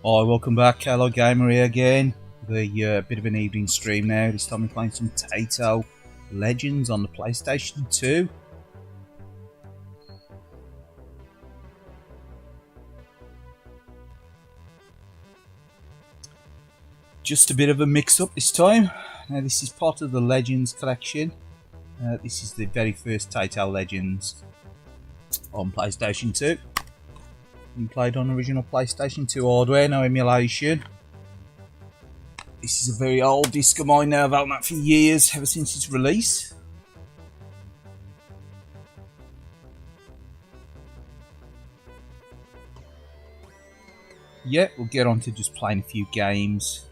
Hi, welcome back, Kaylied Gamer here again. With a bit of an evening stream now. This time we're playing some Taito Legends on the PlayStation 2. Just a bit of a mix-up this time. Now this is part of the Legends collection. This is the very first Taito Legends on PlayStation 2. Been played on original PlayStation 2 hardware, no emulation. This is a very old disc of mine now. I've had that for years, ever since its release. Yeah, we'll get on to just playing a few games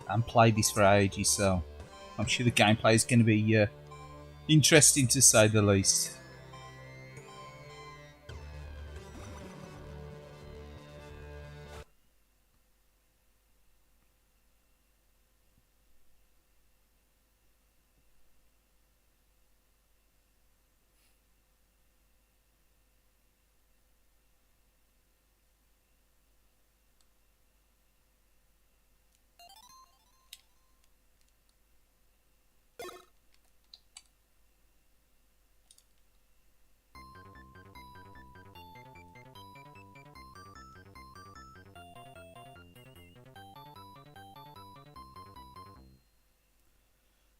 and play this for ages, so I'm sure the gameplay is going to be interesting to say the least.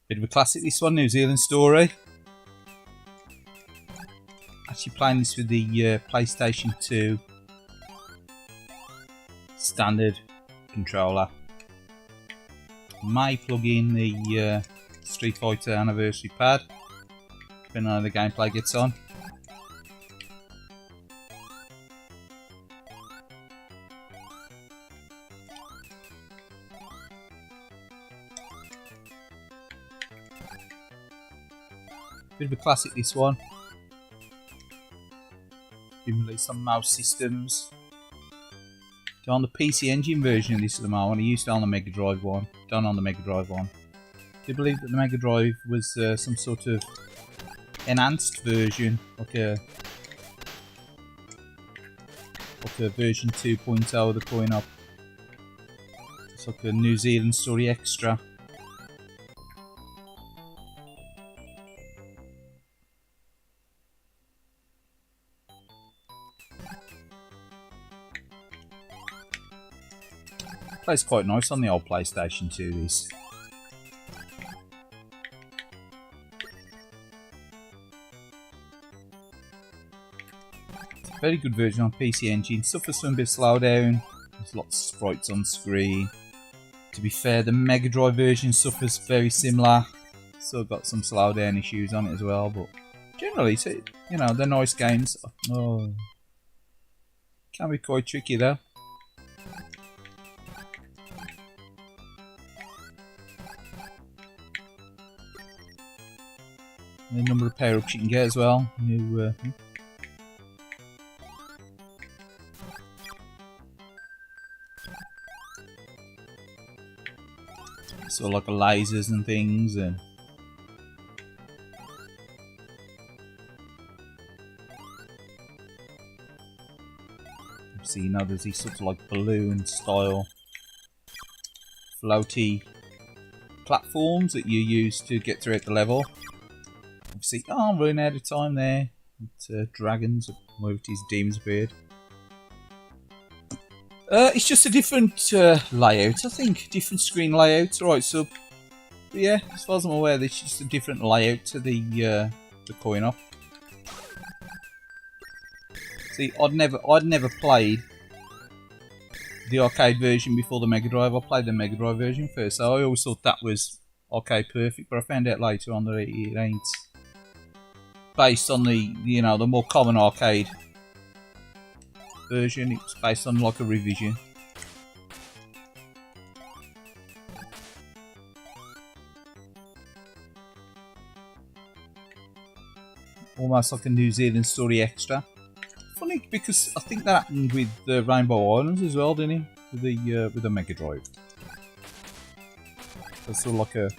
Bit of a classic, this one, New Zealand story. Actually playing this with the PlayStation 2 standard controller. May plug in the Street Fighter anniversary pad, depending on how the gameplay gets on. Bit of a classic, this one. Been released on mouse systems. On the PC Engine version of this at the moment. I used it on the Mega Drive one. Done on the Mega Drive one. Do you believe that the Mega Drive was some sort of enhanced version, like a version 2.0 of the coin-op? It's like a New Zealand story extra. Plays quite nice on the old PlayStation 2, this. It's a very good version on PC Engine. Suffers from a bit of slowdown. There's lots of sprites on screen. To be fair, the Mega Drive version suffers very similar. Still got some slowdown issues on it as well, but generally, you know, they're nice games. Oh, can be quite tricky though. The number of power-ups you can get as well. New, so like lasers and things, and see, you know, there's these sort of like balloon style floaty platforms that you use to get throughout the level. See, oh, I'm running out of time there. It's dragons, or it is demons appeared. It's just a different layout, I think. Different screen layout. Right, so yeah, as far as I'm aware, it's just a different layout to the coin-op. See, I'd never played the arcade version before the Mega Drive. I played the Mega Drive version first, so I always thought that was arcade perfect. But I found out later on that it ain't. Based on the, you know, the more common arcade version. It was based on like a revision. Almost like a New Zealand story extra. Funny, because I think that happened with Rainbow Islands as well, didn't it? With the Mega Drive. That's sort of like a.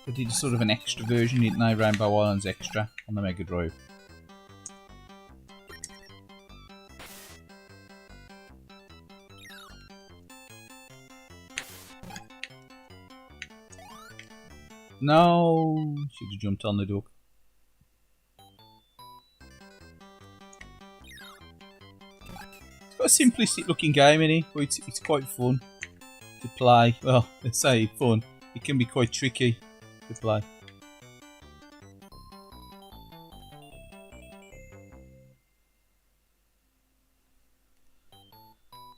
They did sort of an extra version, didn't they? Rainbow Islands Extra on the Mega Drive. No, should have jumped on the duck. It's got a simplistic looking game in it, but it's quite fun to play. Well, let's say fun. It can be quite tricky to play.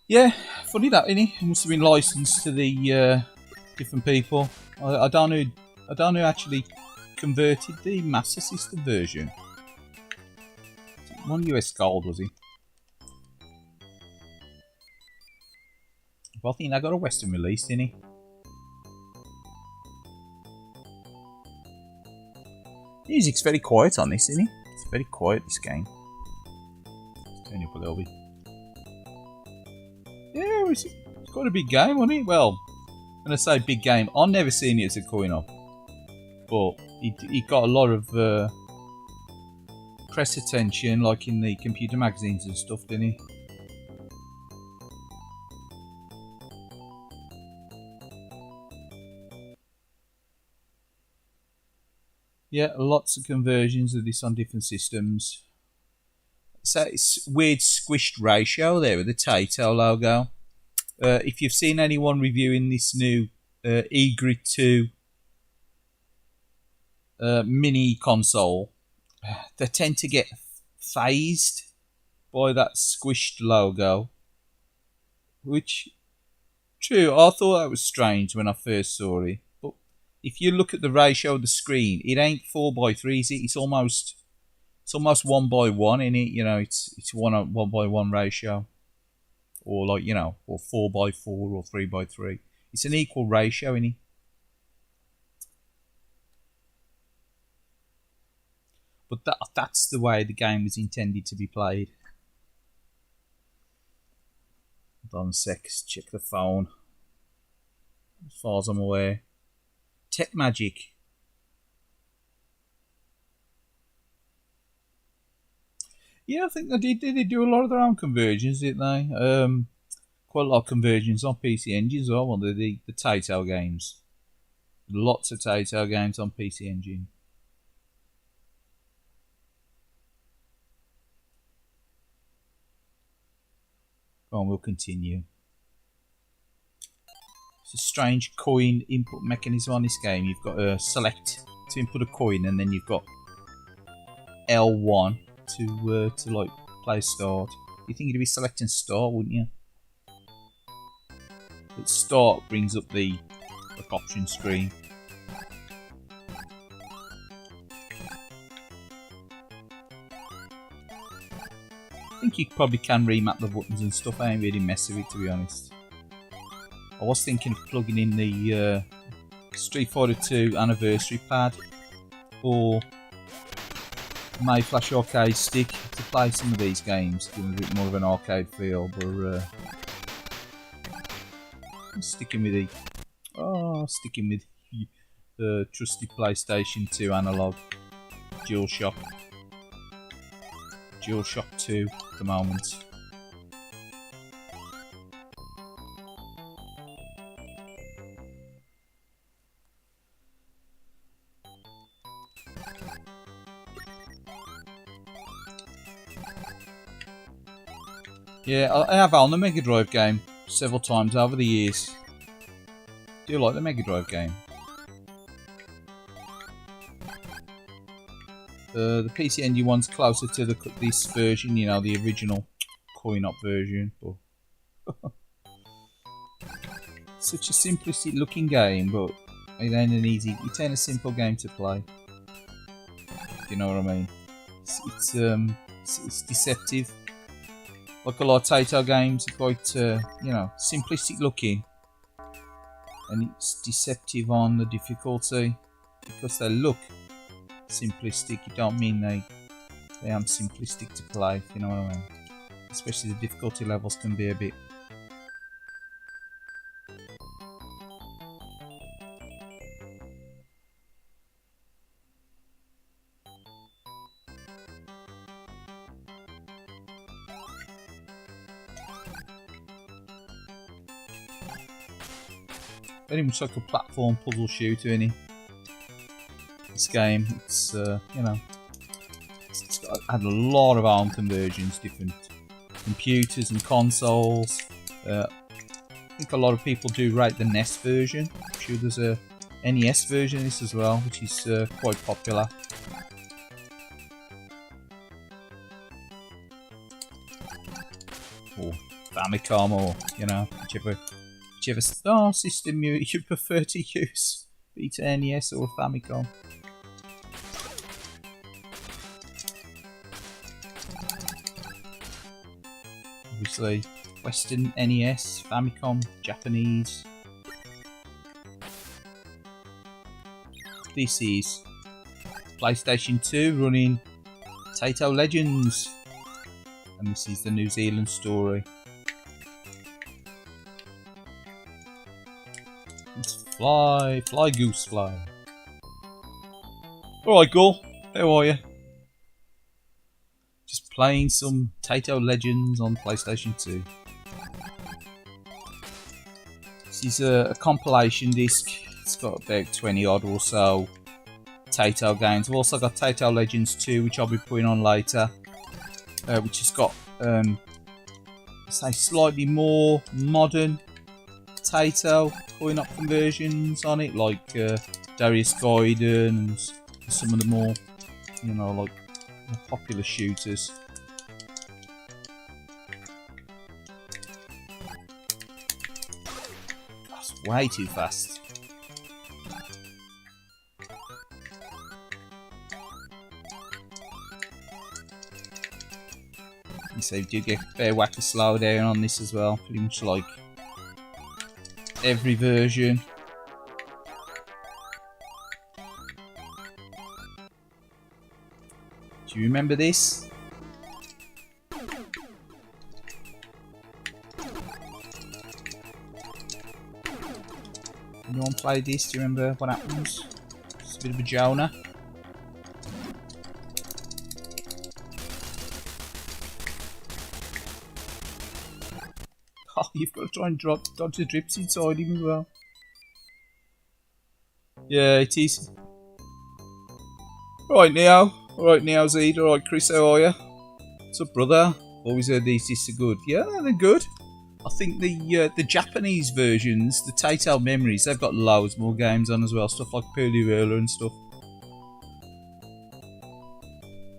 Yeah, funny that, innit? It must have been licensed to the different people. I don't know who actually converted the Master System version. One US Gold, was he? Well, I think they got a Western release, didn't he? Music's very quiet on this, isn't it? It's very quiet, this game. Let's turn it up a little bit. Yeah, it's quite a big game, wasn't it? Well, when I say big game, I've never seen it as a coin-op. But it got a lot of press attention, like in the computer magazines and stuff, didn't it? Yeah, lots of conversions of this on different systems. So it's weird squished ratio there with the Taito logo. If you've seen anyone reviewing this new Egrid 2 mini console, they tend to get phased by that squished logo, which, true, I thought that was strange when I first saw it, but if you look at the ratio of the screen, it ain't 4:3, is it? It's almost 1:1 in it, you know, it's 1:1 ratio, or like, you know, or 4:4 or 3:3. It's an equal ratio in it. But that's the way the game was intended to be played. Hold on a sec, check the phone. As far as I'm aware. Tech Magic. Yeah, I think they did do a lot of their own conversions, didn't they? Quite a lot of conversions on PC Engine as well, the Taito games. Lots of Taito games on PC Engine. Go on, we'll continue. It's a strange coin input mechanism on this game. You've got to select to input a coin, and then you've got L1 to like play start. You think you'd be selecting start, wouldn't you? But start brings up the option screen. I think you probably can remap the buttons and stuff. I ain't really mess with it, to be honest. I was thinking of plugging in the Street Fighter 2 anniversary pad or my Flash arcade stick to play some of these games, give them a bit more of an arcade feel. But I'm sticking with the trusty PlayStation 2 analog DualShock 2 at the moment. Yeah, I have owned the Mega Drive game several times over the years. Do you like the Mega Drive game? The PC Engine one's closer to this version, you know, the original coin-op version. But such a simplistic looking game, but it ain't a simple game to play. You know what I mean? It's deceptive. Like a lot of Taito games, are quite you know, simplistic looking, and it's deceptive on the difficulty because they look simplistic. It don't mean they aren't simplistic to play, if you know what I mean. Especially the difficulty levels can be a bit. Very much like a platform puzzle shooter, isn't it? This game, it's you know, it's had a lot of ARM conversions, different computers and consoles. I think a lot of people do rate the NES version. I'm sure there's a NES version of this as well, which is quite popular. Or Famicom, or you know, whichever system you prefer to use, be it NES or Famicom. Obviously, Western NES, Famicom, Japanese. This is PlayStation 2 running Taito Legends, and this is the New Zealand story. Fly, goose, fly. Alright, Ghoul, how are you? Just playing some Taito Legends on PlayStation 2. This is a compilation disc. It's got about 20 odd or so Taito games. I've also got Taito Legends 2, which I'll be putting on later. which has got say slightly more modern Taito coin-op conversions on it, like Darius Gaiden and some of the more, you know, like more popular shooters. That's way too fast. So you do get a fair whack of slowdown on this as well, pretty much like every version. Do you remember this? Anyone played this? Do you remember what happens? It's a bit of a Jonah. Oh, you've got to try and dodge the drips inside him as well. Yeah, it is. Right, Neo. Alright, Neo Zed. Alright, Chris, how are you? What's up, brother? Always heard these discs are good. Yeah, they're good. I think the Japanese versions, the Taito Memories, they've got loads more games on as well. Stuff like Pearly Whirler and stuff.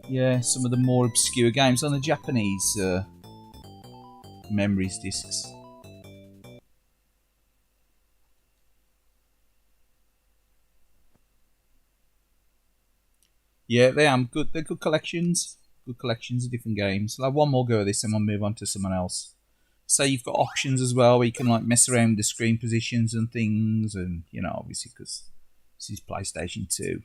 Yeah, some of the more obscure games on the Japanese Memories discs. Yeah, they are good. They're good collections. Good collections of different games. I'll have one more go at this and we'll move on to someone else. So you've got options as well where you can like mess around with the screen positions and things, and you know, obviously because this is PlayStation 2.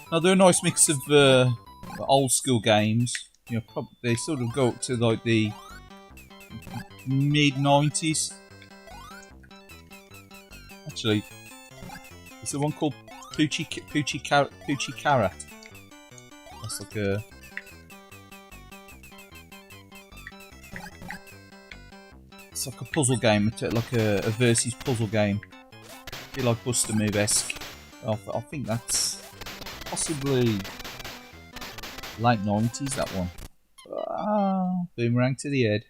Now they're a nice mix of old school games. You know, they sort of go up to like the mid 90s. Actually, there's the one called Poochie Carrot. That's like a puzzle game, like a versus puzzle game. A bit like Buster Move-esque. I think that's possibly late 90s, that one. Ah, boomerang to the head.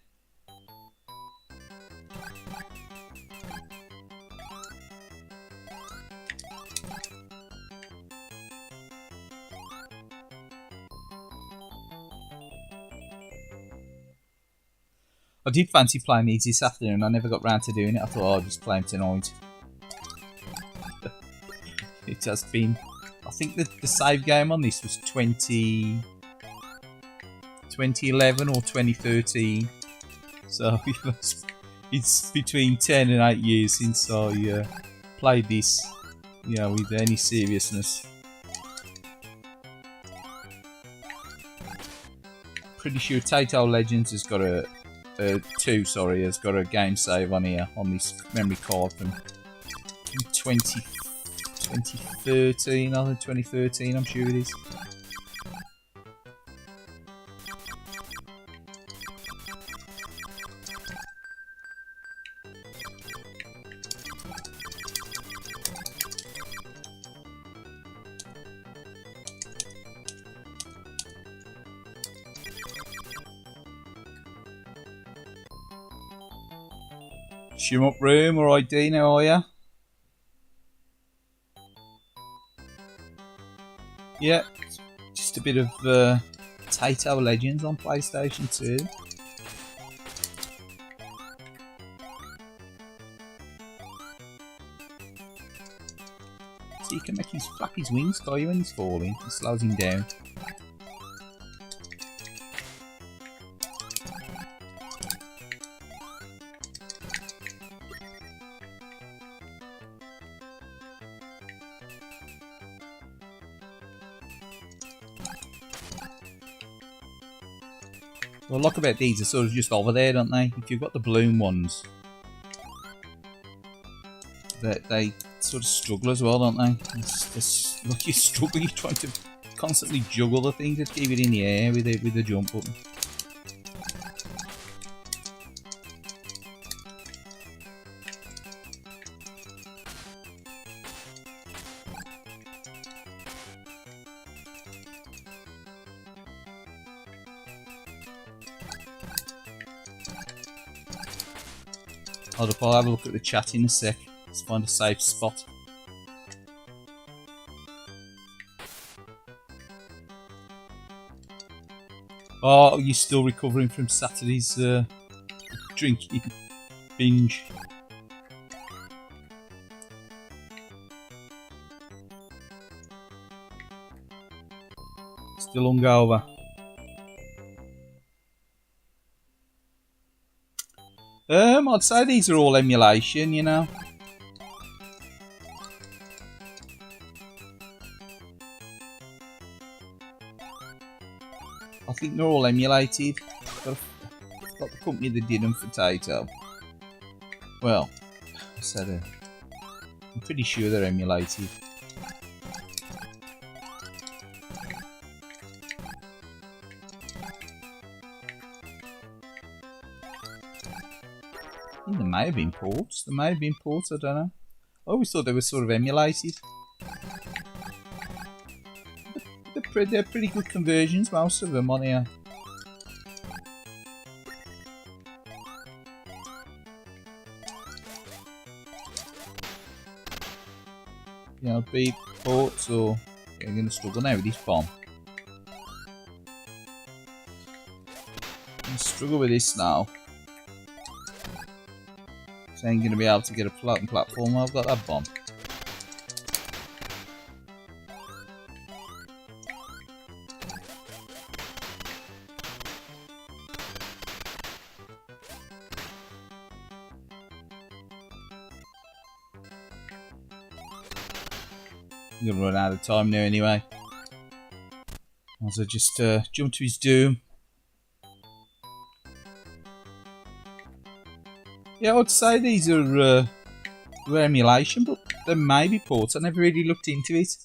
I did fancy playing these this afternoon. I never got round to doing it. I thought, oh, I'll just play them tonight. It has been... I think the save game on this was 2011 or 2013. So it's between 10 and 8 years since I played this, you know, with any seriousness. Pretty sure Taito Legends has got a... 2, sorry, has got a game save on here, on this memory card from 2013, I think 2013, I'm sure it is. Shim up room, alright Dean, how are ya? Yeah, just a bit of Taito Legends on PlayStation 2. So you can make his flap his wings, can't you, when he's falling? It slows him down. Well, look about these, they're sort of just over there, don't they? If you've got the bloom ones, they sort of struggle as well, don't they? It's look, you're struggling, you're trying to constantly juggle the thing to keep it in the air with the jump button. Hold up, I'll have a look at the chat in a sec. Let's find a safe spot. Oh, you're still recovering from Saturday's drinking binge. Still hungover. I'd say these are all emulation, you know. I think they're all emulated. Got the company that did them for Taito. Well, I said I'm pretty sure they're emulated. I think there may have been ports. There may have been ports, I don't know. I always thought they were sort of emulated. They're pretty good conversions, most of them on here. You know, beep ports or... Yeah, I'm going to struggle now with this bomb. I'm going to struggle with this now. So I ain't going to be able to get a floating platform while I've got that bomb. I'm going to run out of time now anyway. As I just jump to his doom. Yeah, I'd say these are emulation, but there may be ports. I never really looked into it.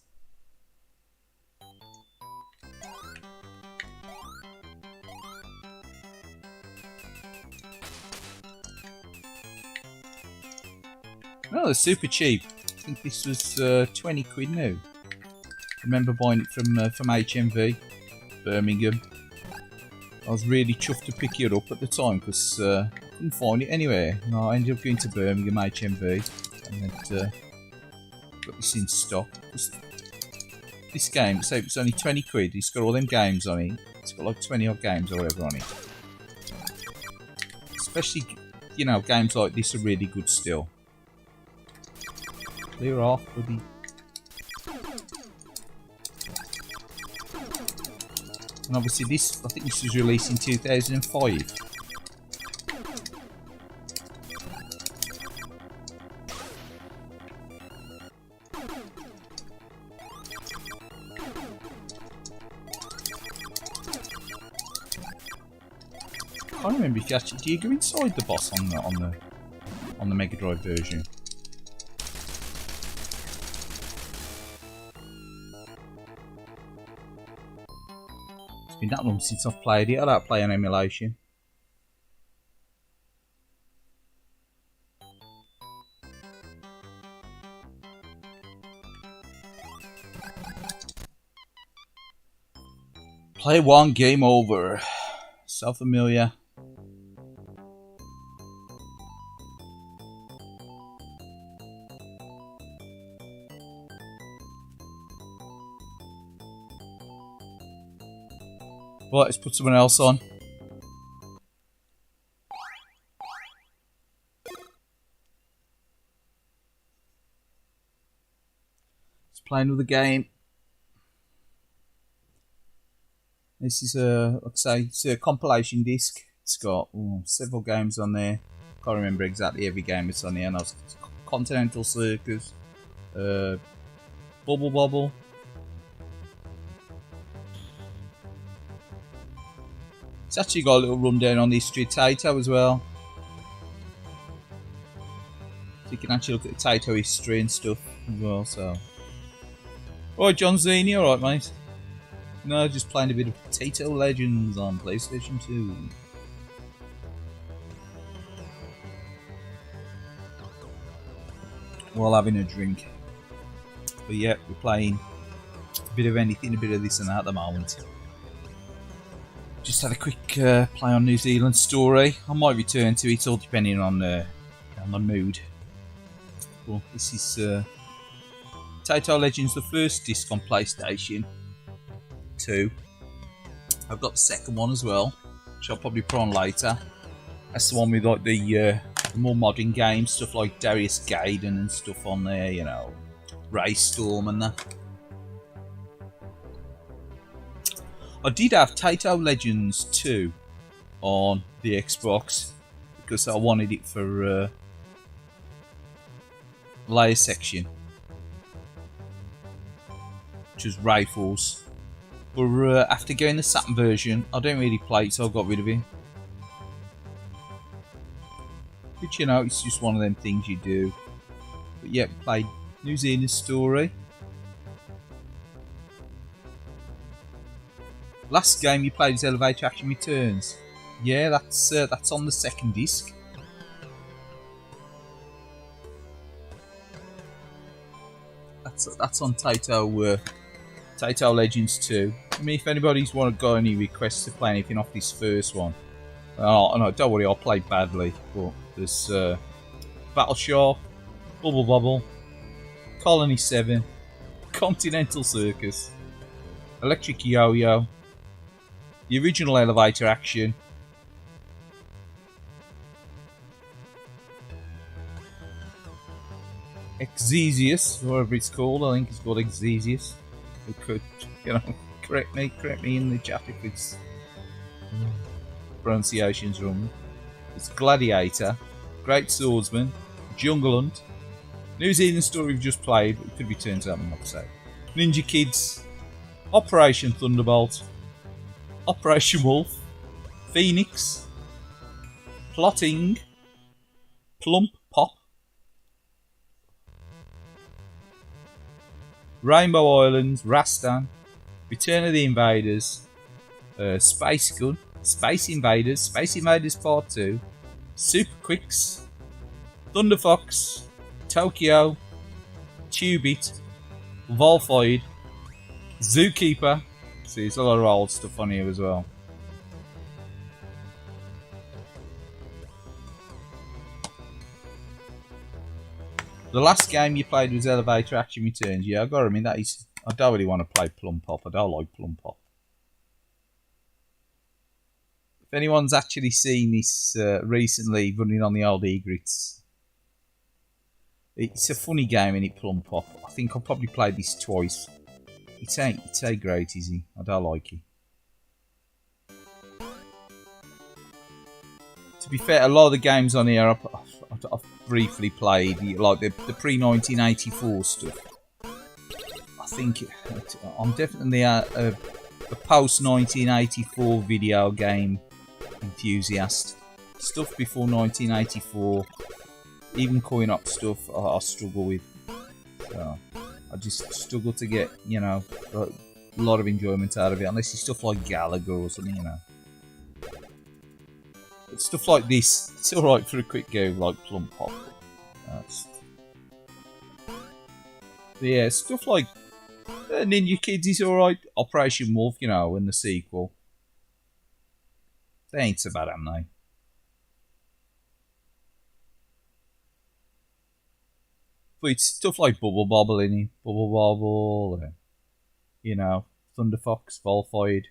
No, they're super cheap. I think this was 20 quid now. I remember buying it from HMV, Birmingham. I was really chuffed to pick it up at the time because I couldn't find it anywhere. No, I ended up going to Birmingham HMV and then got this in stock. This game, so it's only 20 quid. It's got all them games on it. It's got like 20 odd games or whatever on it. Especially, you know, games like this are really good still. Clear off, buddy. And obviously this, I think this was released in 2005. I can't remember if you actually, do you go inside the boss on the Mega Drive version? It's been that long since I've played it. I don't play on emulation. Play one, game over. So familiar. Right, let's put someone else on. Let's play another game. This is like I say, it's a compilation disc. It's got several games on there. Can't remember exactly every game that's on there. And it's Continental Circus, Bubble Bobble. It's actually got a little rundown on the history of Taito as well. So you can actually look at the Taito history and stuff as well. So, alright, John Zini, alright, mate. No, just playing a bit of Taito Legends on PlayStation 2. While having a drink. But yeah, we're playing a bit of anything, a bit of this and that at the moment. Just had a quick play on New Zealand Story. I might return to it, all depending on the mood. Well, this is Taito Legends, the first disc on PlayStation 2. I've got the second one as well, which I'll probably put on later. That's the one with like the more modern games, stuff like Darius Gaiden and stuff on there, you know, Ray Storm and that. I did have Taito Legends 2 on the Xbox because I wanted it for layer section, which was rifles. But after getting the Saturn version, I don't really play it, so I got rid of it. But you know, it's just one of them things you do. But yeah, played New Zealand Story. Last game you played was Elevator Action Returns. Yeah, that's on the second disc. That's on Taito Taito Legends 2. I mean, if anybody's got any requests to play anything off this first one, no, don't worry, I'll play badly. But there's Battle Shark, Bubble Bobble, Colony 7, Continental Circus, Electric Yo-Yo, the original Elevator Action, Exesius, whatever it's called. I think it's called Exesius. Who could, you know, correct me in the chat if it's pronunciation's wrong. It's Gladiator, Great Swordsman, Jungle Hunt, New Zealand Story we've just played, but it could be turned out an episode. Ninja Kids, Operation Thunderbolt, Operation Wolf, Phoenix, Plotting, Plump Pop, Rainbow Islands, Rastan, Return of the Invaders, Space Gun, Space Invaders Part 2, Super Quicks, Thunder Fox, Tokyo, Tubit, Volfoid, Zookeeper. See, there's a lot of old stuff on here as well. The last game you played was Elevator Action Returns. Yeah, I gotta admit that is. I don't really want to play Plum Pop. I don't like Plum Pop. If anyone's actually seen this recently running on the old Egrets, it's a funny game, isn't it, Plum Pop? I think I've probably played this twice. It ain't great, is it? I don't like it. To be fair, a lot of the games on here I've briefly played, like the pre-1984 stuff. I think I'm definitely a post-1984 video game enthusiast. Stuff before 1984, even coin up stuff, I struggle with. So I just struggle to get, you know, a lot of enjoyment out of it, unless it's stuff like Gallagher or something, you know. But stuff like this, it's alright for a quick go, like Plum Pop. But yeah, stuff like Ninja Kids is alright. Operation Wolf, you know, and the sequel. They ain't so bad, am they? But it's stuff like Bubble Bobble in it. Bubble Bobble, you know, Thunder Fox, Volfoid.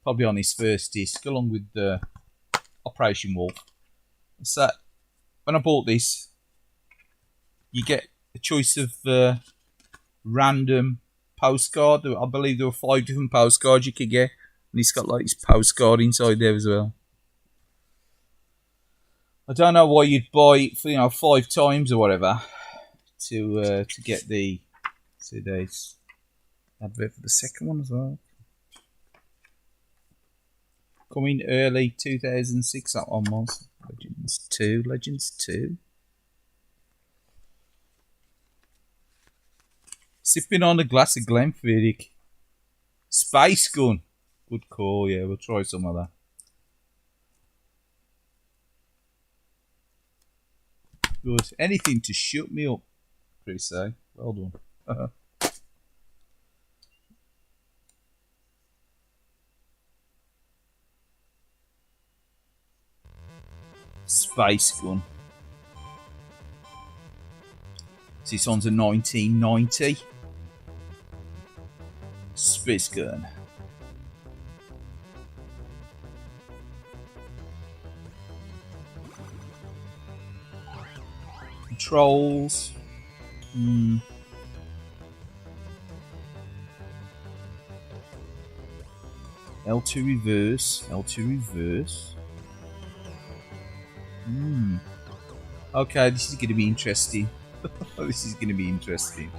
Probably on his first disc, along with the Operation Wolf. So, when I bought this, you get a choice of random postcard. I believe there were 5 different postcards you could get, and it's got like his postcard inside there as well. I don't know why you'd buy it for, you know, 5 times or whatever to get the. See, there's advert for the second one as well. Coming early 2006, that one was. Legends 2. Sipping on a glass of Glenfiddich. Space gun. Good call, yeah, we'll try some of that. Good. Anything to shut me up, Chris, eh? Well done. Space gun. This one's a 1990. Space gun. Controls. L2 reverse. L2 reverse. Okay, this is going to be interesting. This is going to be interesting.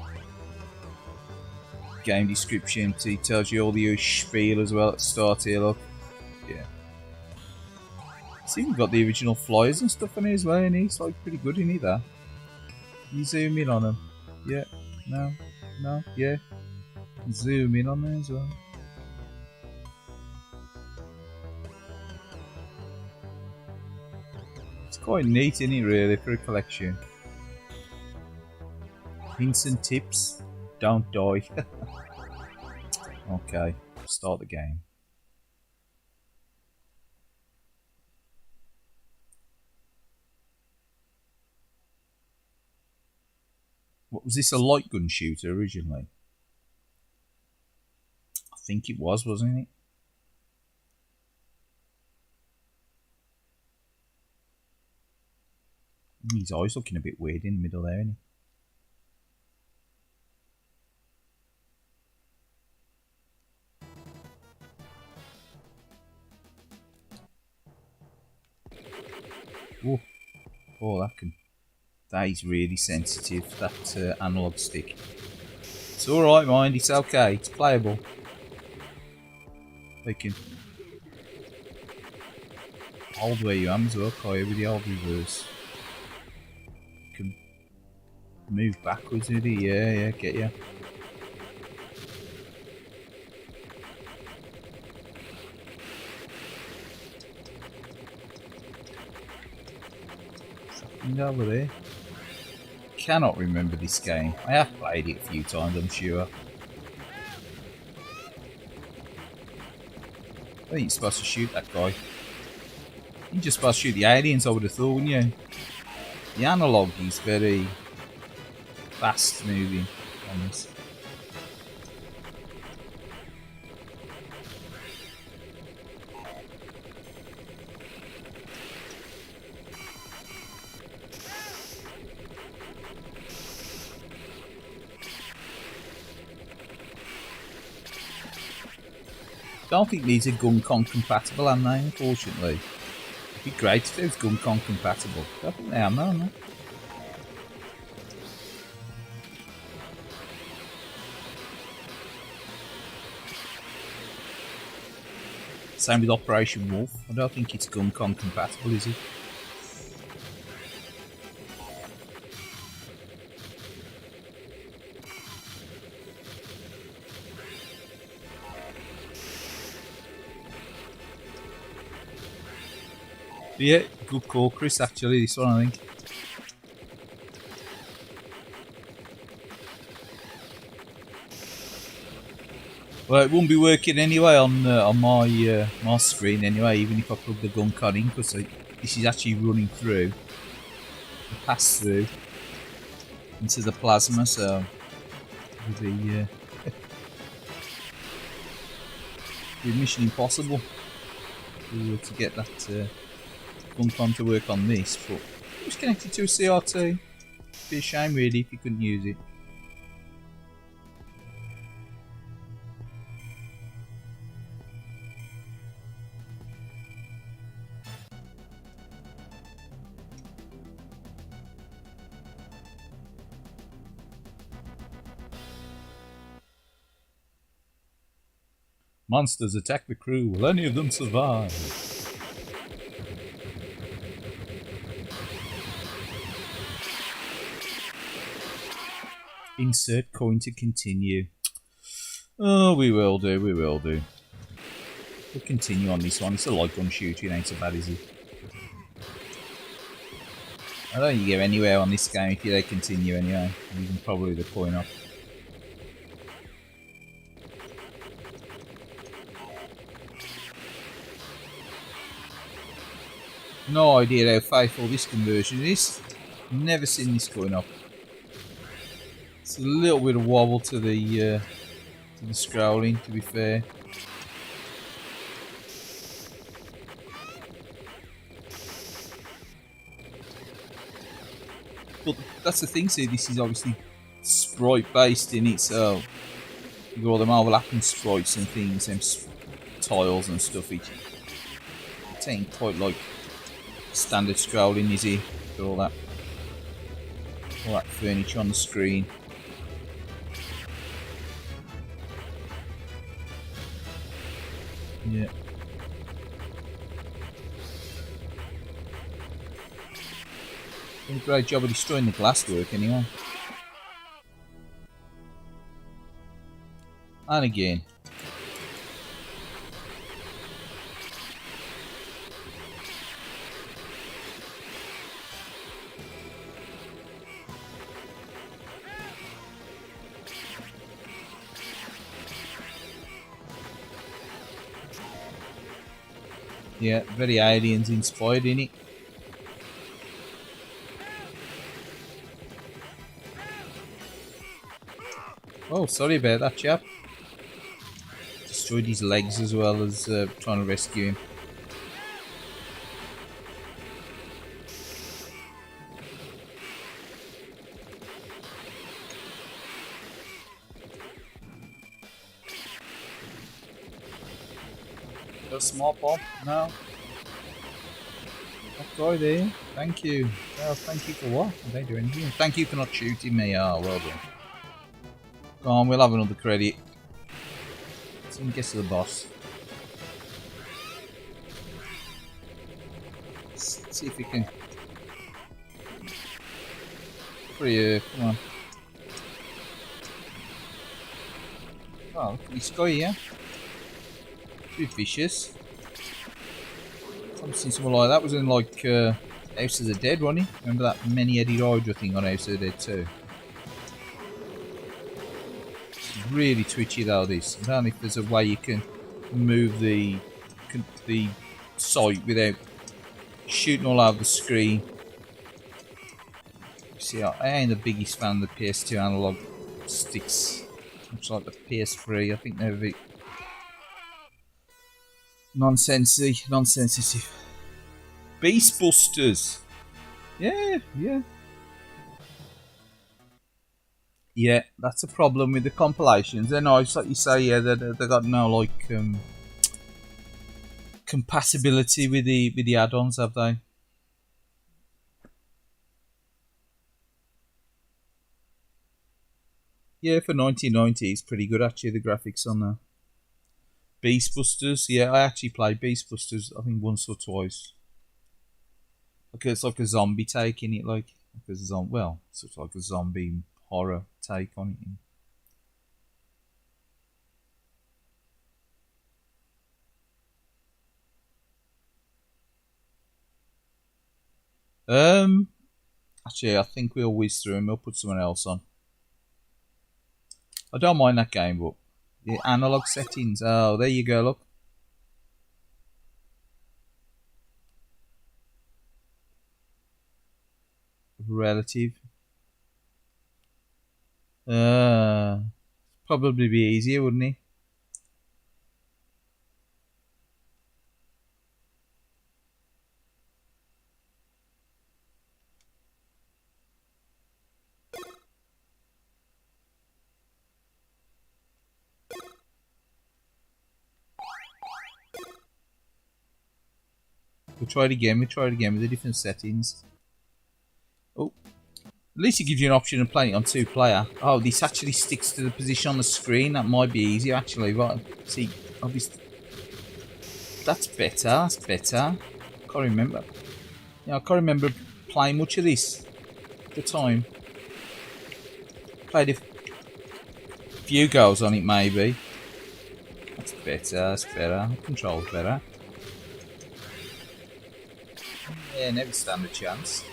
Game description. It tells you all the spiel as well at the start here, look. Yeah. It's even got the original flyers and stuff in it as well, and he's like pretty good in it, that. You zoom in on him. Yeah. No. No. Yeah. Zoom in on there as well. It's quite neat, isn't it, really, for a collection. Hints and tips. Don't die. Okay. Start the game. What was this, a light gun shooter originally? I think it was, wasn't it? His eyes looking a bit weird in the middle there, isn't he? Whoa. Oh, that is really sensitive, that analog stick. It's alright, mind, it's okay, it's playable. They can hold where you am as well, Kai, with the old reverse. You can move backwards with it, yeah, get you. Something over there. Cannot remember this game. I have played it a few times, I'm sure. I think you're supposed to shoot that guy. You're just supposed to shoot the aliens, I would have thought, wouldn't you? The analog is very fast moving on this. Don't think these are GunCon compatible, are they, unfortunately? It'd be great if it was GunCon compatible. I think they are, aren't they? Same with Operation Wolf. I don't think it's GunCon compatible, is it? But yeah, good call, Chris, actually, this one, I think. Well, it wouldn't be working anyway on my my screen anyway, even if I plug the GunCon in, because this is actually running through, pass through into the plasma, so it'll be mission impossible to get that GunCon to work on this. But it was connected to a CRT. It'd be a shame really if you couldn't use it. Monsters attack the crew. Will any of them survive? Insert coin to continue. Oh, we will do, we will do. We'll continue on this one. It's a light gun shooter, it ain't so bad, is it? I don't think you get anywhere on this game if you don't continue anyway. Even probably the point up. No idea how faithful this conversion is. Never seen this going up. It's a little bit of wobble to the scrolling, to be fair. But that's the thing, see, this is obviously sprite based in it, so you've got all them overlapping sprites and things, and tiles and stuff. It ain't quite like standard scrolling, is it? Got all that furniture on the screen. Yeah. Did a great job of destroying the glasswork anyway. And again. Yeah, very aliens inspired in it. Oh, sorry about that, chap. Destroyed his legs as well as trying to rescue him. Got a small bomb? No. That guy there. Thank you. Oh, thank you for what? Are they doing anything? Thank you for not shooting me. Oh, well done. Go on, we'll have another credit. So we can get to the boss. Let's see if we can. Free, come on. Oh, look at this guy here. A bit vicious. I've seen something like that. Was in like House of the Dead, wasn't he? Remember that many-headed Hydra thing on House of the Dead too? It's really twitchy though, this. I don't know if there's a way you can move the sight without shooting all over the screen. See, I ain't the biggest fan of the PS2 analog sticks. Much like the PS3, I think they're a bit nonsensitive. Beast Busters. Yeah. Yeah, that's a problem with the compilations. They're nice, like you say. Yeah, they got no like compatibility with the add-ons, have they? Yeah, for 1990, it's pretty good actually. The graphics on there. Beast Busters. Yeah, I actually played Beast Busters. I think once or twice. Okay, it's like a zombie take in it, like a zombie. Well, sort of like a zombie horror take on it. Actually, I think we'll whiz through and we'll put someone else on. I don't mind that game, but the analog settings. Oh, there you go. Look. Relative. Probably be easier, wouldn't it? We'll try it again with the different settings. Oh, at least it gives you an option of playing it on 2-player. Oh, this actually sticks to the position on the screen. That might be easier actually. Right, see, obviously, that's better. Can't remember. Yeah, I can't remember playing much of this at the time. Played a few goals on it maybe. better, that's better. Control's better. Yeah, never stand a chance.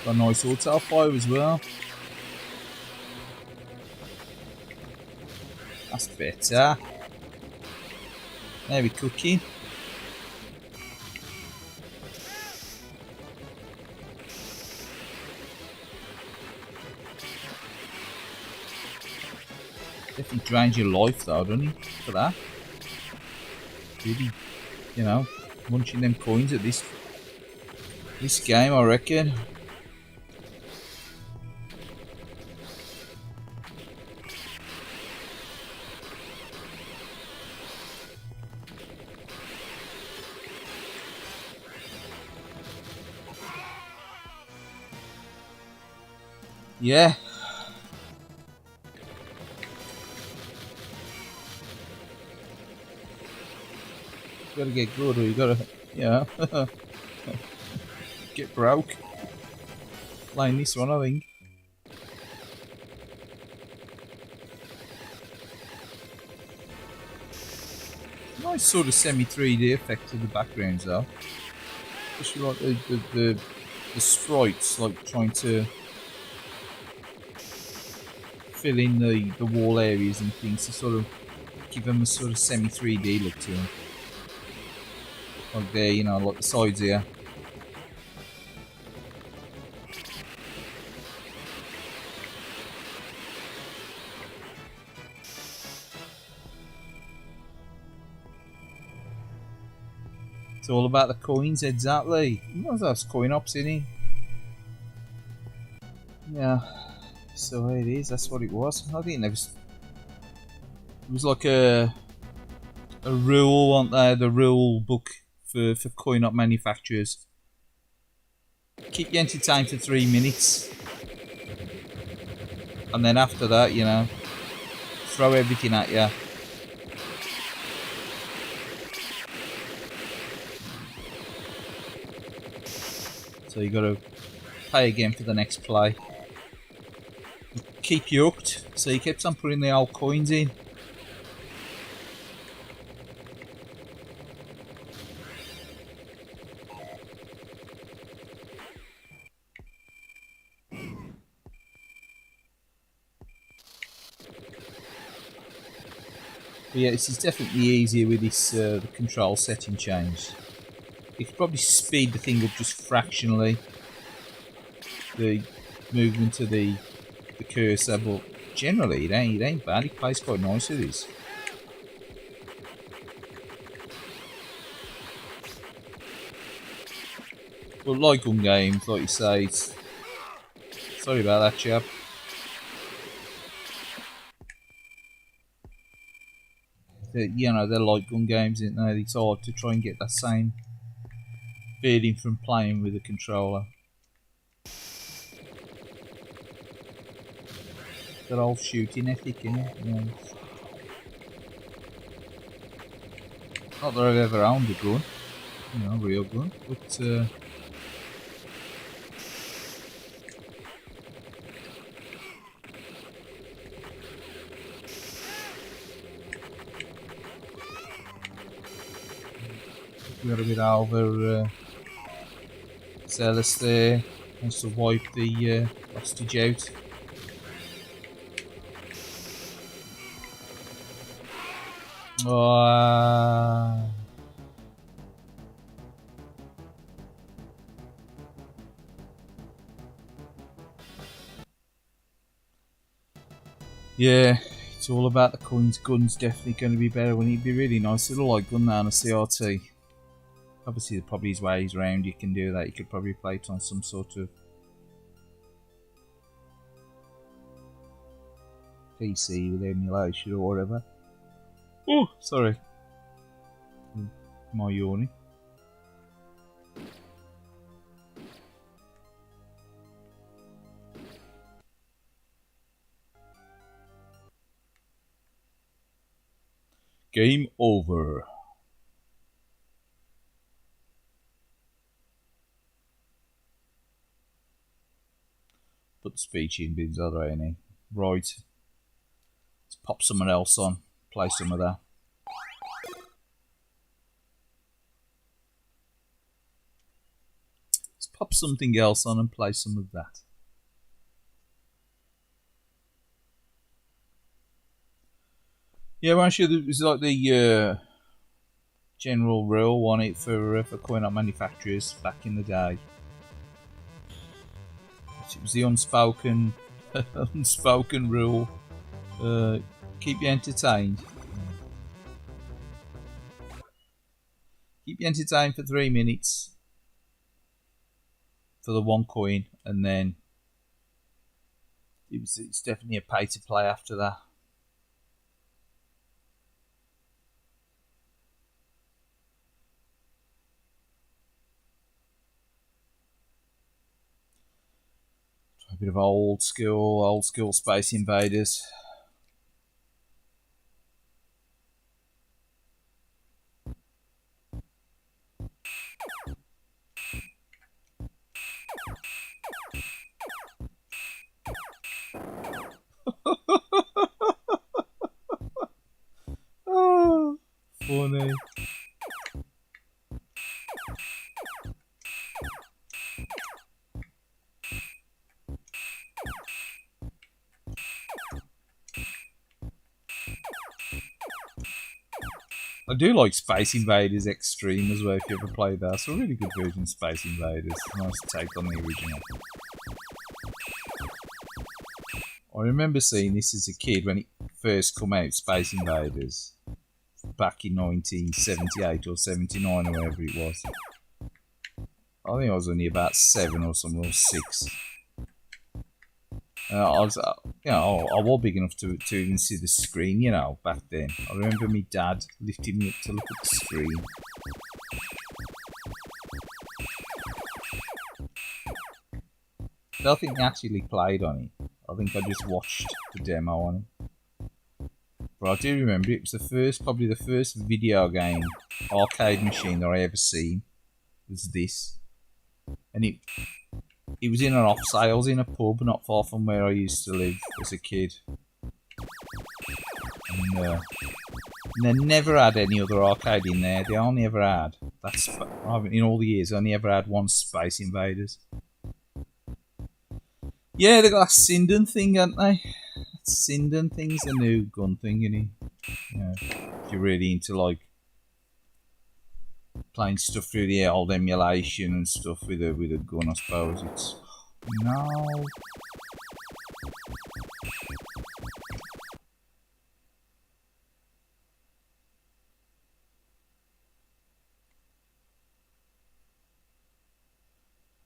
Got a nice auto fire as well. That's better. There we cooking. Definitely drains your life though, doesn't he? For that. Really, you know, munching them coins at this game, I reckon. Yeah. You gotta get good, or you gotta, yeah, get broke. Playing this one, I think. Nice sort of semi 3D effect to the backgrounds though. Especially like the sprites, like trying to fill in the wall areas and things to sort of give them a sort of semi 3D look to them. Like there, you know, like the sides here. It's all about the coins, exactly. That's coin ops, isn't it? Yeah. So it is. That's what it was. I think it was like a rule, wasn't there? The rule book for coin op manufacturers. Keep you entertained for 3 minutes, and then after that, you know, throw everything at you. So you got to pay again for the next play. Keep you hooked. So he kept on putting the old coins in. But yeah, this is definitely easier with this the control setting change. You could probably speed the thing up just fractionally, the movement of the cursor, but generally it ain't bad. It plays quite nice with this. But like gun games, like you say, sorry about that, chap. You know, they're like gun games, isn't they? It's hard to try and get that same feeling from playing with a controller. That old shooting ethic, innit? Yeah. Not that I've ever owned a gun, you know, a real gun, but we got a bit over zealous there. Wants to wipe the hostage out. Yeah, it's all about the coins. Gun's definitely going to be better. When it'd be really nice little like gun now on a CRT. Obviously, there probably is ways around you can do that. You could probably play it on some sort of PC with emulation or whatever. Oh, sorry. My yawning. Game over. put the speech in bins, are there any? Right. Let's pop someone else on. Play some of that. Let's pop something else on and play some of that. Yeah, well, actually, it was like the general rule on it for coin op manufacturers back in the day. It was the unspoken unspoken rule. Keep you entertained. Keep you entertained for 3 minutes for the 1 coin, and then it's definitely a pay to play after that. Try a bit of old school Space Invaders. Oh, funny. I do like Space Invaders Extreme as well, if you ever played that. It's a really good version of Space Invaders. Nice take on the original. I remember seeing this as a kid when it first came out, Space Invaders, back in 1978 or 79 or whatever it was. I think I was only about 7 or something, or 6. I was big enough to even see the screen, back then. I remember my dad lifting me up to look at the screen. I don't think I actually played on it. I think I just watched the demo on it. But I do remember it was probably the first video game arcade machine that I ever seen. Was this, and it was in an off sales in a pub not far from where I used to live as a kid. And they never had any other arcade in there. They only ever had in all the years. Only ever had one Space Invaders. Yeah, they got a Sinden thing, haven't they? Sinden thing's the new gun thing, isn't it? If you're really into like playing stuff through the old emulation and stuff with a gun, I suppose it's no.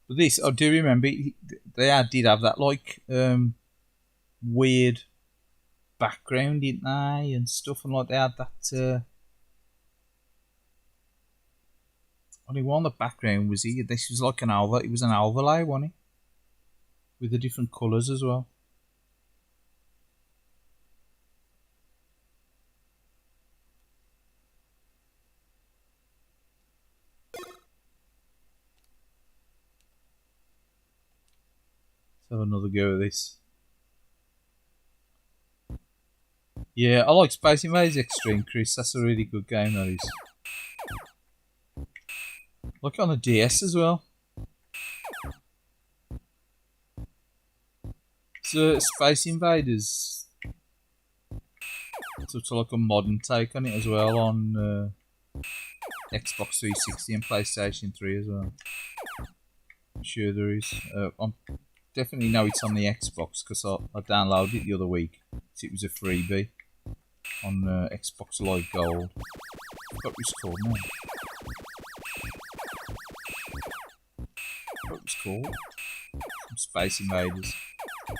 But this, I do remember, they did have that like weird background, didn't they, and stuff, and like they had that. Only one the background was here. This was like it was an overlay, wasn't it? With the different colours as well. Let's have another go at this. Yeah, I like Space Invaders Extreme, Chris. That's a really good game, that is. Like on the DS as well. So Space Invaders, sort of like a modern take on it as well on Xbox 360 and PlayStation 3 as well. I'm sure there is. I definitely know it's on the Xbox because I downloaded it the other week. So it was a freebie on Xbox Live Gold. I forgot what it's called now. What it's called? Some Space Invaders. I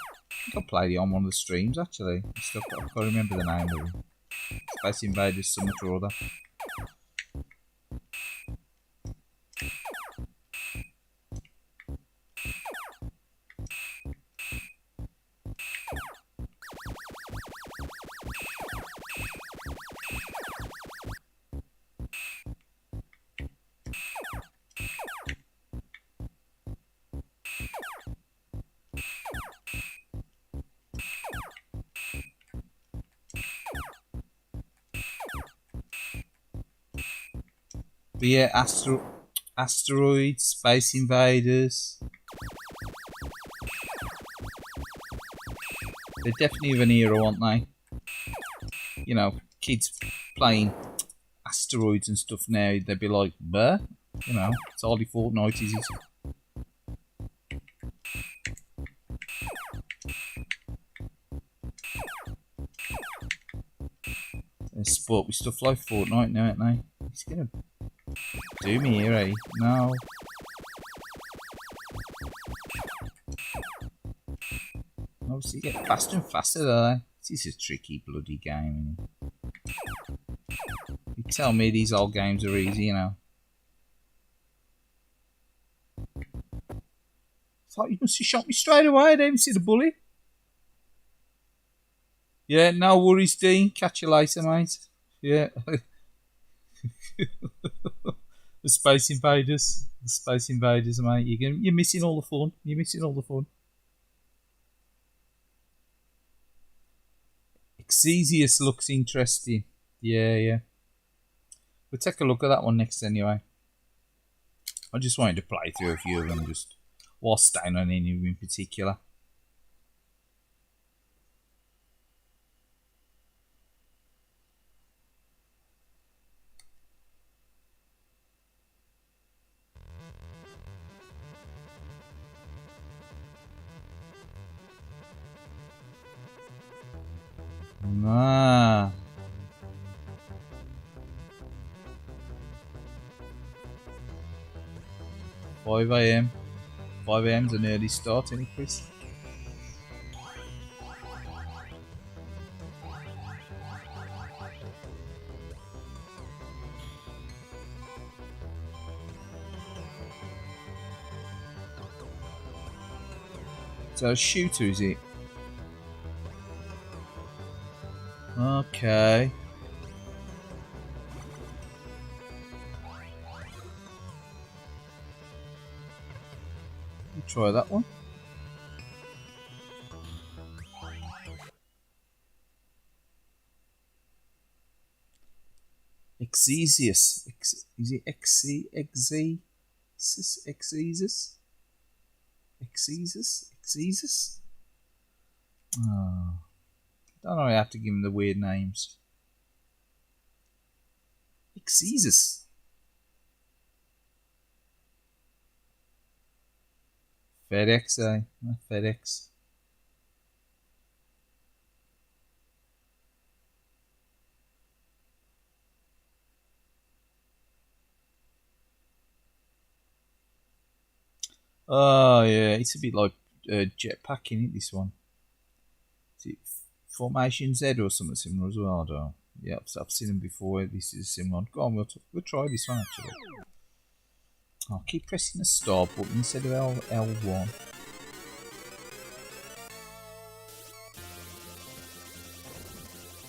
think I played it on one of the streams actually. I can't remember the name of it. Space Invaders something or other. But yeah, asteroids, Space Invaders. They're definitely of an era, aren't they? You know, kids playing asteroids and stuff now, they'd be like, "Bah," you know, it's hardly Fortnite, is it? They sport with stuff like Fortnite now, aren't they? He's gonna do me here, eh? No. Obviously, you get faster and faster, though. This is a tricky bloody game, isn't it? You tell me these old games are easy, you know. Thought you must have shot me straight away. I didn't see the bullet. Yeah, no worries, Dean. Catch you later, mate. Yeah. The Space Invaders. The Space Invaders, mate. You're missing all the fun. You're missing all the fun. Exesius looks interesting. Yeah. We'll take a look at that one next anyway. I just wanted to play through a few of them just while staying on any in particular. Ah. 5 AM. 5 AM's an early start, isn't it, Chris? So a shooter, is it? Okay. We'll try that one. Exesius. Is it Exesus? Exesus? Oh. I don't know, I have to give him the weird names. Exesus. FedEx, eh? FedEx. Oh yeah, it's a bit like jetpack, isn't it, this one? Is it Formation Z or something similar as well? I don't know. Yeah, I've seen them before. This is a similar one. Go on, we'll try this one actually. I'll keep pressing the start button instead of L1.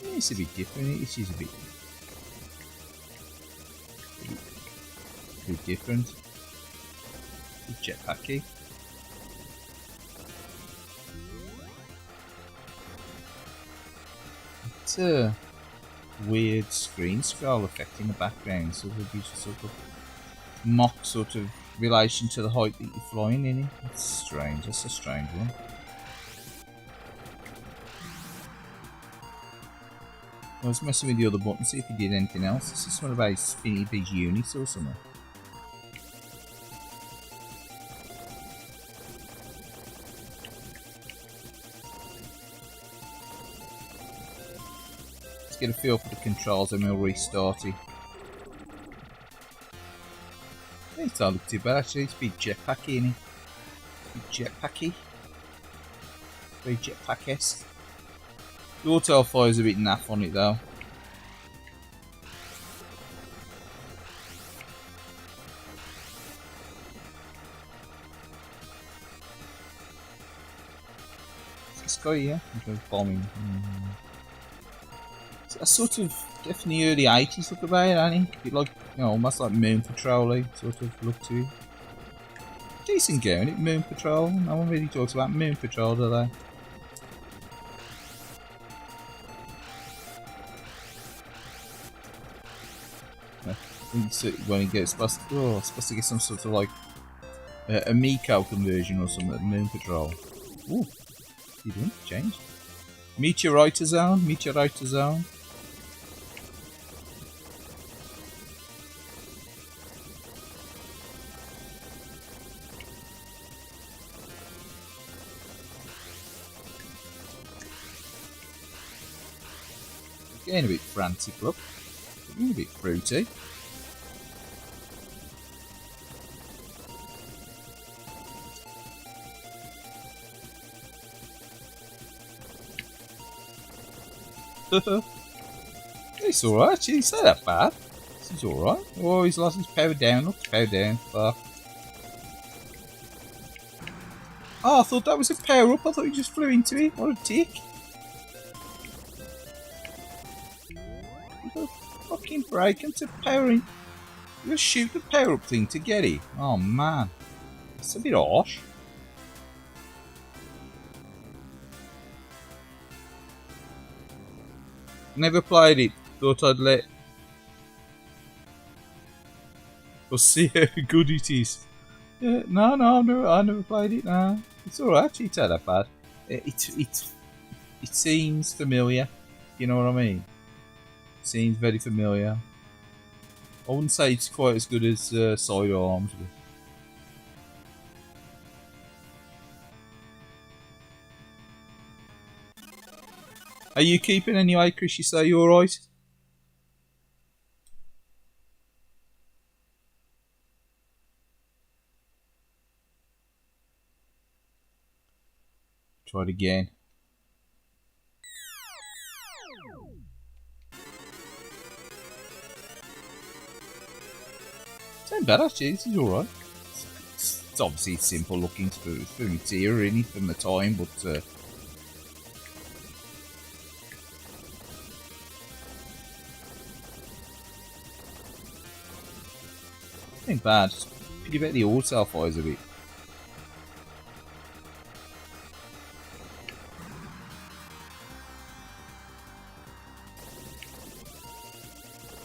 Yeah, it's a bit different. It is a bit different. Jetpacky. It's a weird screen scroll effect in the background, so there'll be sort of mock sort of relation to the height that you're flying in it. It's strange. That's a strange one. I was messing with the other button, see if he did anything else. This is one of his units or something. Get a feel for the controls and we'll restart it. It's not look too bad actually, it's a bit jetpacky, isn't it? A bit jetpacky. Very jetpack-esque. The auto fire's a bit naff on it though. It's this guy here, he's bombing. A sort of definitely early 80s look about it, ain't he? Like, you know, almost like Moon Patrol sort of look to it. Decent game, isn't it? Moon Patrol. No one really talks about Moon Patrol, do they? When he gets supposed to get some sort of like a Miko conversion or something. Moon Patrol. Ooh, you doing? Changed. Meteorite zone. Getting a bit frantic, look. Getting a bit fruity. It's alright, it's not that bad. He's alright. Oh, he's lost his power down. Look, power down. Fuck. Oh, I thought that was a power up. I thought he just flew into it. What a dick. You got a fucking break into powering. You gotta shoot the power up thing to get it. Oh man. It's a bit harsh. Never played it. Thought I'd let us see how good it is. Yeah, no, I never played it. No, it's alright. It's not that bad. It seems familiar. You know what I mean? It seems very familiar. I wouldn't say it's quite as good as Sidearms. Are you keeping anyway, Chris? You say you alright? Try it again. It's not bad actually, this is alright. It's obviously simple looking for material really from the time, but ain't bad. Just pity about the auto fires a bit.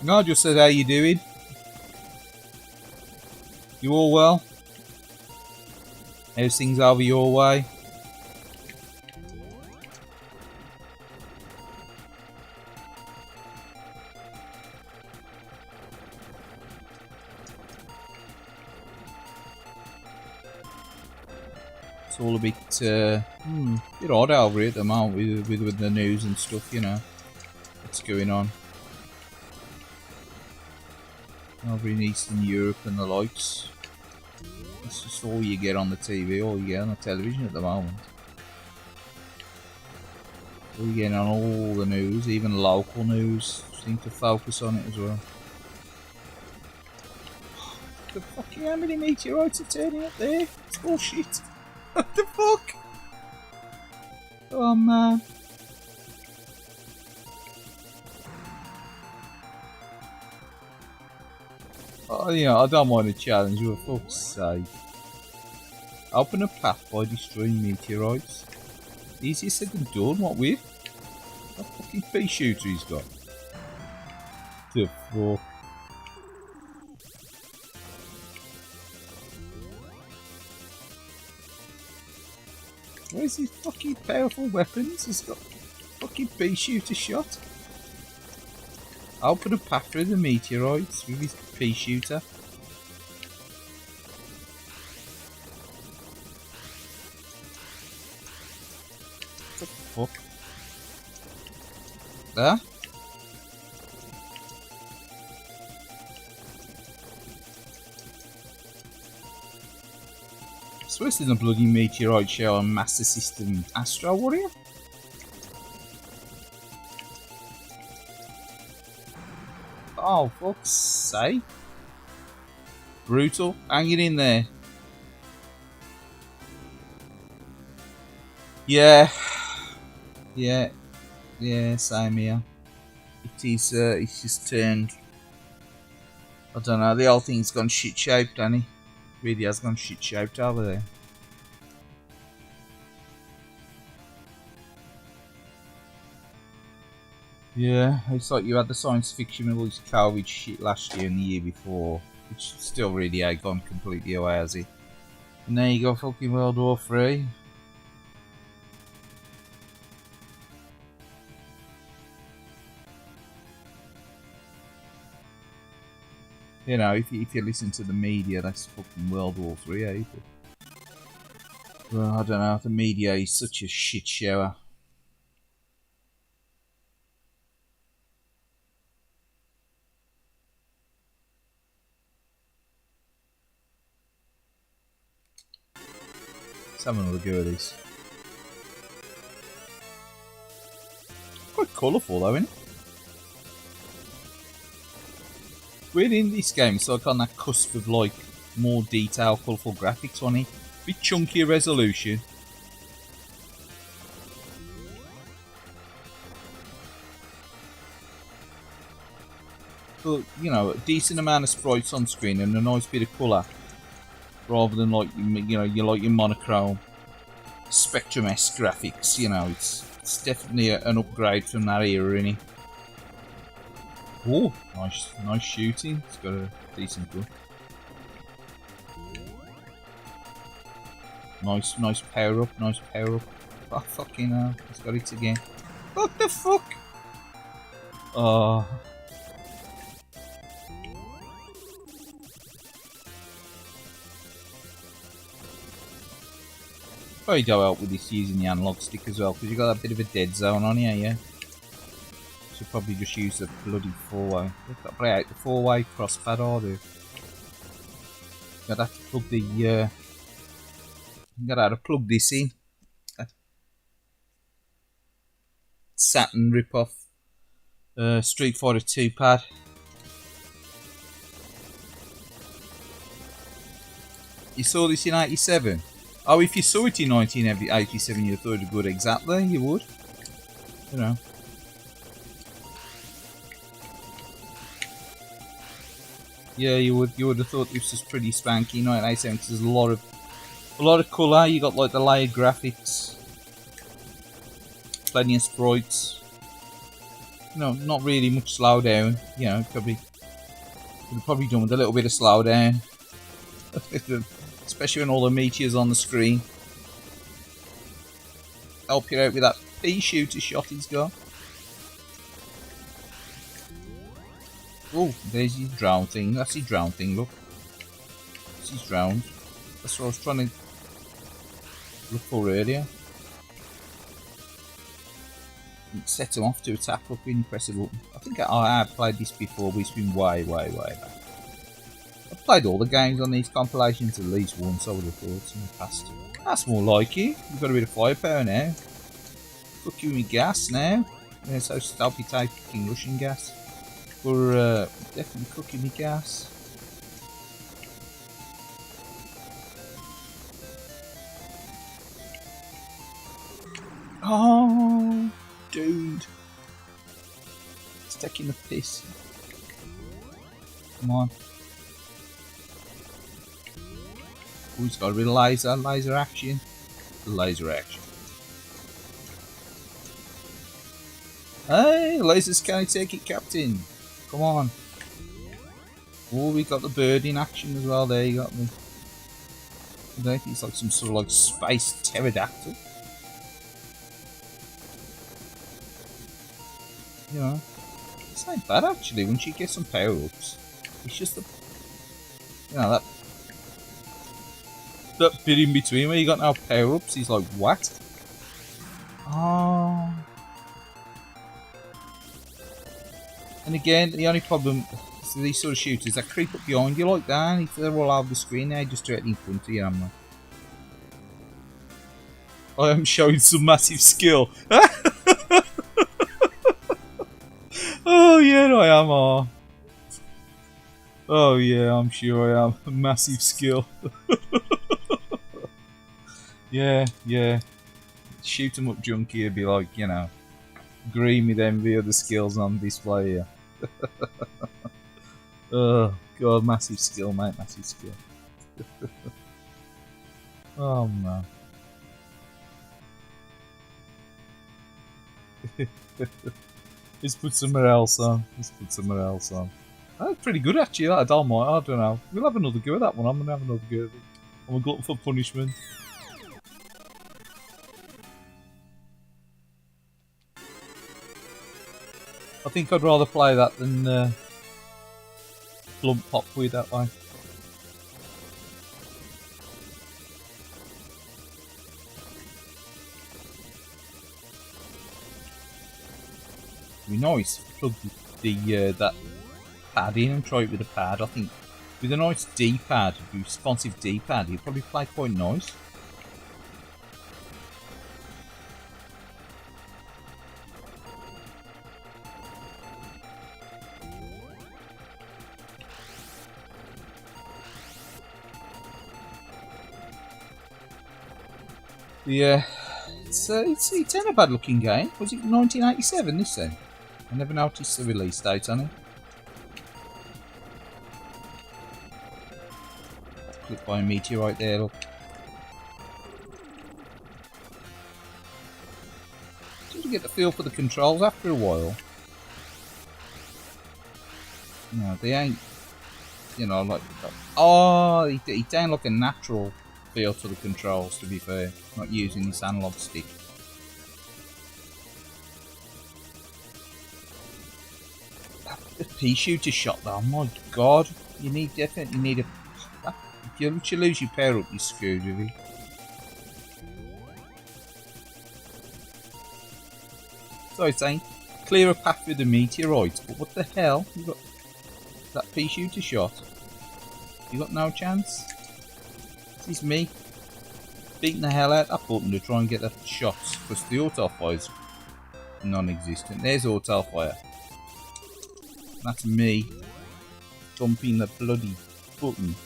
No, I just said how you doing. You all well? How's things over your way? It's all a bit odd over here at the moment with the news and stuff, you know. What's going on over in Eastern Europe and the likes. It's just all you get on the TV, all you get on the television at the moment. All you get on all the news, even local news, seem to focus on it as well. The fucking how many meteorites are turning up there? It's bullshit. What the fuck? Oh man. Oh, you know, I don't mind a challenge, for fuck's sake. Open a path by destroying meteorites. Easier said than done, what with? What fucking pea shooter he's got? The fuck? Where's his fucking powerful weapons? He's got fucking pea shooter shot. Open a path through the meteorites with his pea shooter. What the fuck? There? So this is a bloody meteorite show on Master System Astro Warrior? Oh, fuck's sake. Brutal. Hang it in there. Yeah. Yeah. Yeah, same here. It is, it's just turned... I don't know, the whole thing's gone shit-shaped, hasn't it? Really has gone shit-shaped over there. Yeah, it's like you had the science fiction with all this COVID shit last year and the year before, which still really ain't gone completely away, has it? And there you go, fucking World War Three. You know, if you listen to the media, that's fucking World War Three, eh? Well, I don't know, the media is such a shit shower. Let's have another go at this. Quite colourful though, isn't it? We're in this game, so like on that cusp of like more detail, colourful graphics on it. Bit chunkier resolution. But, you know, a decent amount of sprites on screen and a nice bit of colour. Rather than like, you know, you like your monochrome Spectrum-esque graphics, you know, it's definitely an upgrade from that era, innit? Oh, nice shooting. It's got a decent gun. Nice power up, Oh, fucking hell, it's got it again. What the fuck? Oh. Probably go out with this using the analog stick as well, because you got that bit of a dead zone on here, yeah? Should probably just use the bloody four-way. I've got to play out the four-way crosspad order. Gotta have to plug the gotta plug this in. Saturn rip-off Street Fighter 2 pad. You saw this in 87? Oh, if you saw it in 1987, you thought it good. Exactly, you would. You know. Yeah, you would. You would have thought this was pretty spanky. 1987, because there's a lot of colour. You got like the layered graphics, plenty of sprites. You know, not really much slowdown. You know, could have probably done with a little bit of slowdown. Especially when all the meteors on the screen. Help you out with that pea shooter shot he's got. Oh, there's his drown thing. That's his drown thing, look. That's his drowned. That's what I was trying to look for earlier. Set him off to attack up when you press a button. I think I have played this before, but it's been way back. I've played all the games on these compilations at least once, I would have thought, in the past. That's more like it. You've got a bit of firepower now. Fuck you with gas now. Yeah, so stop you taking Russian gas. We're definitely cooking with gas. Oh, dude. It's taking the piss. Come on. Oh, he's got a bit of laser action. Laser action. Hey, lasers can't take it, Captain. Come on. Oh, we got the bird in action as well. There you got me. I think it's like some sort of like space pterodactyl. You know, it's not bad actually. Once you get some power ups, it's just the, you know, that bit in between where you got no power ups. He's like, what? Oh. And again, the only problem is these sort of shooters that creep up behind you like that. If they're all over the screen, they're just directly in front of you. I am showing some massive skill. Oh yeah, I am. Oh yeah, I'm sure I am. Massive skill. Yeah. Shoot 'em up junkie would be like, you know, green with envy of the skills on display here. Oh god, massive skill, mate, massive skill. Oh man. Let's put somewhere else on. Let's put somewhere else on. That's pretty good actually. I don't mind. I don't know. We'll have another go at that one. I'm gonna have another go at it. I'm a glutton for punishment. I think I'd rather play that than Blump Pop with that way. It'd be nice if you plug the that pad in and try it with a pad. I think with a nice D-pad, a responsive D-pad, you'd probably play quite nice. Yeah, it's ain't a bad looking game. Was it 1987 this then? I never noticed the release date on it. Click by a meteorite there, look. Seems to get the feel for the controls after a while. No, they ain't, you know, like, oh, it ain't like a natural feel to the controls, to be fair. Not using this analog stick. The pea shooter shot though, my god. You definitely need a... If you lose your power up, you're screwed with it. So it's saying, clear a path with the meteorites, but what the hell? You got that pea shooter shot. You got no chance? This is me beating the hell out that button to try and get that shots, because the auto fire's non-existent. There's auto fire. That's me thumping the bloody button.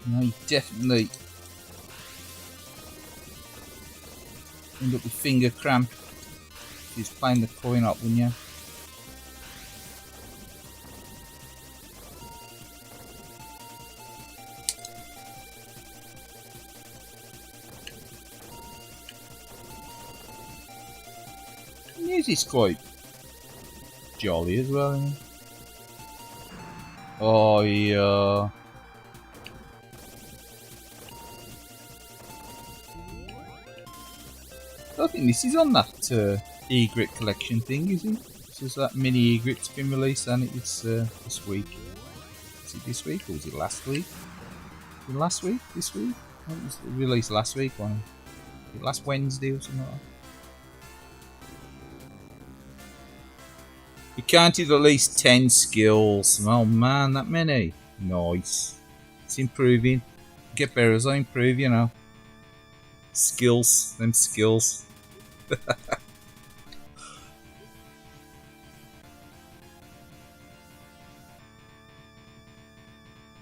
No, you definitely end up with finger cramp. Just playing the coin up, wouldn't you? The music's quite jolly as well, isn't it? Oh yeah. I think this is on that egret collection thing, is it? So that mini egret's been released and it's this week. Is it this week or was it last week? Was it last week? This week? I think it was released last week, wasn't it? Last Wednesday or something like that. You counted at least 10 skills. Oh man, that many. Nice. It's improving. Get better as I improve, you know. Skills, them skills.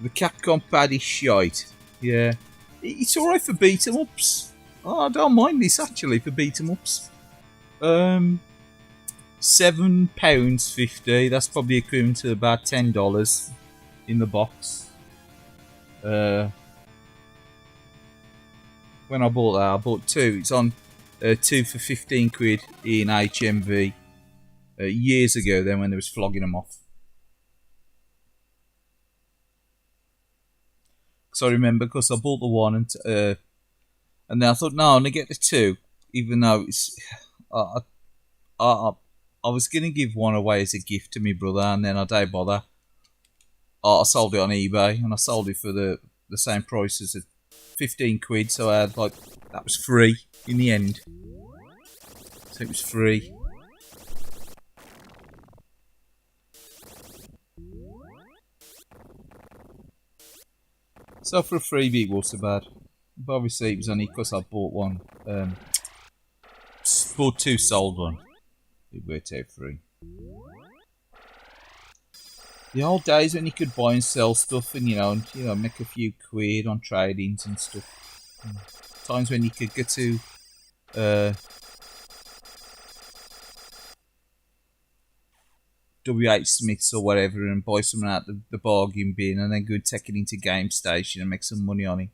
The Capcom pad is shite. Yeah. It's alright for beat 'em ups. Oh, I don't mind this actually for beat 'em ups. £7.50. That's probably equivalent to about $10 in the box. When I bought that, I bought two. It's on 2 for 15 quid in HMV years ago. Then when they was flogging them off. So I remember because I bought the one and then I thought, no, I'm gonna get the two, even though it's I was gonna give one away as a gift to my brother, and then I didn't bother. I sold it on eBay, and I sold it for the same price as 15 quid. So I had like that was free in the end. So it was free. So for a freebie, it wasn't so bad. But obviously, it was only because I bought one. Bought two, sold one. It worked out free. The old days when you could buy and sell stuff, and you know, make a few quid on trade-ins and stuff. Times when you could get to W8 Smiths or whatever and buy something out the bargain bin and then go take it into Game Station and make some money on it.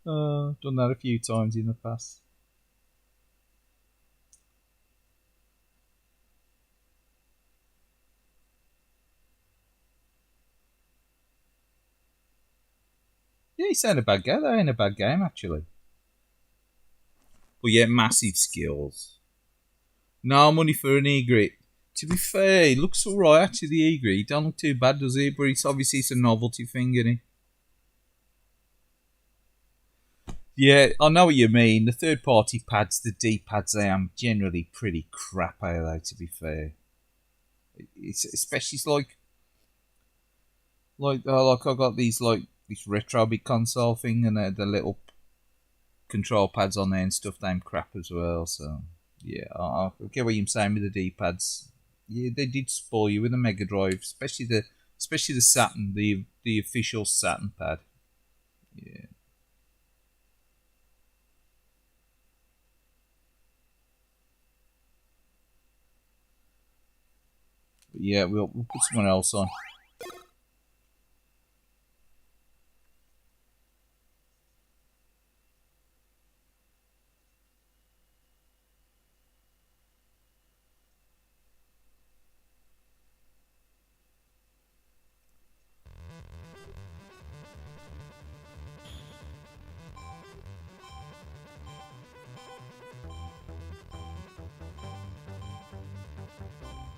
Done that a few times in the past. Yeah, it's ain't a bad game. That ain't a bad game, actually. But yeah, massive skills. No money for an E-Grit. To be fair, it looks alright, actually, the E-Grit. It don't look too bad, does it? But it's obviously it's a novelty thing, isn't it? Yeah, I know what you mean. The third-party pads, the D-pads, they are generally pretty crap, are they, to be fair? It's especially like I got these this retro big console thing and the little control pads on there and stuff. They're crap as well. So yeah, I get what you're saying with the D-pads. Yeah, they did spoil you with the Mega Drive, especially the Saturn, the official Saturn pad. Yeah. But yeah, we'll put someone else on.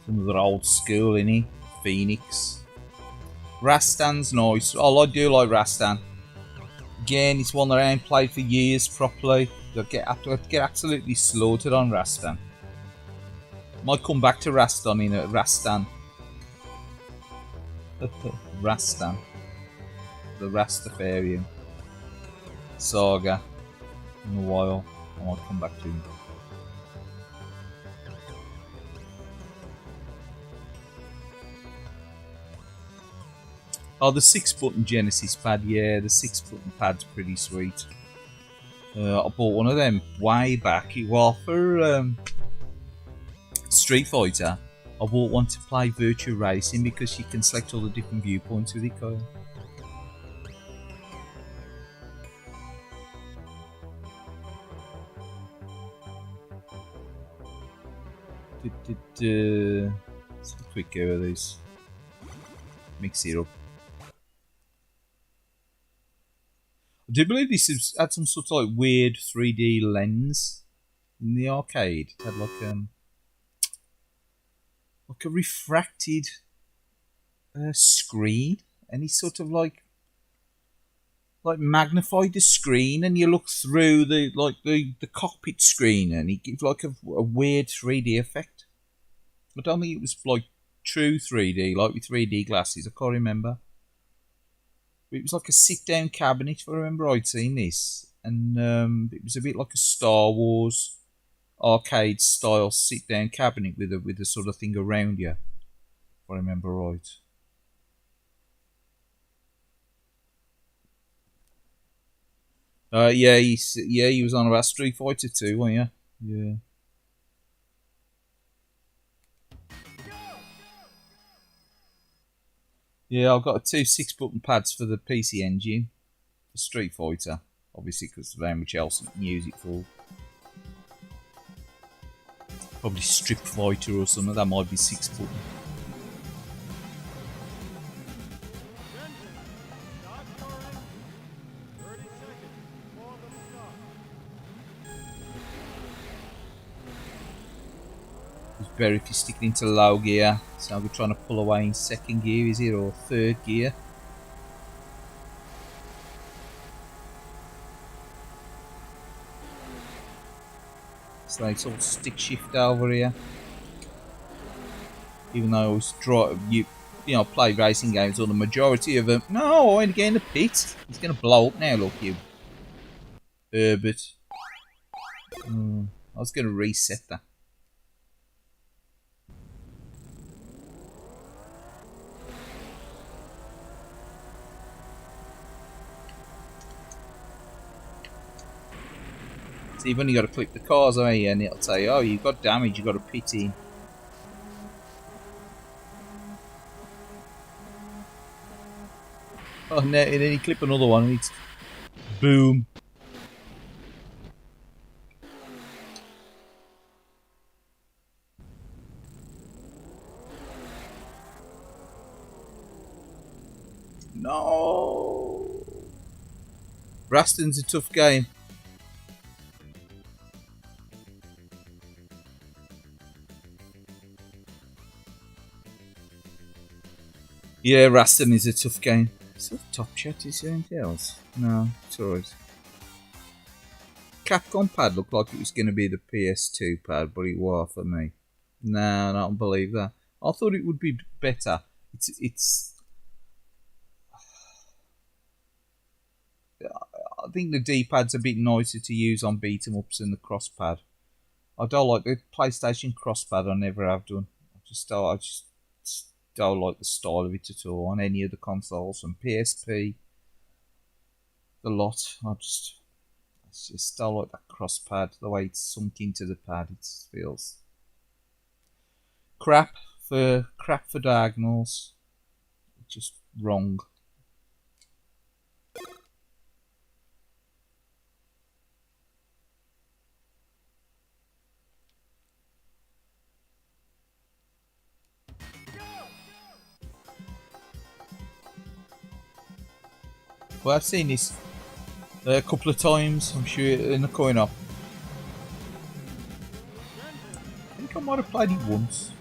Some of the old school, innit? Phoenix. Rastan's nice. Oh, I do like Rastan. Again, it's one that I ain't played for years properly. I get absolutely slaughtered on Rastan. Might come back to Rastan in a Rastan. Rastan. The Rastafarian saga. In a while. I might come back to him. Oh, the 6-button Genesis pad, yeah, the 6-button pad's pretty sweet. I bought one of them way back. It was for Street Fighter. I bought one to play Virtua Racing because you can select all the different viewpoints with it, Kyle. Let's have a quick go of these. Mix it up. I do believe this had some sort of like weird 3D lens in the arcade. It had like a refracted screen, and he sort of like magnified the screen, and you look through the cockpit screen, and he gives like a weird 3D effect. I don't think it was like true 3D, like with 3D glasses. I can't remember. It was like a sit-down cabinet, if I remember I'd seen this. And it was a bit like a Star Wars arcade-style sit-down cabinet with a sort of thing around you, if I remember right. Yeah, he was on about Street Fighter 2, wasn't you? Yeah. Yeah, I've got 2 6-button pads for the PC Engine, for Street Fighter, obviously because there's very much else you can use it for. Probably Strip Fighter or something, that might be 6-button. It's better if you stick it into low gear, so we're trying to pull away in 2nd gear, is it, or 3rd gear? So it's all stick shift over here. Even though I always play racing games, or the majority of them. No, I want to get in the pit. He's going to blow up now, look, you Herbert. I was going to reset that. So you've only got to click the cars, haven't you? And it'll say, oh, you've got damage, you've got to pit in. Oh, no, and then you clip another one and it's boom. No. Raston's a tough game. Yeah, Raston is a tough game. Is that Top Shot? Is there anything else? No, it's alright. Capcom pad looked like it was going to be the PS2 pad, but it was for me. No, I don't believe that. I thought it would be better. It's. I think the D-pad's a bit nicer to use on beat 'em ups than the cross pad. I don't like the PlayStation cross pad. I never have done. I just don't like the style of it at all on any of the consoles. And PSP, the lot. I just don't like that cross pad. The way it's sunk into the pad, it feels crap for diagonals. Just wrong. Well, I've seen this a couple of times. I'm sure in the coin up. I think I might have played it once.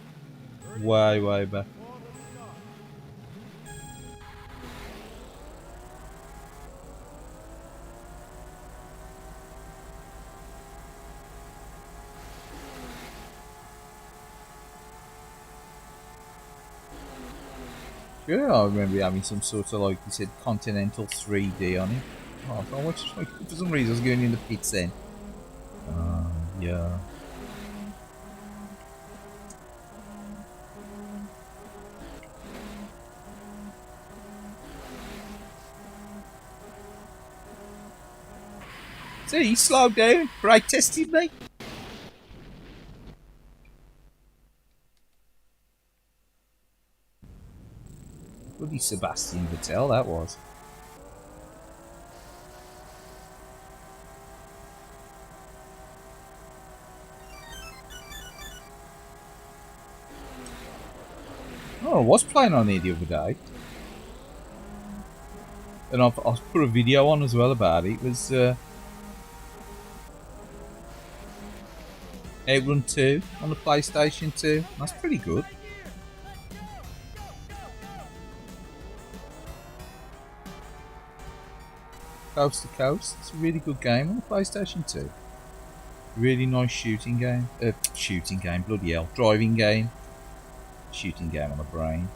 Way back. Yeah, I remember having some sort of, like you said, Continental 3D on it. Oh, I watched, for some reason I was going in the pits then. Yeah. See, he slowed down. Brake tested me. Bloody Sebastian Vettel, that was. Oh, I was playing on here the other day. And I've put a video on as well about it. It was Outrun 2 on the PlayStation 2. That's pretty good. Coast to Coast. It's a really good game on the PlayStation 2. Really nice shooting game. Shooting game, bloody hell. Driving game. Shooting game on the brain.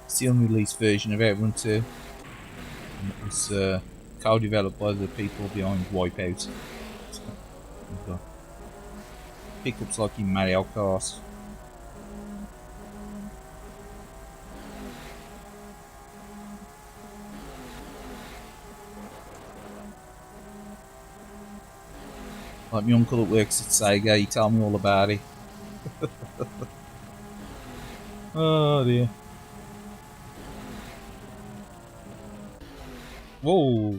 It's the unreleased version of Outrun 2. And it was co-developed by the people behind Wipeout. So, pickups like in Mario Kart. Like my uncle that works at Sega, he told me all about it. Oh dear. Whoa.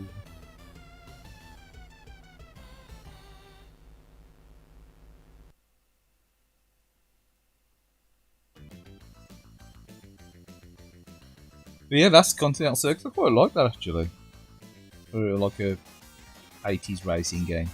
But yeah, that's Continental Circus. I quite like that actually. For like a 80s racing game.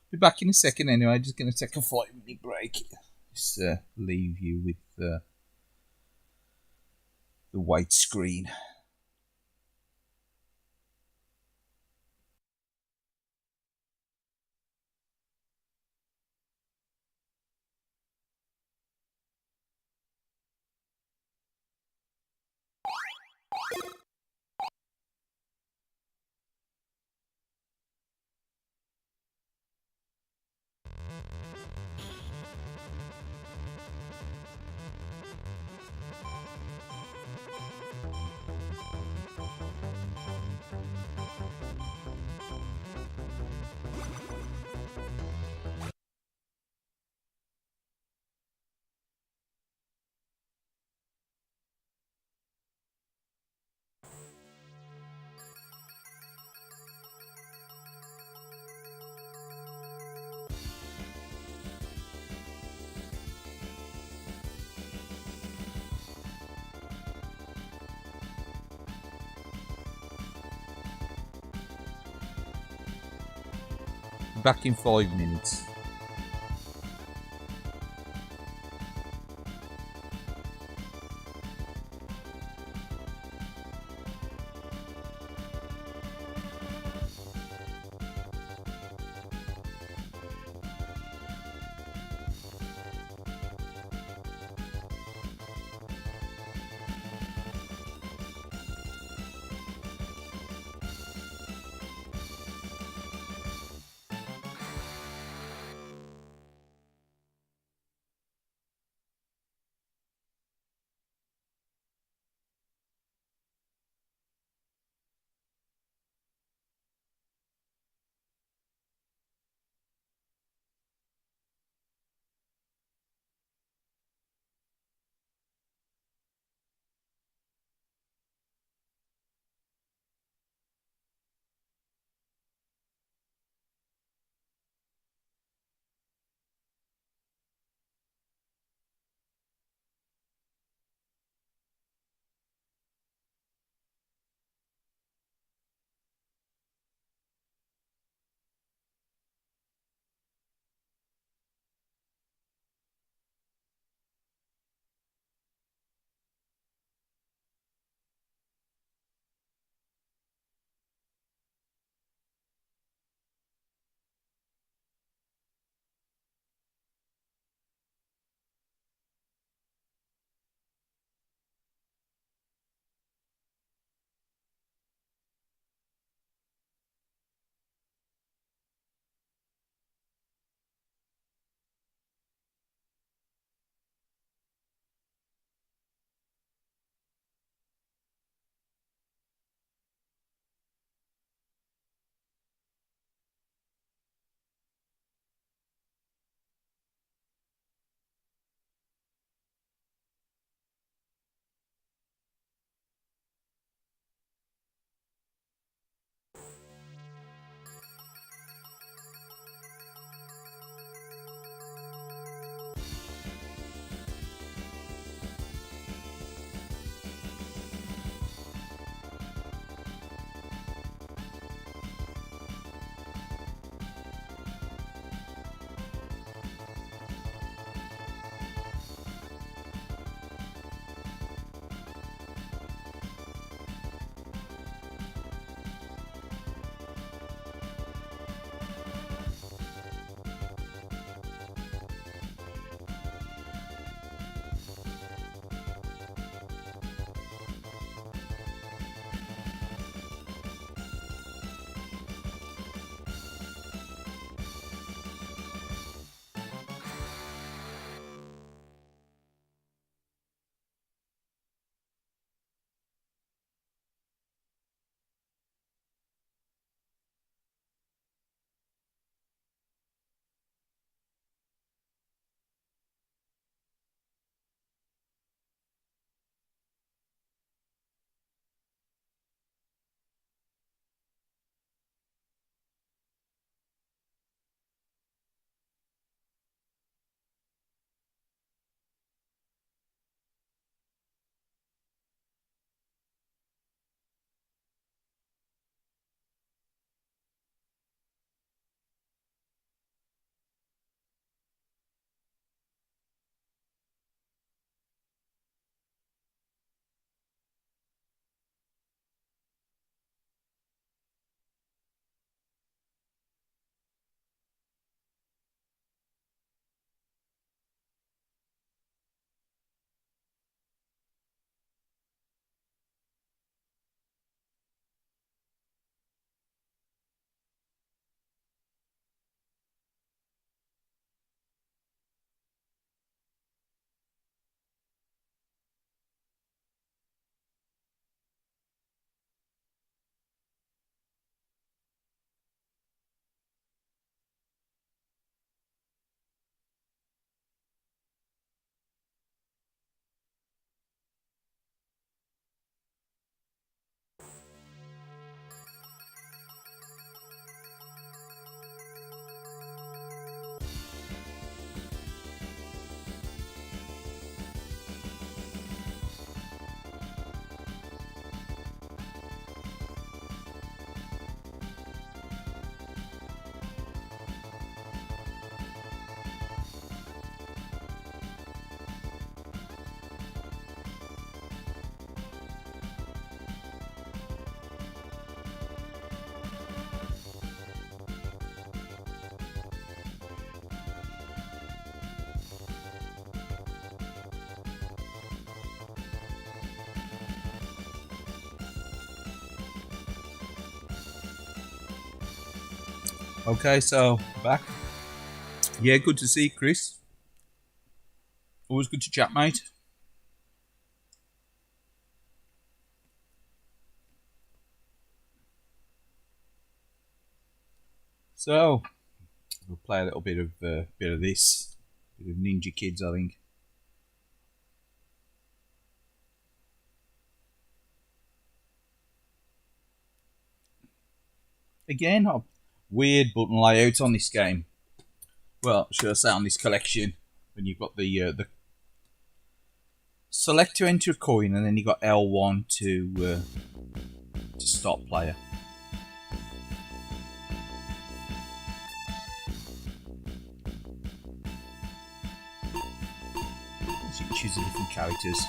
Be back in a second anyway. Just going to take a 5-minute break. Just leave you with the white screen. back in 5 minutes. Okay, so back. Yeah, good to see you, Chris. Always good to chat, mate. So we'll play a little bit of this, bit of Ninja Kids, I think. Again, weird button layout on this game. Well, should I say on this collection? When you've got the select to enter a coin, and then you got L1 to stop player. So you can choose the different characters.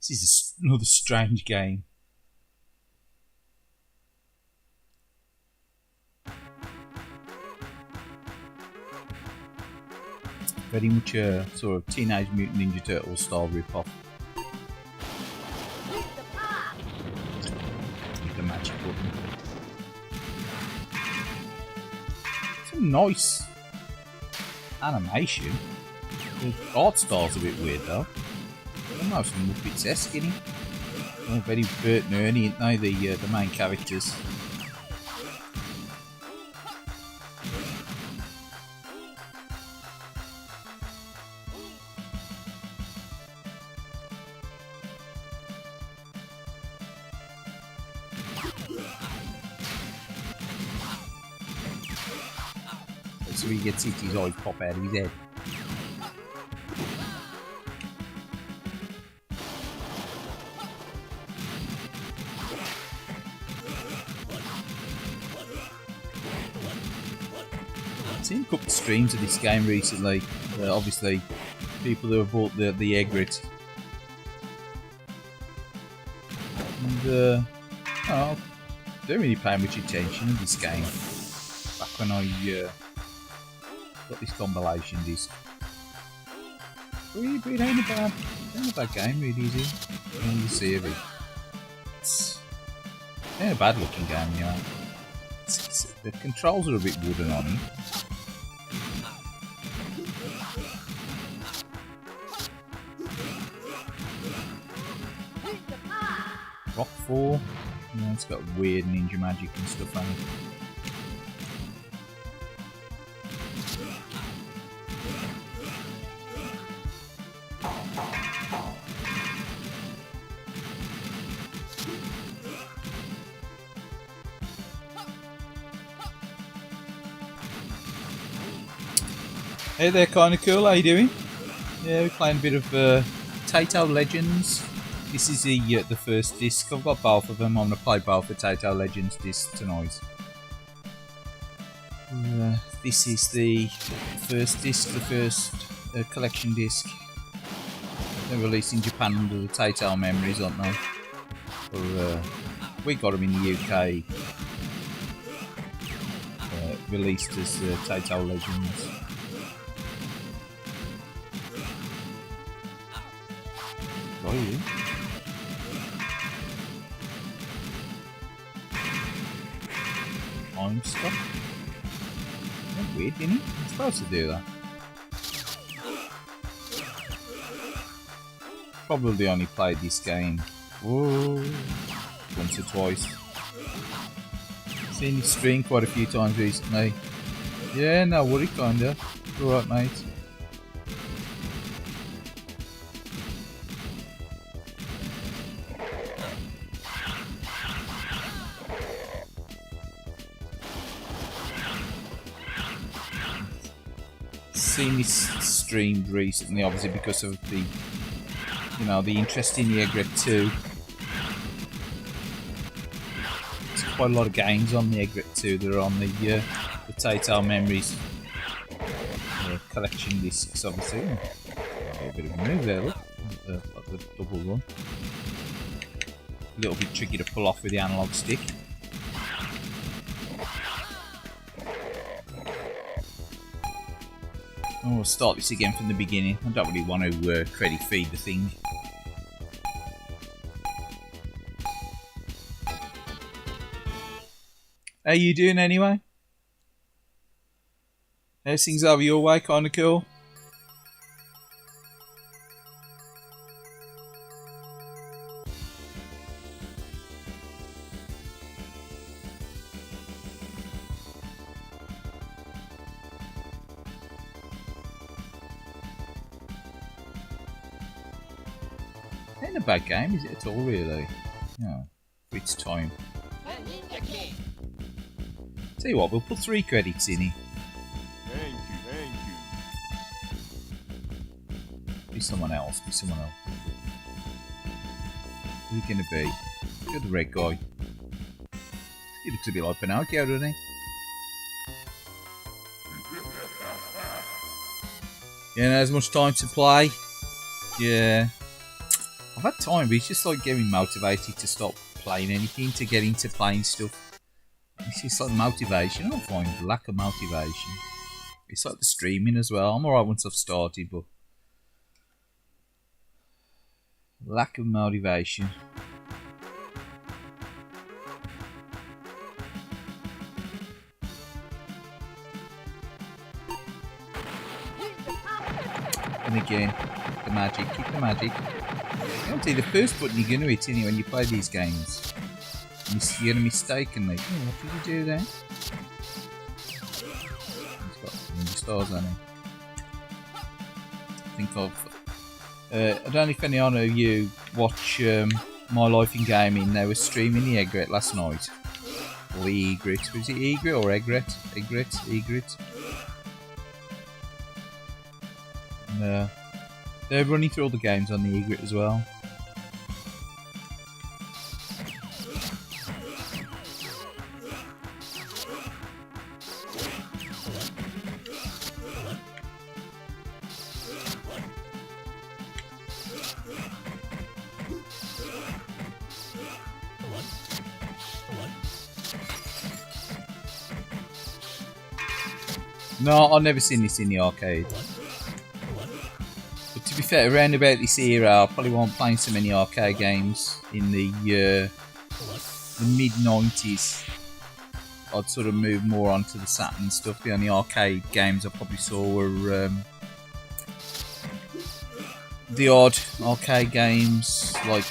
This is another strange game. Very much a sort of Teenage Mutant Ninja Turtles style rip-off. With the magic button. It's a nice animation. The art style's a bit weird though. Almost Muppets-esque, isn't it? Oh, very Bert and Ernie, aren't they? The main characters. So he gets hit, his eyes pop out of his head. I've seen a couple of streams of this game recently. Obviously, people who have bought the egg grit. And I don't really pay much attention to this game. Back when I got this compilation disc. But it ain't a bad game, really, is it? When you see of it. It's a bad looking game, you know. The controls are a bit wooden on it. Rock 4. Yeah, it's got weird ninja magic and stuff on it. Hey there, kinda cool, how you doing? Yeah, we're playing a bit of Taito Legends. This is the first disc. I've got both of them. I'm going to play both the Taito Legends discs tonight. This is the first disc, the first collection disc. They're released in Japan under the Taito Memories, aren't they? We got them in the UK. Released as Taito Legends. Got you. Time stuff. That's weird, isn't it? I'm supposed to do that. Probably only played this game once or twice. Seen this stream quite a few times recently. Yeah, no worry, kinda. Alright, mate. Seen this streamed recently, obviously because of the, you know, the interest in the Egg Red 2. There's quite a lot of games on the Egg Red 2 that are on the Taito Memories collection discs, obviously. got a bit of a move there, look. Like the double run. A little bit tricky to pull off with the analog stick. Oh, we'll start this again from the beginning. I don't really want to credit feed the thing. How you doing anyway? How's things over your way? Kinda cool? Ain't a bad game, is it at all, really? No, for its time. Tell you what, we'll put 3 credits in here. Thank you. Be someone else, be someone else. Who's it gonna be? You're the red guy. He looks a bit like Pinocchio, doesn't he? Yeah, not as much time to play. Yeah. I've had time, but it's just like getting motivated to stop playing anything, to get into playing stuff. It's just like motivation. I don't find lack of motivation. It's like the streaming as well. I'm alright once I've started, but lack of motivation. And again, the magic, keep the magic. You know, the first button you're going to hit anyway when you play these games. You're going to mistakenly. Oh, what did you do there? He's got stars on him. Think of. I don't know if any of you watch My Life in Gaming. They were streaming the Egret last night. Or Egret. Was it Egret or Egret? Egret. And, they're running through all the games on the Egret as well. No, I've never seen this in the arcade. But to be fair, around about this era, I probably wasn't playing so many arcade games in the mid-90s. I'd sort of move more onto the Saturn stuff. The only arcade games I probably saw were the odd arcade games, like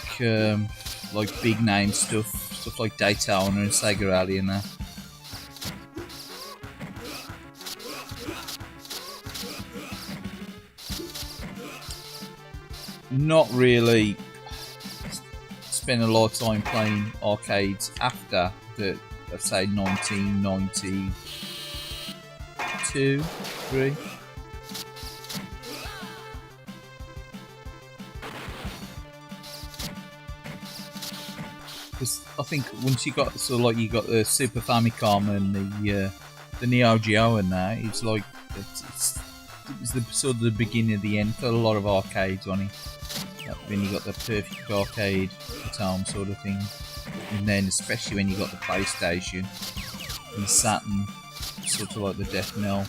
big name stuff like Daytona and Sega Rally and that. Not really spent a lot of time playing arcades after the, let's say, 1992, 3. Because I think once you got sort of like you got the Super Famicom and the Neo Geo and that, it's like it was the sort of the beginning of the end for a lot of arcades on it. When you got the perfect arcade at home sort of thing, and then especially when you got the PlayStation and the Saturn, sort of like the death knell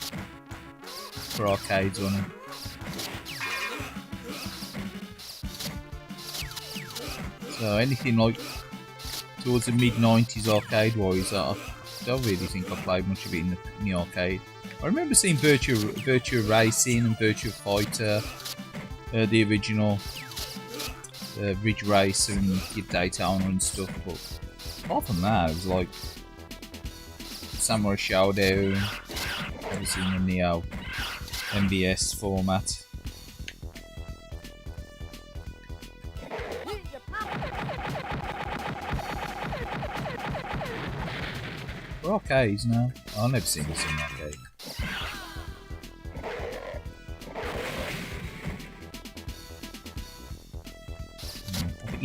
for arcades on it. So anything like towards the mid-90s arcade wise, I don't really think I played much of it in the arcade. I remember seeing Virtua Racing and Virtua Fighter, the original Ridge Race and Daytona and stuff, but apart from that, it was like Samurai Showdown, obviously in the Neo MVS format. For arcades now, I've never seen this in an arcade.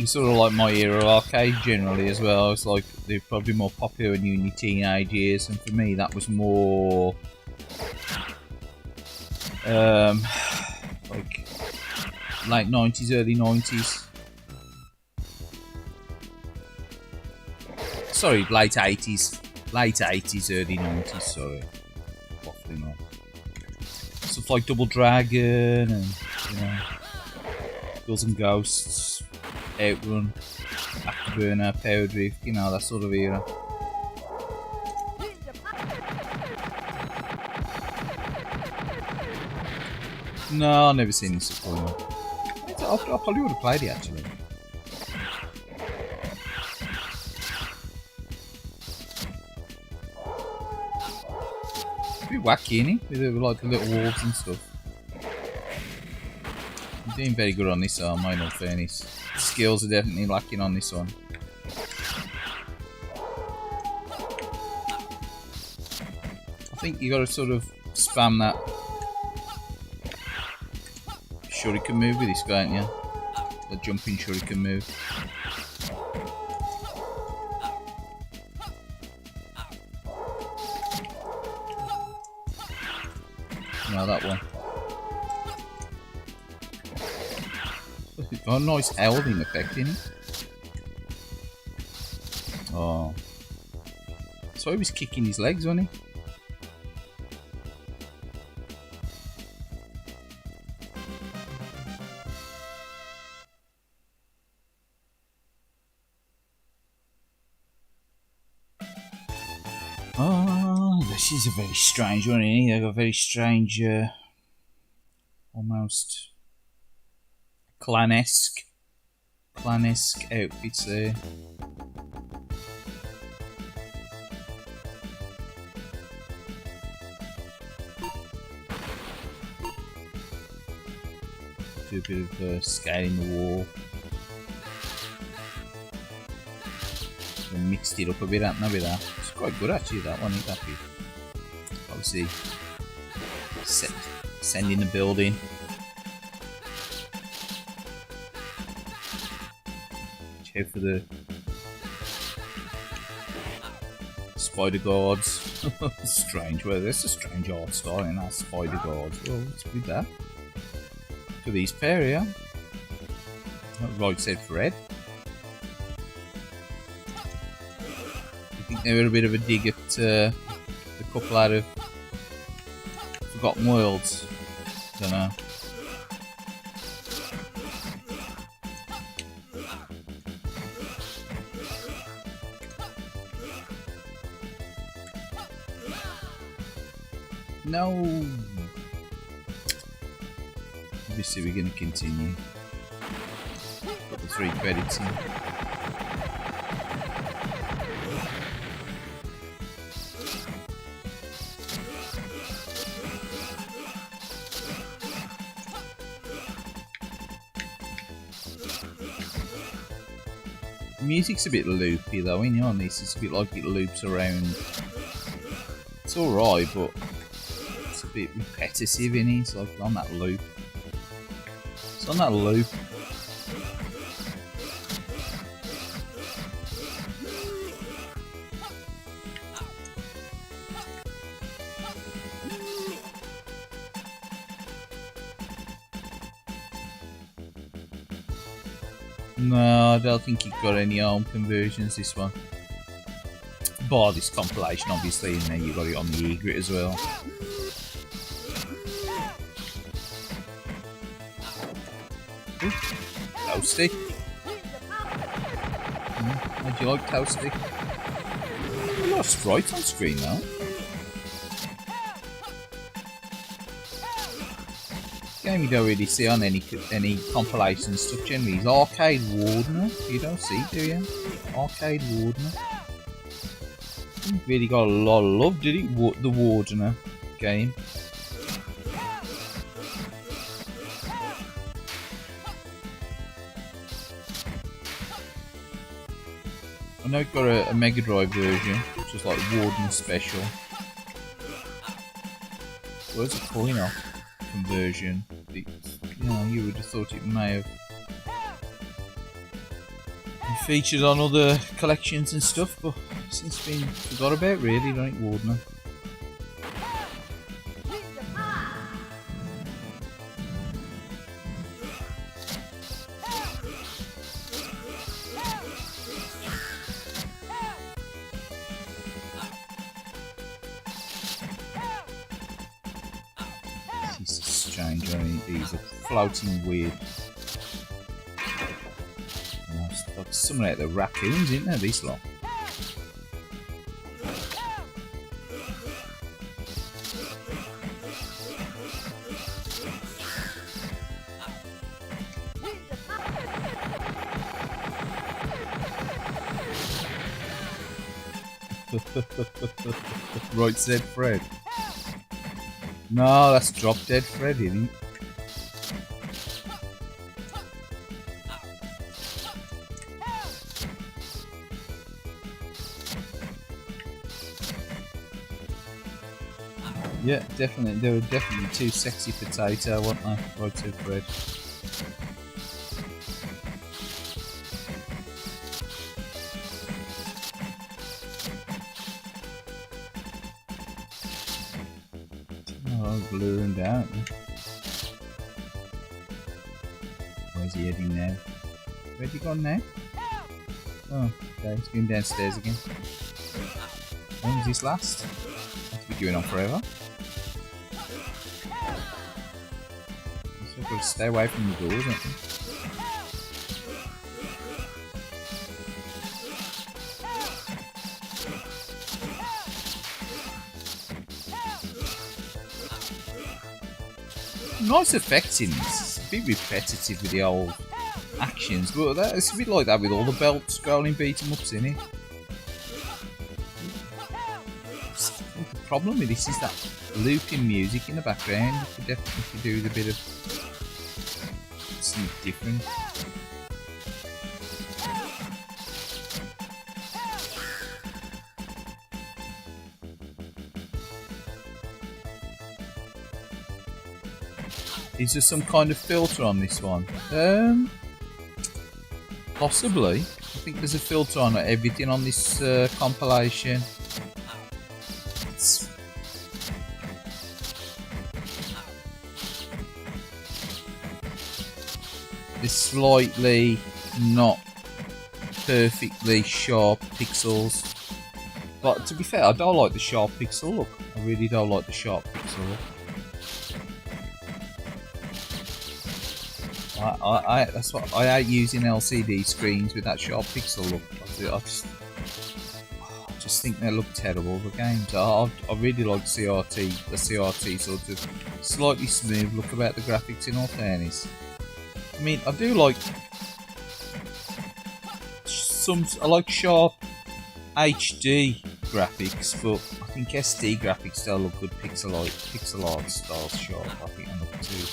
It's sort of like my era of arcade generally as well. It's like they're probably more popular when you're in your teenage years, and for me that was more like late 90s, early 90s. Sorry, late 80s. Late 80s, early 90s, sorry. Waffling on. Stuff like Double Dragon and, you know, Ghouls and Ghosts, Outrun, Afterburner, Power Drift, you know, that sort of era. No, I've never seen this before. I probably would have played it actually. It's a bit wacky, isn't it? With like the little wolves and stuff. I'm doing very good on this arm, in all fairness. Skills are definitely lacking on this one. I think you got to sort of spam that shuriken move with this guy, aren't you? The jumping shuriken move. No, that one. Got a nice holding effect in it. Oh. So he was kicking his legs, wasn't he? Oh, this is a very strange one, isn't it? They've got a very strange, almost clan-esque outfits there. Do a bit of scaling the wall. Mixed it up a bit, haven't I, with that? It's quite good actually, that one, ain't that bit? Obviously, sending the building. Check for the spider guards. Strange, well, that's a strange art style in that, spider guards. Well, let's do that. For these pair here. Right side for red. They were a bit of a dig at a couple out of Forgotten Worlds. Don't know. No. Obviously, we're going to continue. Got the 3 credits in. The music's a bit loopy though, isn't it, on this? It's a bit like it loops around. It's alright, but it's a bit repetitive, isn't it? It's like on that loop. It's on that loop. No, I don't think it got any home conversions, this one. Bar this compilation, obviously, and then you got it on the egret as well. Ooh, Toasty. How do you like Toasty? A lot of sprites on screen now. Game you don't really see on any compilation stuff generally is Arcade Wardener. You don't see, do you? Arcade Wardener. Really got a lot of love, did it? The Wardener game. I know it got a Mega Drive version, which is like Warden Special. Where's the coin off conversion? You know, you would have thought it may have been featured on other collections and stuff, but since been forgot about, really, don't it, Wardener? change or any of these are floating weird. Like some of the raccoons, isn't there, these lot? Right said Fred. No, that's Drop Dead Fred, isn't it? Yeah, definitely. They were definitely too sexy for Taito, weren't they? Right said Fred. Luring down. Where's he heading now? Where's he gone now? Oh, okay, he's going downstairs again. When was this last? Must be going on forever. So I've got to stay away from the doors, don't we? Nice effects in this. It's a bit repetitive with the old actions, but it's a bit like that with all the belt scrolling beat 'em ups in it. The problem with this is that looping music in the background. You could definitely do with a bit of something different. Is there some kind of filter on this one? Possibly. I think there's a filter on everything on this compilation. There's slightly not perfectly sharp pixels. But to be fair, I don't like the sharp pixel look. I really don't like the sharp pixel look. That's what I hate using LCD screens with that sharp pixel look. I just think they look terrible for games. I really like the CRT sort of slightly smooth look about the graphics in all fairness. I mean, I do like I like sharp HD graphics, but I think SD graphics still look good pixel art style sharp. I think I look too.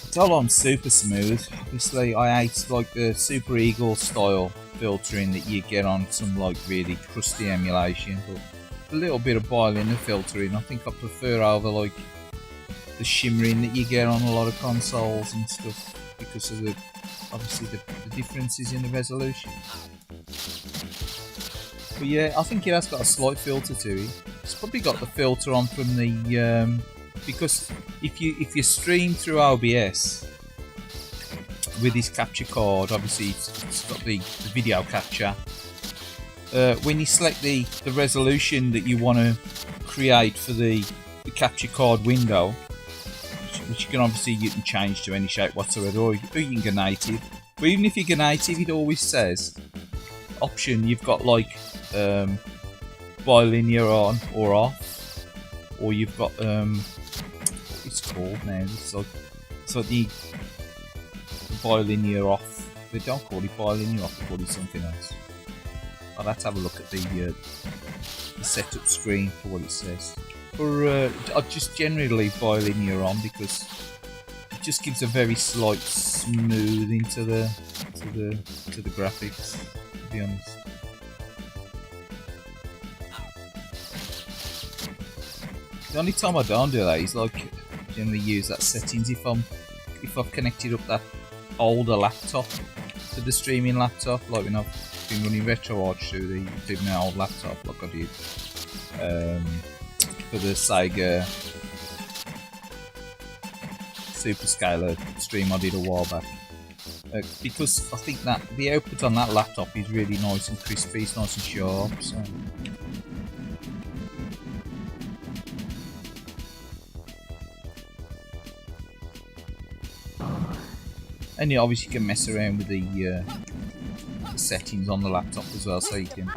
It's all on super smooth. Obviously, I hate like the Super Eagle style filtering that you get on some like really crusty emulation, but a little bit of bioluminescent filtering I think I prefer over like the shimmering that you get on a lot of consoles and stuff because of the differences in the resolution. But yeah, I think it has got a slight filter to it. It's probably got the filter on from the because if you stream through OBS with this capture card, obviously it's got the video capture. When you select the resolution that you want to create for the capture card window, which you can change to any shape whatsoever, or you can go native. But even if you go native, it always says option. You've got like bilinear on or off, or you've got what it's called now. It's like the bilinear off. They don't call it bilinear off. They call it something else. I'll have to have a look at the setup screen for what it says. Or I just generally leave bilinear on because it just gives a very slight smoothing to the graphics, to be honest. The only time I don't do that is like generally use that settings if I've connected up that older laptop to the streaming laptop, like when I've been running RetroArch through my old laptop, like I did for the Sega Superscaler stream I did a while back. Because I think that the output on that laptop is really nice and crispy, it's nice and sharp. So. And you obviously can mess around with the settings on the laptop as well, so you can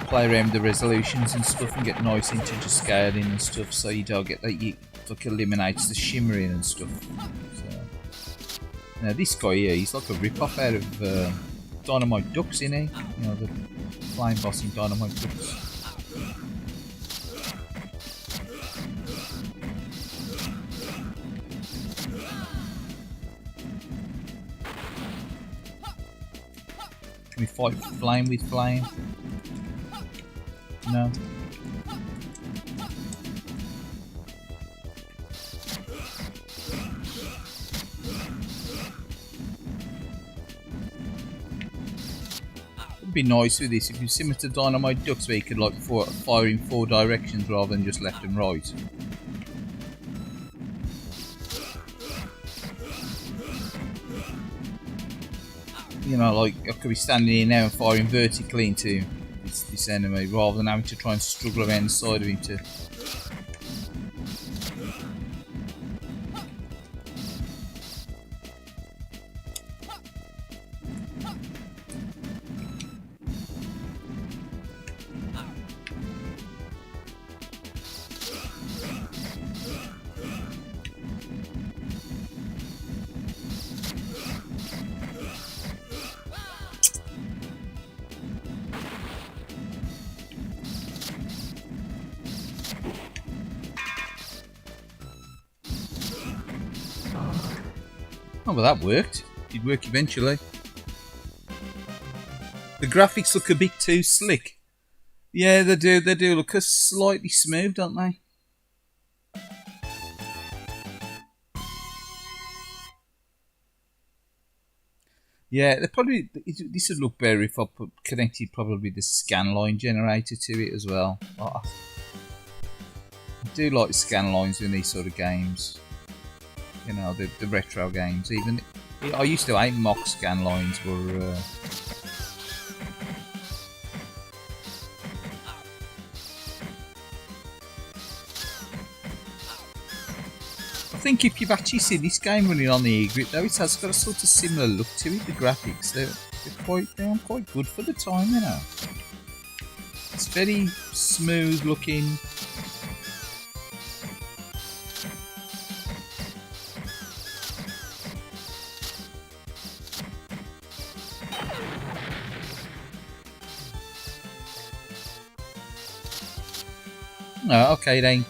play around with the resolutions and stuff and get nice integer scaling and stuff, so you don't get that, like eliminates the shimmering and stuff. So, now this guy here, he's like a rip-off out of Dynamite Ducks, isn't he? You know, the flame boss in Dynamite Ducks. Can we fight flame with flame? No. It'd be nice with this if you similar to Dynamite Ducks, where you could like fire in 4 directions rather than just left and right. You know, like I could be standing here now and firing vertically into this enemy rather than having to try and struggle around the side of him to. Oh, well, that worked. Did work eventually. The graphics look a bit too slick. Yeah, they do. They do look slightly smooth, don't they? Yeah, they probably. This would look better if I connected probably the scanline generator to it as well. Oh, I do like scanlines in these sort of games. You know, the retro games. Even I used to hate mock scanlines were. I think if you've actually seen this game running on the E-Grip though, it has got a sort of similar look to it. The graphics, they're quite good for the time, you know. It's very smooth looking. No, okay, it ain't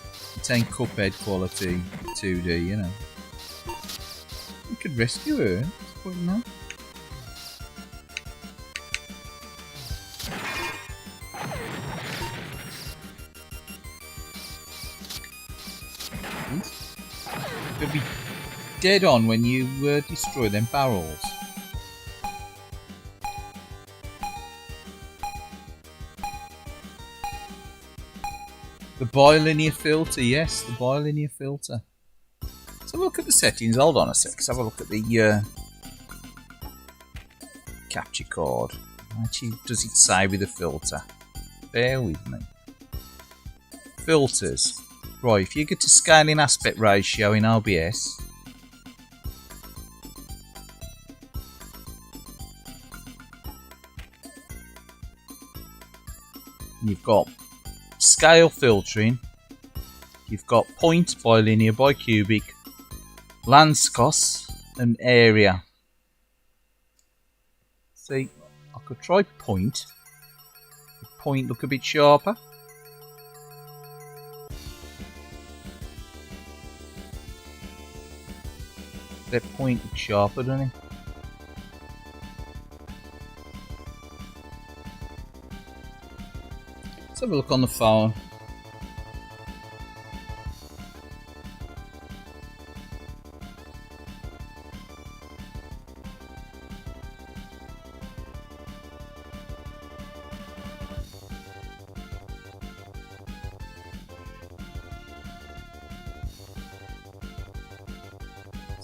Cuphead quality 2D, you know. You could rescue her. No. They'll be dead on when you destroy them barrels. The bilinear filter, yes, the bilinear filter. Let's have a look at the settings. Hold on a sec. Let's have a look at the capture card. Actually, does it say with the filter? Bear with me. Filters. Right, if you get to scaling aspect ratio in OBS, you've got scale filtering, you've got point, bilinear, bicubic, Lanskos, and area. See, I could try point. Point look a bit sharper. That point looks sharper, doesn't it? Let's have a look on the phone.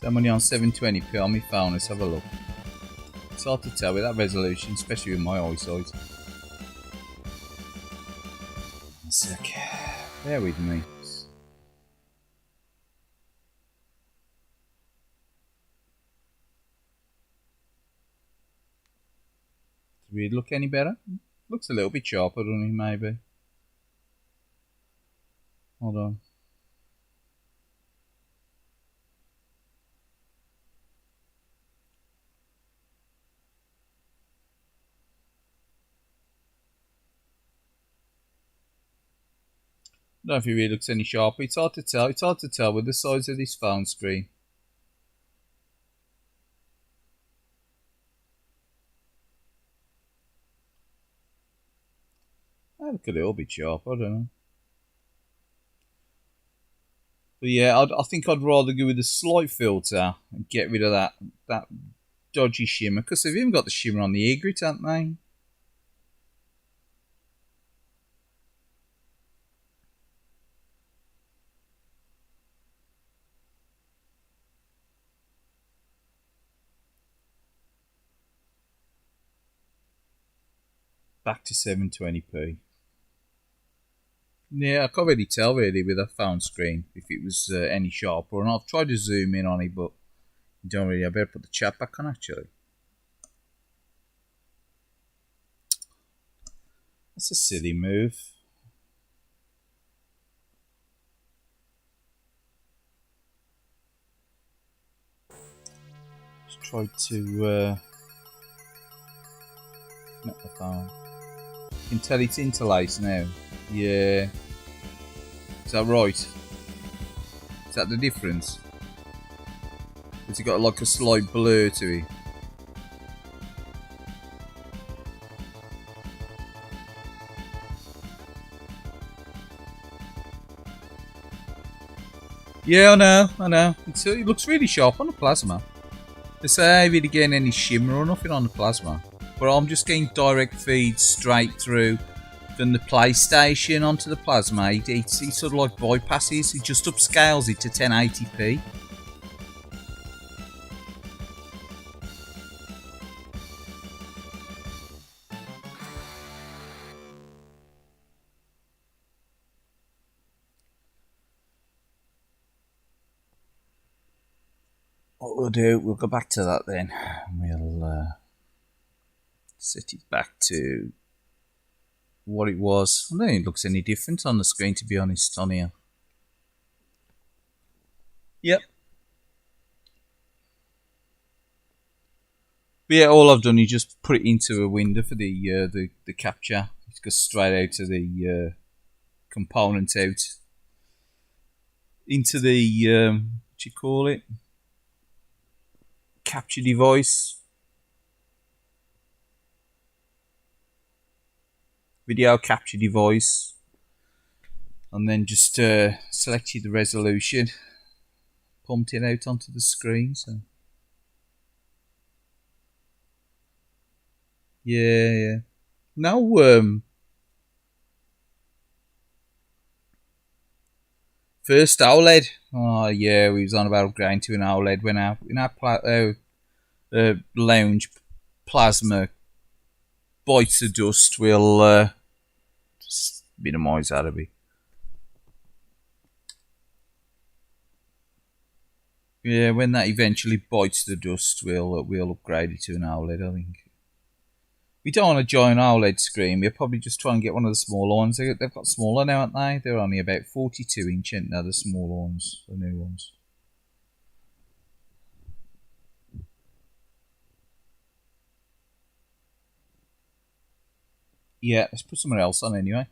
So I'm only on 720p on my phone. Let's have a look. It's hard to tell with that resolution, especially with my eyesight. One sec. Bear with me. really look any better. Looks a little bit sharper, doesn't it, maybe? Hold on. I don't know if it really looks any sharper. It's hard to tell. It's hard to tell with the size of this phone screen. I look a little bit sharp. I don't know. But yeah, I think I'd rather go with a slight filter and get rid of that dodgy shimmer, because they've even got the shimmer on the egret, haven't they? Back to 720p. Yeah, I can't really tell really with a phone screen if it was any sharper or not. I've tried to zoom in on it, but you don't really. I better put the chat back on actually. That's a silly move. Just try to connect the phone. You can tell it's interlaced now. Yeah. Is that right? Is that the difference? Has it got like a slight blur to it? Yeah, I know. It looks really sharp on the plasma. They say I really getting any shimmer or nothing on the plasma. But I'm just getting direct feed straight through from the PlayStation onto the plasma. It sort of like bypasses, it just upscales it to 1080p. What we'll do, we'll go back to that then. We'll set it back to what it was. I don't think it looks any different on the screen, to be honest, on here. Yep. But yeah, all I've done is just put it into a window for the capture. It goes straight out to the component out into the what you call it, capture device, video capture device, and then just selected the resolution, pumped it out onto the screen. So yeah. No, first OLED. Oh yeah, we was on about upgrading to an OLED when our lounge plasma bites the dust. We'll just minimise that a bit. Yeah, when that eventually bites the dust, we'll upgrade it to an OLED, I think. We don't want a giant OLED screen. We'll probably just try and get one of the smaller ones. They've got smaller now, haven't they? They're only about 42 inch, aren't they, the smaller ones, the new ones. Yeah, let's put somewhere else on anyway.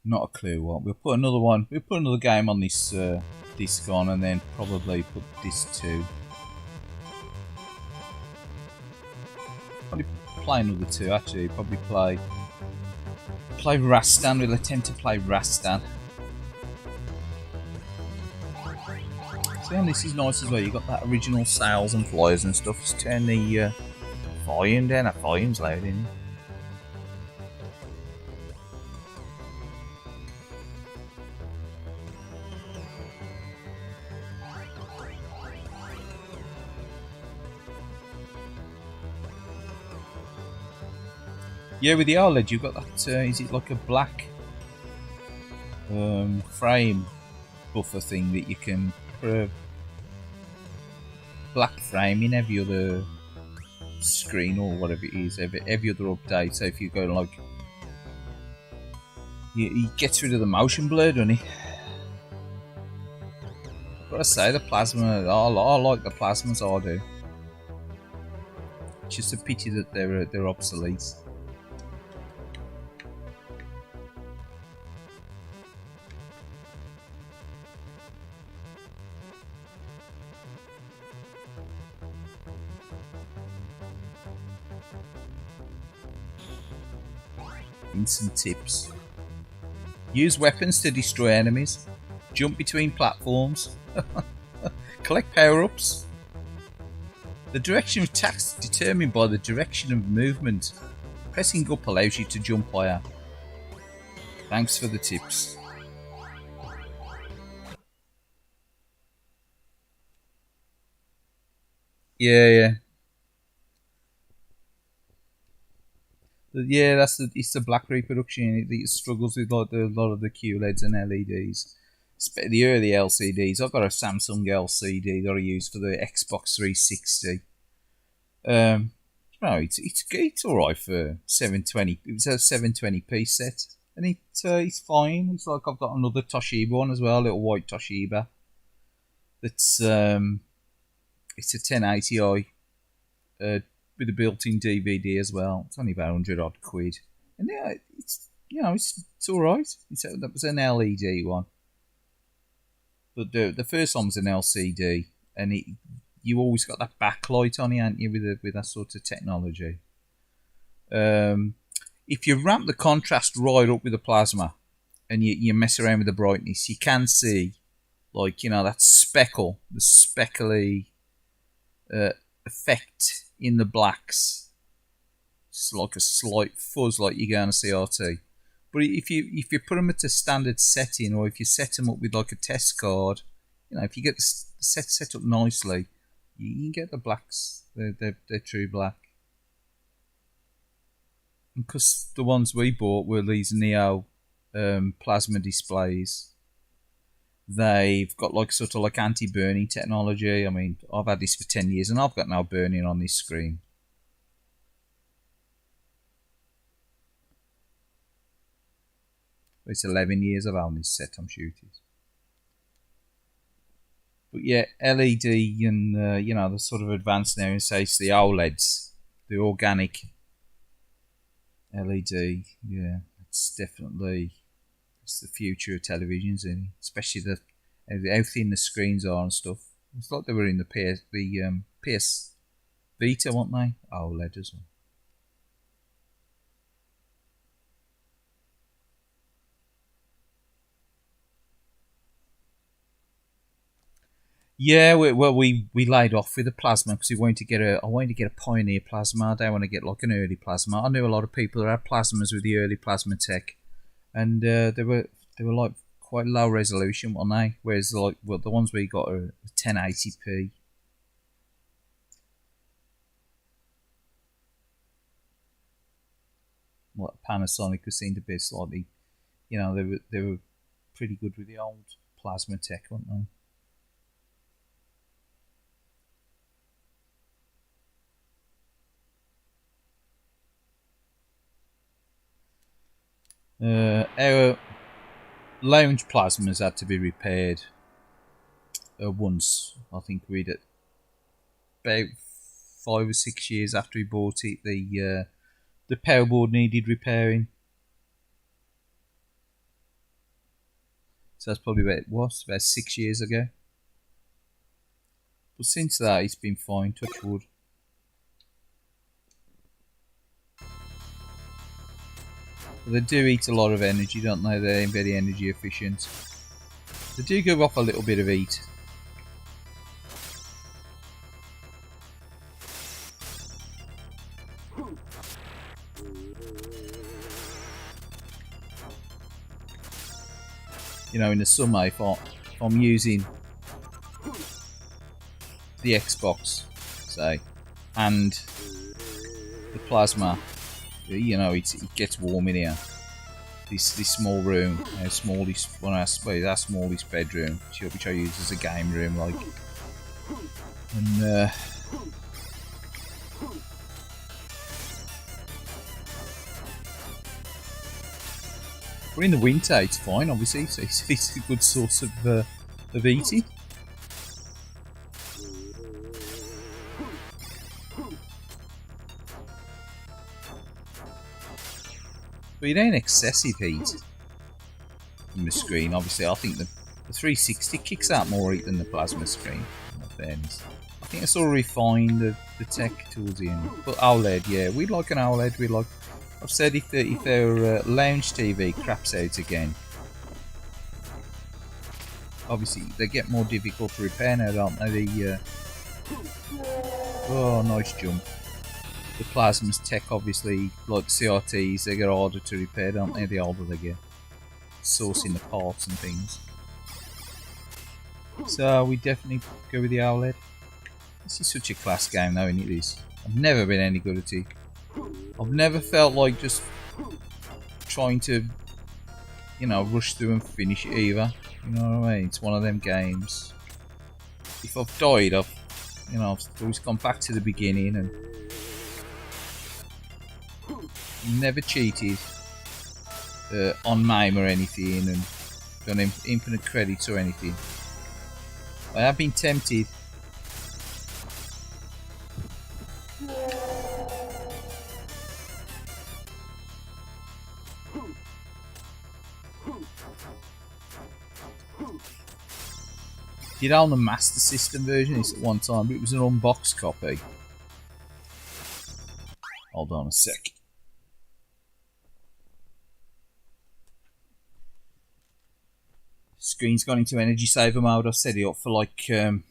Not a clue what. We'll put another one. We'll put another game on this disc on, and then probably put disc 2. Probably play another 2 actually. Probably play Rastan. We'll attempt to play Rastan. See, and this is nice as well. You got that original sails and flyers and stuff. Just turn the volume down. That volume's loud, isn't it? Yeah, with the OLED, you've got that. Is it like a black frame buffer thing that you can put a black frame in every other screen or whatever it is, every other update. So if you go like, he gets rid of the motion blur, doesn't he? I've got to say, the plasma, I like the plasmas, I do. It's just a pity that they're obsolete. Instant tips. Use weapons to destroy enemies. Jump between platforms. Collect power-ups. The direction of attack is determined by the direction of movement. Pressing up allows you to jump higher. Thanks for the tips. Yeah. Yeah, it's the black reproduction. It struggles with like a lot of the QLEDs and LEDs. The early LCDs. I've got a Samsung LCD that I use for the Xbox 360. It's alright for 720. It's a 720p set, and it's fine. It's like I've got another Toshiba one as well, a little white Toshiba. It's a 1080i. With a built-in DVD as well. It's only about 100 odd quid, and yeah, it's all right. That was an LED one, but the first one was an LCD, and you always got that backlight on it, hadn't you, with that sort of technology. If you ramp the contrast right up with the plasma, and you mess around with the brightness, you can see like that speckle, the speckly effect in the blacks. It's like a slight fuzz, like you go on a CRT. But if you put them at a standard setting, or if you set them up with like a test card, if you get the set up nicely, you can get the blacks. They're true black. Because the ones we bought were these Neo plasma displays. They've got like sort of like anti-burning technology. I mean, I've had this for 10 years and I've got no burning on this screen. It's 11 years I've owned this set I'm shooting. But yeah, LED and the sort of advanced now, and say it's the OLEDs, the organic LED. Yeah, it's definitely. It's the future of televisions, and especially how thin the screens are and stuff. It's like they were in the PS Vita, weren't they? OLED as well. Yeah, we laid off with the plasma because I wanted to get a Pioneer plasma. I don't want to get like an early plasma. I knew a lot of people that had plasmas with the early plasma tech, and they were like quite low resolution, weren't they? Whereas like the ones we got are 1080p. What Panasonic was seemed to be slightly, they were pretty good with the old plasma tech, weren't they? Our lounge plasmas had to be repaired once. I think we'd about 5 or 6 years after we bought it. The power board needed repairing, so that's probably about 6 years ago. But since that, it's been fine. Touch wood. They do eat a lot of energy, don't they? They're very energy efficient. They do give off a little bit of heat. In the summer, if I'm using the Xbox, say, and the plasma, You know, it gets warm in here. This small room, our smallest bedroom, which I use as a game room, like, and but in the winter it's fine, obviously, so it's a good source of eating. But it ain't excessive heat from the screen. Obviously, I think the 360 kicks out more heat than the plasma screen. In fairness, I think it's all refined the tech towards the end. But OLED, yeah, we'd like an OLED. We'd like. I've said if their lounge TV craps out again, obviously they get more difficult to repair now, don't they? Oh, nice jump. The plasma's tech, obviously, like the CRTs, they get harder to repair, don't they? The older they get, sourcing the parts and things. So we definitely go with the OLED. This is such a class game, though, isn't it? This. I've never been any good at it. I've never felt like just trying to, you know, rush through and finish it either. You know what I mean? It's one of them games. If I've died, I've always gone back to the beginning and never cheated on MAME or anything and done infinite credits or anything. I have been tempted. Did own the Master System version at one time, but it was an unboxed copy. Hold on a sec. Screen's gone into energy saver mode. I've set it up for like every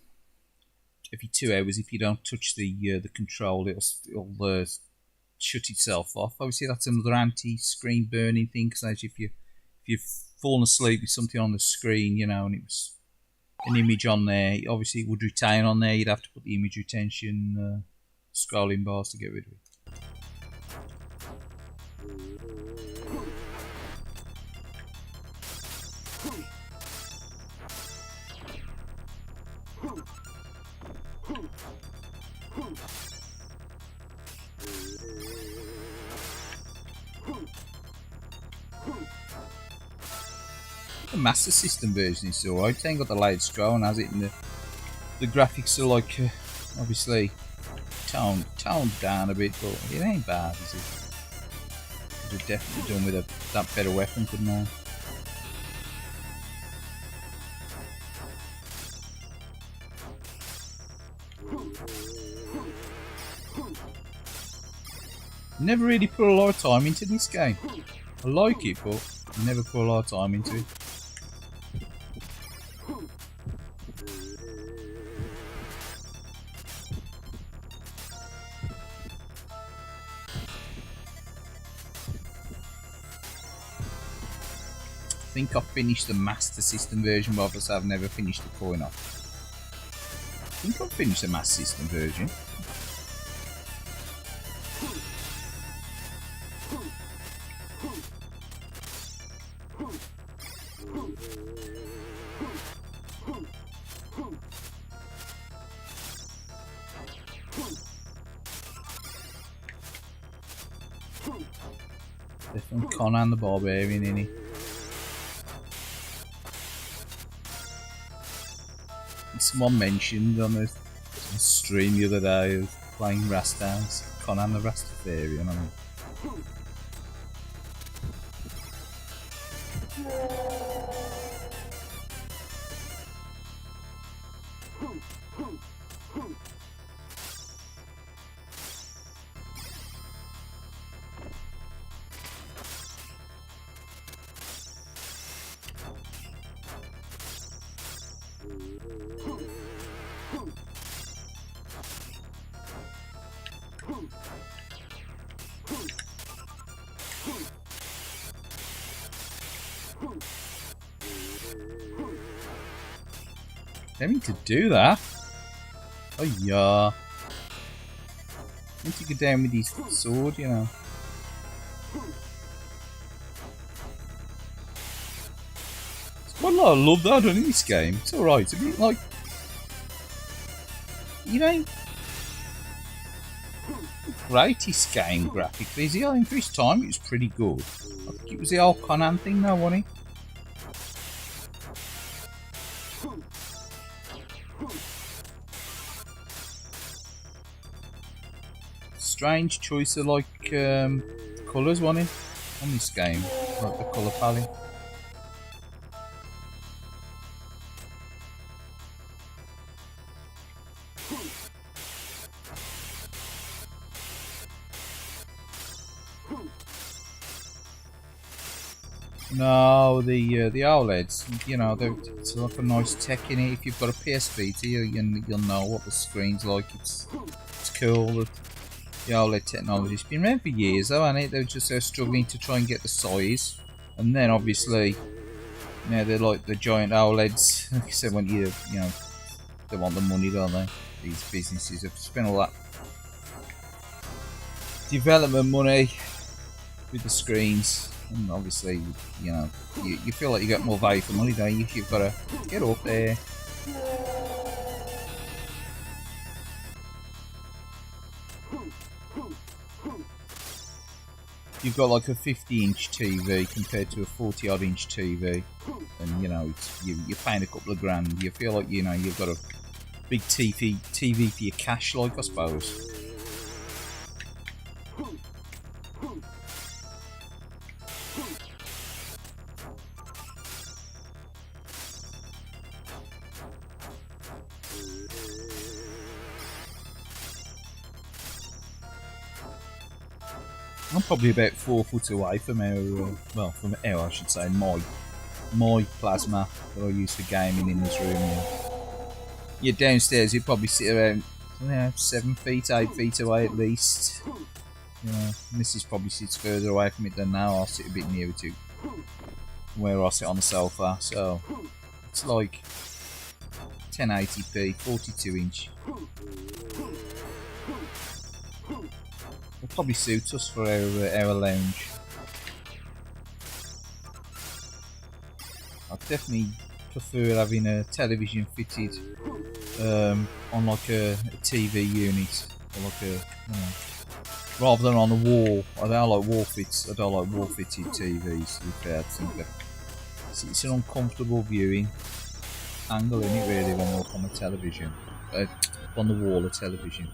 2 hours. If you don't touch the control, it'll shut itself off. Obviously, that's another anti-screen burning thing. Because if you've fallen asleep with something on the screen, you know, and it was an image on there, obviously it would retain on there. You'd have to put the image retention scrolling bars to get rid of it. The Master System version is alright. It ain't got the loud scroll, has it? And the graphics are like obviously toned down a bit, but it ain't bad, is it? Could have definitely done with that better weapon, couldn't I? Never really put a lot of time into this game. I like it, but I never put a lot of time into it. I think I've finished the Master System version, but obviously I've never finished the coin off. I think I've finished the Master System version. Definitely Conan the Barbarian, innit? Someone mentioned on a stream the other day of playing Rastas, Conan the Rastafarian. I mean. Having to do that? Oh yeah. I need to go down with his sword, you know. It's quite a lot of love though done in this game. It's alright. It's a bit like, you know, the greatest game graphically. Is it? I think for his time it was pretty good. I think it was the old Conan thing though, wasn't it? Strange choice of like colours, wasn't it? On this game, like the colour palette. No, the OLEDs, you know, it's like a nice tech in it. If you've got a PS Vita, you'll know what the screen's like. It's cool. The OLED technology's been around for years, though, hasn't it? They're just struggling to try and get the size, and then obviously, now they're like the giant OLEDs. Like I said, when you know, they want the money, don't they? These businesses have spent all that development money with the screens. And obviously, you know, you feel like you get more value for money, don't you? If you've got to get up there. You've got like a 50-inch TV compared to a 40-odd-inch TV, and you know, you're paying a couple of grand. You feel like, you know, you've got a big TV for your cash, like, I suppose. I'm probably about 4 foot away from our, from our, I should say, my plasma that I use for gaming in this room here. You're downstairs, you'd probably sit around, you know, 7 feet, 8 feet away at least. You know, Mrs. probably sits further away from it than now. I'll sit a bit nearer to where I sit on the sofa. So it's like 1080p, 42 inch. Will probably suit us for our lounge. I definitely prefer having a television fitted on like a TV unit, or like a, you know, rather than on a wall. I don't like wall fits. I don't like wall fitted TVs. To be fair, I think that it's an uncomfortable viewing angle, isn't it, really, when we're up on the television, on the wall of television.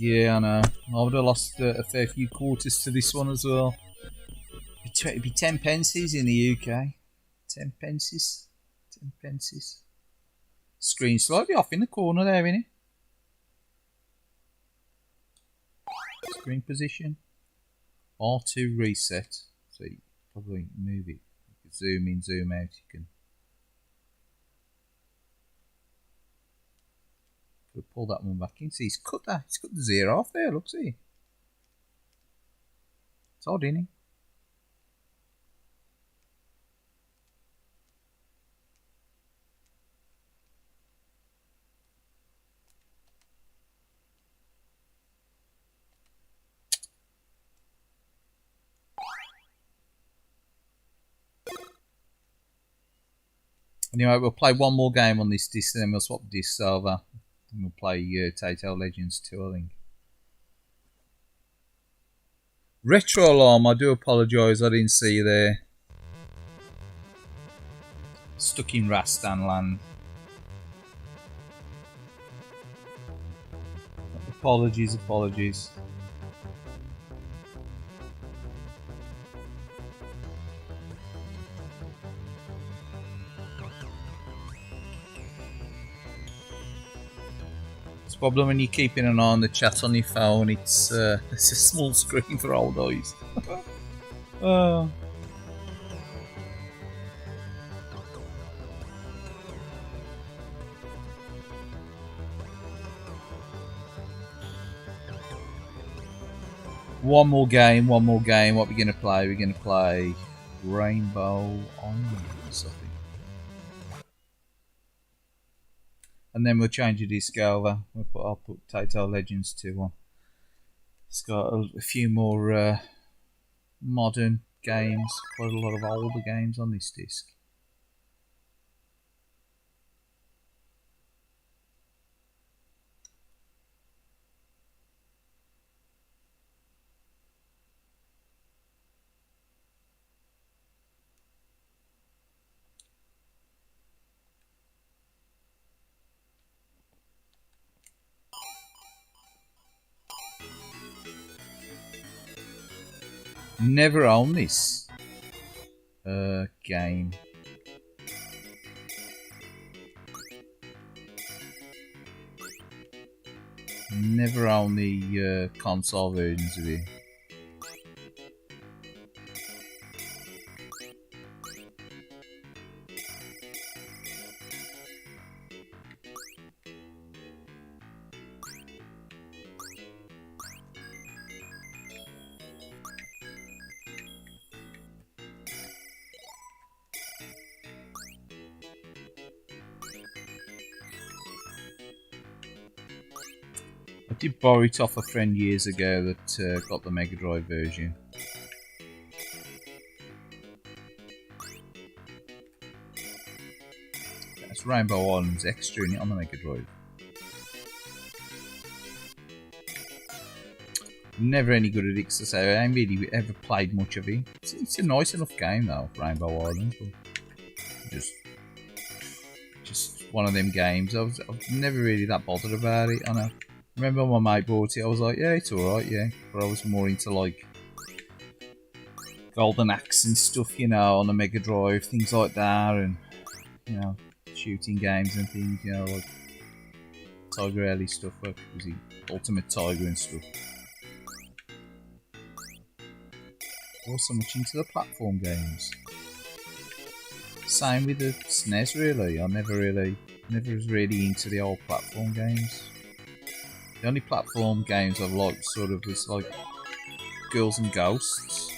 Yeah, I know. I would have lost a fair few quarters to this one as well. It'd be 10 pences in the UK. 10 pences. 10 pences. Screen slightly off in the corner there, innit? Screen position. R2 reset. So you probably move it. You can zoom in, zoom out. You can pull that one back in. See, he's cut that. He's cut the 0 off there. Look, see. It's odd, isn't it? Anyway, we'll play one more game on this disc, and then we'll swap the discs over. And we'll play Taito Legends 2, I think. Retro alarm, I do apologise, I didn't see you there. Stuck in Rastan land. Apologies, apologies. Problem when you're keeping an eye on the chat on your phone, it's a small screen for old eyes. One more game. What are we going to play? We're going to play Rainbow Islands, I think. And then we'll change the disc over. I'll put Taito Legends 2 on. It's got a few more modern games, quite a lot of older games on this disc. Never owned this game. Never owned the console versions of it. I did borrow it off a friend years ago that got the Mega Drive version. That's Rainbow Islands Extra in it on the Mega Drive. Never any good at it, because I ain't really ever played much of it. It's a nice enough game though, Rainbow Islands, but just one of them games. I was never really that bothered about it. I remember my mate bought it, I was like, yeah, it's alright, yeah. But I was more into like Golden Axe and stuff, you know, on the Mega Drive, things like that, and you know, shooting games and things, you know, like Tiger Ellie stuff, like was it Ultimate Tiger and stuff. I was so much into the platform games. Same with the SNES really. I never was really into the old platform games. The only platform games I've liked sort of was like Girls and Ghosts.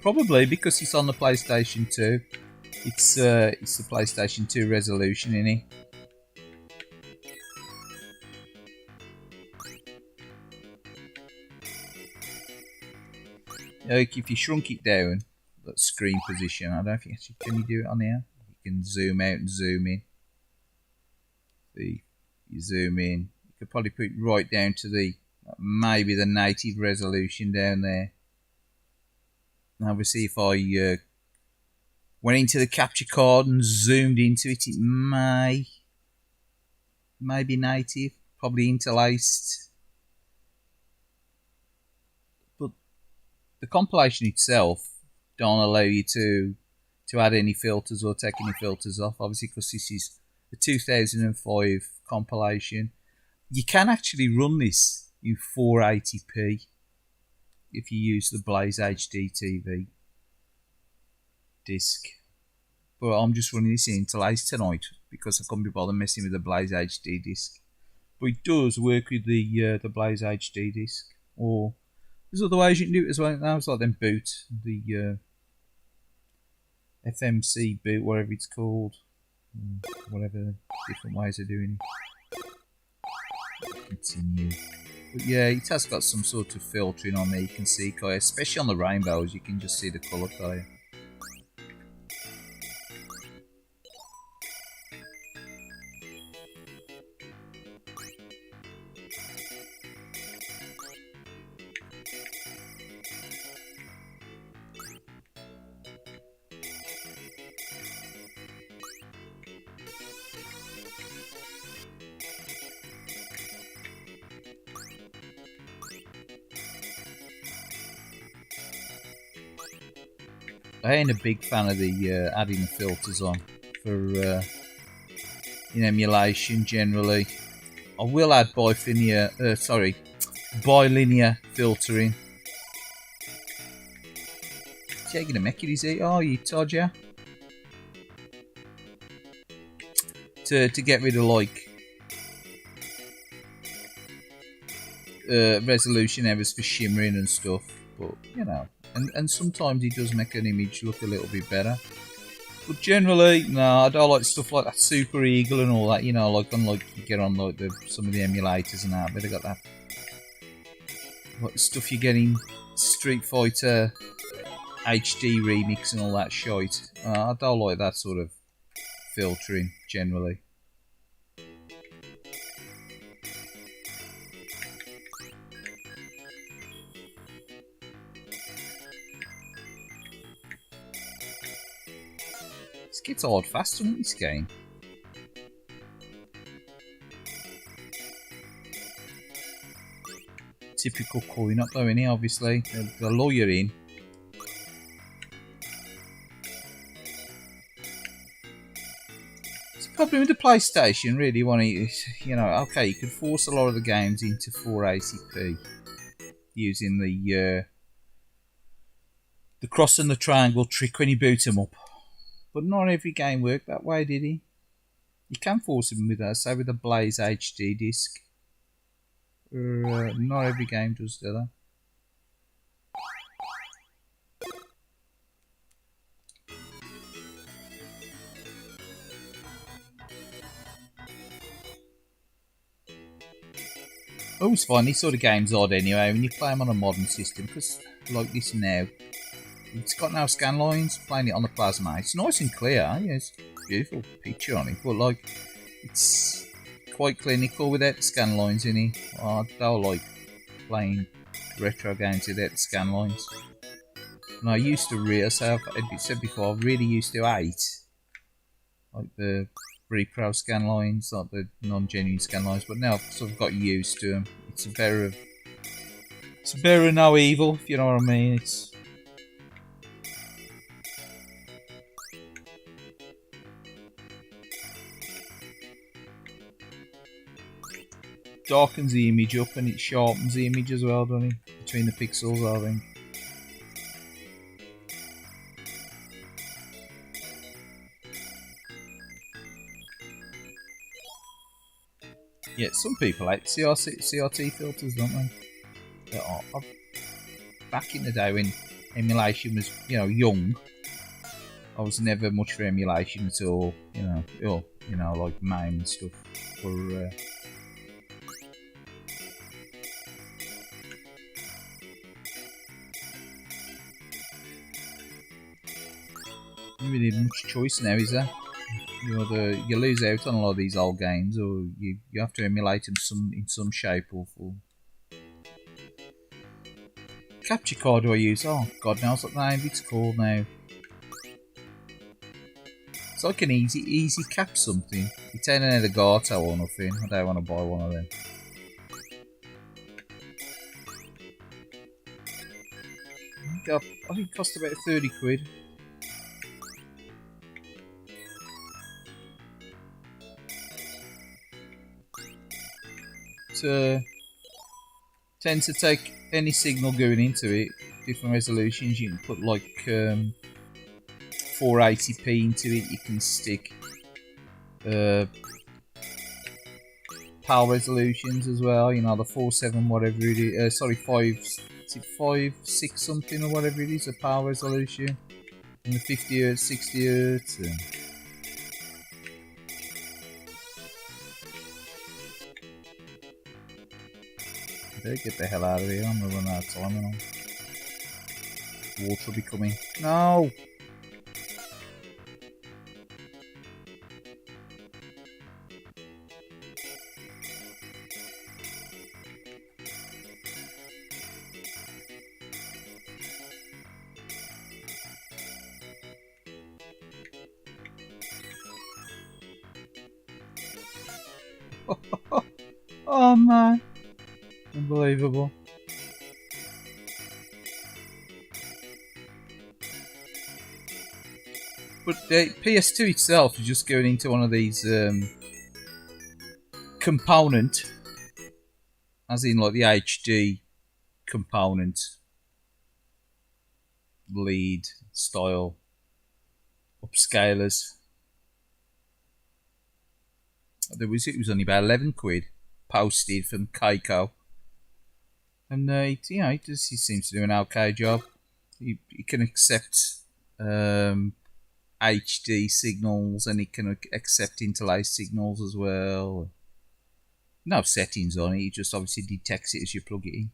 Probably because it's on the PlayStation 2. It's the PlayStation 2 resolution in it. Like if you shrunk it down, that screen position, I don't think actually can you do it on here? You can zoom out and zoom in. See, you zoom in. You could probably put it right down to the maybe the native resolution down there. And obviously, if I went into the capture card and zoomed into it, it may be native, probably interlaced. But the compilation itself don't allow you to add any filters or take any filters off, obviously, because this is the 2005 compilation. You can actually run this in 480p if you use the Blaze HD TV disc. But I'm just running this interlaced tonight because I couldn't be bothered messing with the Blaze HD disc. But it does work with the Blaze HD disc. Or there's other ways you can do it as well. Now it's like them boot, the FMC boot, whatever it's called, whatever different ways of doing it. Continue. But yeah, it has got some sort of filtering on there. You can see, especially on the rainbows, you can just see the colour colour. I ain't a big fan of the adding the filters on for in emulation generally. I will add bilinear filtering. Taking a Mickey, is it? Oh, you Todger. To get rid of like resolution errors for shimmering and stuff, but you know. And sometimes it does make an image look a little bit better. But generally, no, I don't like stuff like that Super Eagle and all that. You know, like unlike you get on like some of the emulators and that, but they got that like stuff you get in Street Fighter HD remix and all that shite. I don't like that sort of filtering generally. This gets hard fast in this game. Typical coin up though, innit? Obviously, the lawyer in. It's the problem with the PlayStation, really, you know, okay, you could force a lot of the games into 480p using the cross and the triangle trick when you boot them up. But not every game worked that way, did he? You can force them with that, say with a Blaze HD disc. Not every game does that. I always find these sort of games odd anyway when you play them on a modern system, because like this now, it's got no scan lines. Playing it on the plasma, it's nice and clear. Yeah, it's a beautiful picture on it, but like it's quite clinical without the scan lines in it. I don't like playing retro games without the scan lines. And I used to really, as I've said before, I really used to hate like the repro scan lines, not the non-genuine scan lines. But now I've sort of got used to them. It's better of no evil, if you know what I mean. It's darkens the image up and it sharpens the image as well, doesn't it? Between the pixels, I think. Yeah, some people like CRT filters, don't they? Back in the day when emulation was, you know, young, I was never much for emulation at all. You know, like MAME and stuff. For you really need much choice now, is there? You know, you lose out on a lot of these old games, or you have to emulate them in some shape or form. Capture card do I use? Oh, God knows what name it's called now. It's like an easy cap something. It's an Elgato or nothing. I don't want to buy one of them. I think it cost about 30 quid. Tends to take any signal going into it, different resolutions. You can put like 480p into it. You can stick PAL resolutions as well. You know, the 4.7 whatever it is. Sorry, 5.6 something or whatever it is. A PAL resolution, and the 50 Hz, 60 Hz. Get the hell out of here, I'm gonna run out of time and all. Water will be coming. No! Oh man. Unbelievable. But the PS2 itself is just going into one of these component, as in like the HD component lead style upscalers. It was only about 11 quid posted from Keiko. And he seems to do an okay job. He can accept HD signals, and it can accept interlaced signals as well. No settings on it, it just obviously detects it as you plug it in.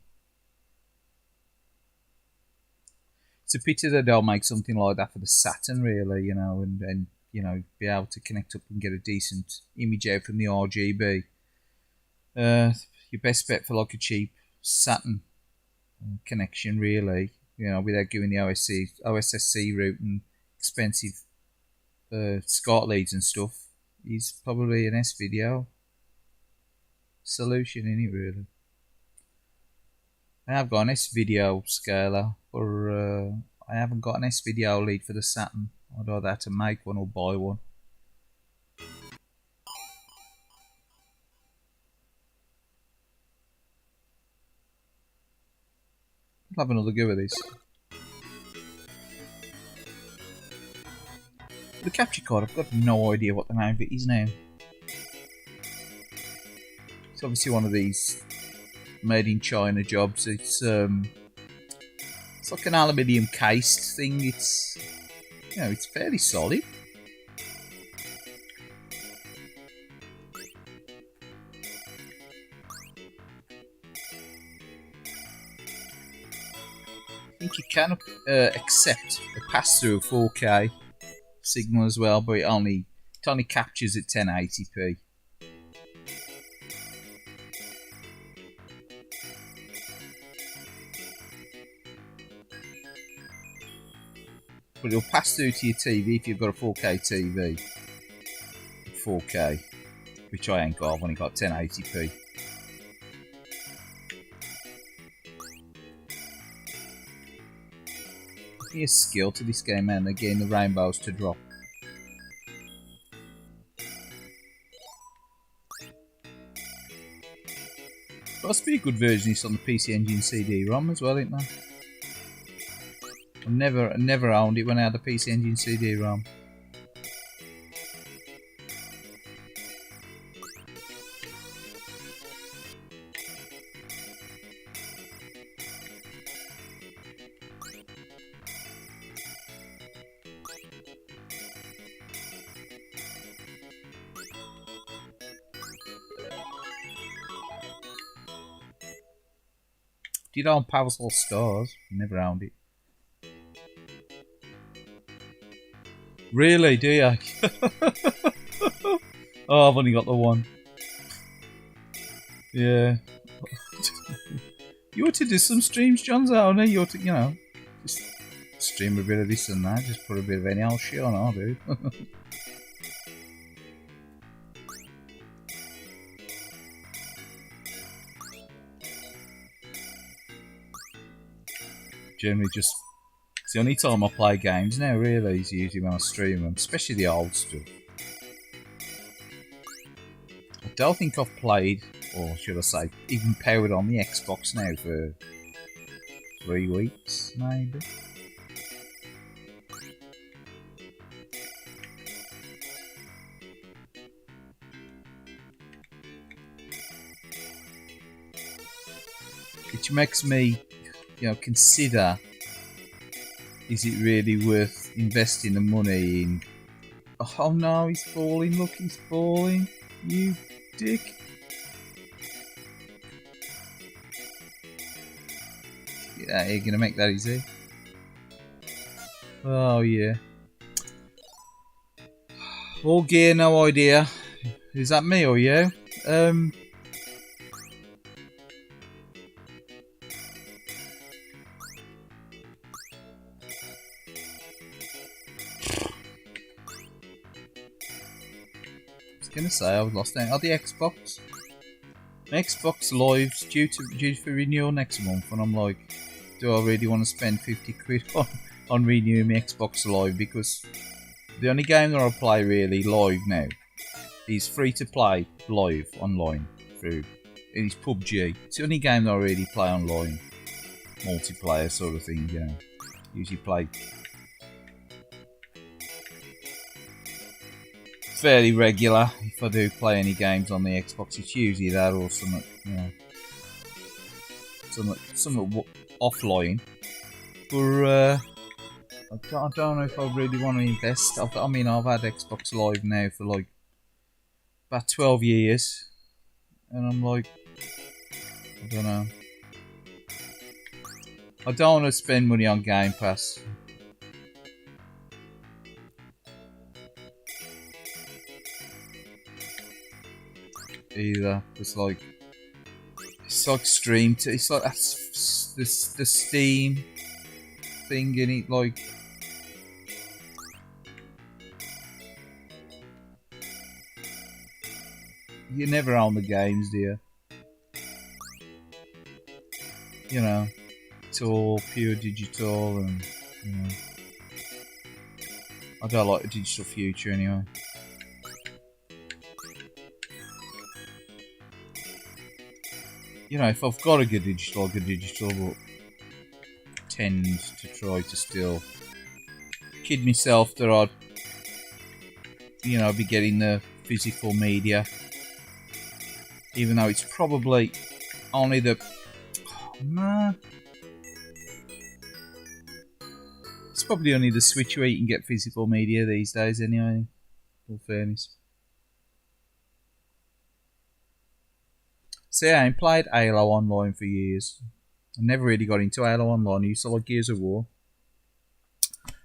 It's a pity that they'll make something like that for the Saturn, really, you know, and you know, be able to connect up and get a decent image out from the RGB. Your best bet for like a cheap Saturn connection, really, you know, without going the OSSC route and expensive SCART leads and stuff, is probably an S-video solution in it, really. I have got an S-video scaler, but I haven't got an S-video lead for the Saturn. I'd either have to make one or buy one. I'll have another go at this. The capture card, I've got no idea what the name of it is now. It's obviously one of these made in China jobs. It's like an aluminium cased thing. It's, you know, it's fairly solid. I think you can accept a pass-through 4K signal as well, but it only captures at 1080p. But it'll pass through to your TV if you've got a 4K TV. 4K, which I ain't got. I've only got 1080p. A skill to this game, man. They're getting the rainbows to drop. Must be a good version. It's on the PC Engine CD-ROM as well, isn't there? I never owned it when I had the PC Engine CD-ROM. Did own Powersoul Stars? Never owned it. Really, do you? Oh, I've only got the one. Yeah. You ought to do some streams, John's out, you ought to, you know, just stream a bit of this and that, just put a bit of any old shit on, I'll do. Generally just, it's the only time I play games now, really, is usually when I stream them, especially the old stuff. I don't think I've played, or should I say, even powered on the Xbox now for 3 weeks, maybe. Which makes me, you know, consider, is it really worth investing the money in? Oh no, he's falling, look, he's falling. You dick. Yeah, you're gonna make that easy. Oh yeah. All gear, no idea. Is that me or you? Gonna say I was lost out. Oh, the Xbox. Xbox Live's due for renewal next month, and I'm like, do I really want to spend 50 quid on renewing my Xbox Live? Because the only game that I play really live now is free to play live online through. It is PUBG. It's the only game that I really play online, multiplayer sort of thing. You know, usually play fairly regular. If I do play any games on the Xbox, it's usually that or something, you know, something offline. But I don't know if I really want to invest. I mean, I've had Xbox Live now for like about 12 years, and I'm like, I don't know. I don't want to spend money on Game Pass. Either. It's like stream. It's like that's the Steam thing in it. Like, you never own the games, do you? You know, it's all pure digital, and you know, I don't like the digital future anyway. You know, if I've got a good digital, I'll get digital, but I tend to try to still kid myself that I'd, you know, be getting the physical media, even though it's probably only the. Oh, nah. It's probably only the Switch where you can get physical media these days, anyway. In all fairness. So yeah, I ain't played Halo Online for years. I never really got into Halo Online. I used to like Gears of War.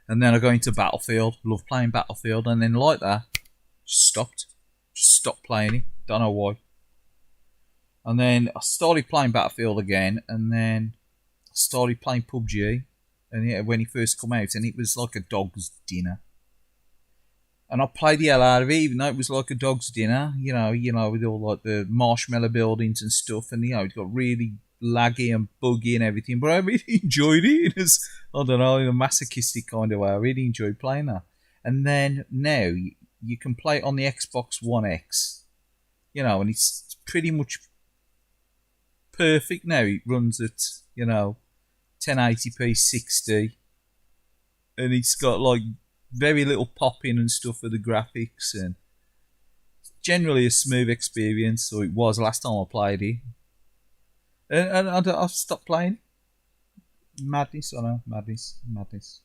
And then I got into Battlefield. Love playing Battlefield. And then like that, just stopped. Just stopped playing it. Don't know why. And then I started playing Battlefield again. And then I started playing PUBG. And yeah, when it first came out. And it was like a dog's dinner. And I played the hell out of it, even though it was like a dog's dinner, you know, with all like the marshmallow buildings and stuff, and you know, it got really laggy and buggy and everything. But I really enjoyed it. It was, I don't know, in a masochistic kind of way. I really enjoyed playing that. And then now you can play it on the Xbox One X, you know, and it's pretty much perfect now. It runs at, you know, 1080p 60, and it's got like very little popping and stuff for the graphics, and generally a smooth experience. So it was last time I played it, and I've stopped playing. Madness, I know, madness.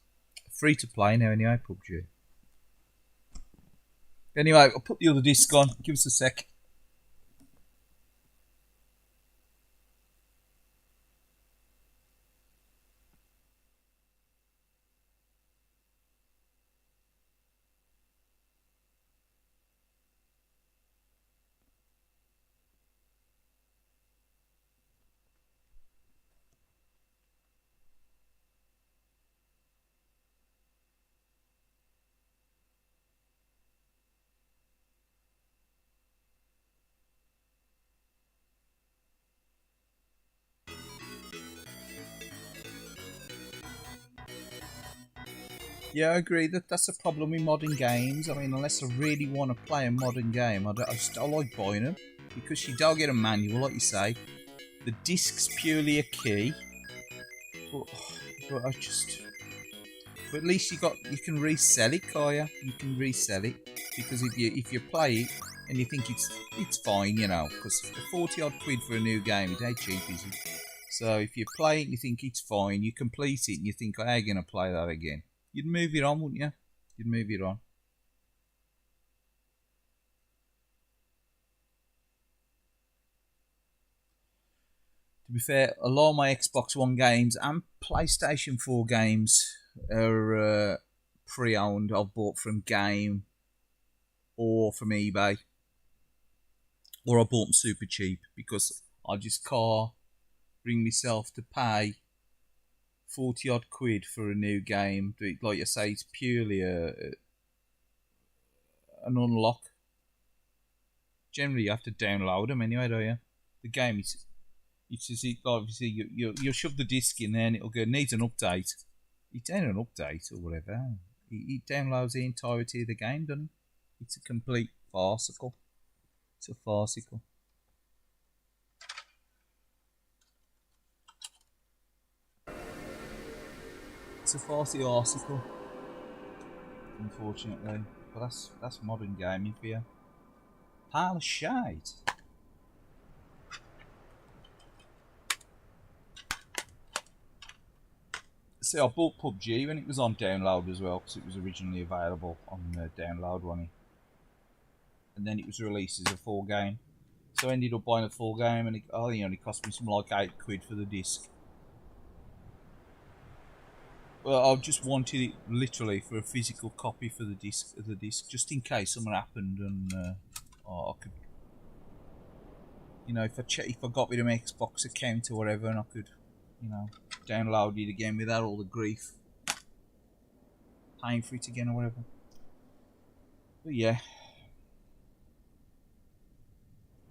Free to play now anyway, PUBG. Anyway, I'll put the other disc on. Give us a sec. Yeah, I agree that that's a problem with modern games. I mean, unless I really want to play a modern game, I like buying them because you don't get a manual, like you say. The disc's purely a key, but I just. But at least you can resell it, Kaya. You can resell it because if you play it and you think it's fine, you know, because 40 odd quid for a new game, it ain't cheap, is it? So if you play it and you think it's fine, you complete it and you think, oh, I'm gonna play that again. You'd move it on, wouldn't you? You'd move it on. To be fair, a lot of my Xbox One games and PlayStation 4 games are pre-owned. I've bought from Game or from eBay, or I bought them super cheap because I just can't bring myself to pay 40 odd quid for a new game. Like I say, it's purely an unlock. Generally, you have to download them anyway, don't you? The game is. It's just obviously you'll shove the disc in there and it'll go needs an update. It's an update or whatever. It downloads the entirety of the game, doesn't it? It's a complete farcical. It's a farcical. It's a farcical, unfortunately. But that's modern gaming for you. Pile of shite. See, I bought PUBG when it was on download as well, because it was originally available on download, wasn't it? And then it was released as a full game. So I ended up buying a full game, and it only cost me something like £8 for the disc. Well, I just wanted it literally for a physical copy for the disc, just in case something happened, and I could, if I got rid of my Xbox account or whatever, and I could, download it again without all the grief, paying for it again or whatever. But yeah,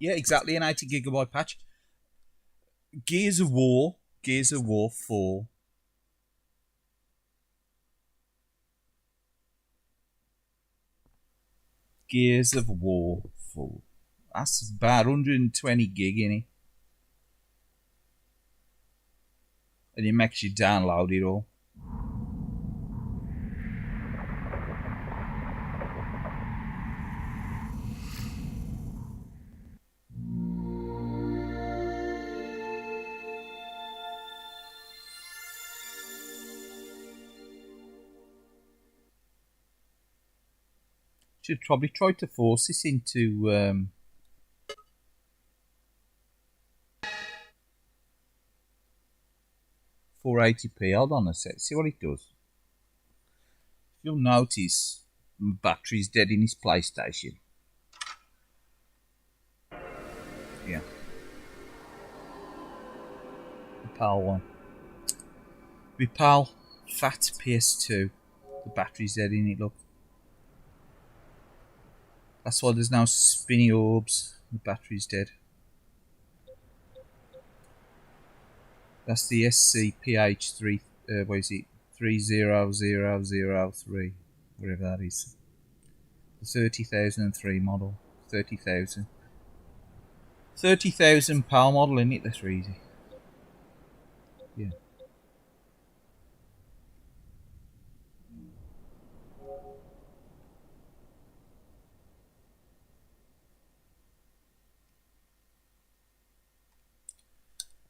exactly, an 80 GB patch. Gears of War 4. Gears of War 4. That's about 120 gig, innit? And it makes you download it all. Should probably try to force this into 480p. Hold on a sec, see what it does. You'll notice the battery's dead in his PlayStation. Yeah. The PAL one. With PAL Fat PS2, the battery's dead in it, look. That's why there's now spinny orbs. The battery's dead. That's the SCPH3. What is it? 30003, whatever that is. The 30,003 model. 30,000. 30,000 PAL model, isn't it? That's easy. Yeah.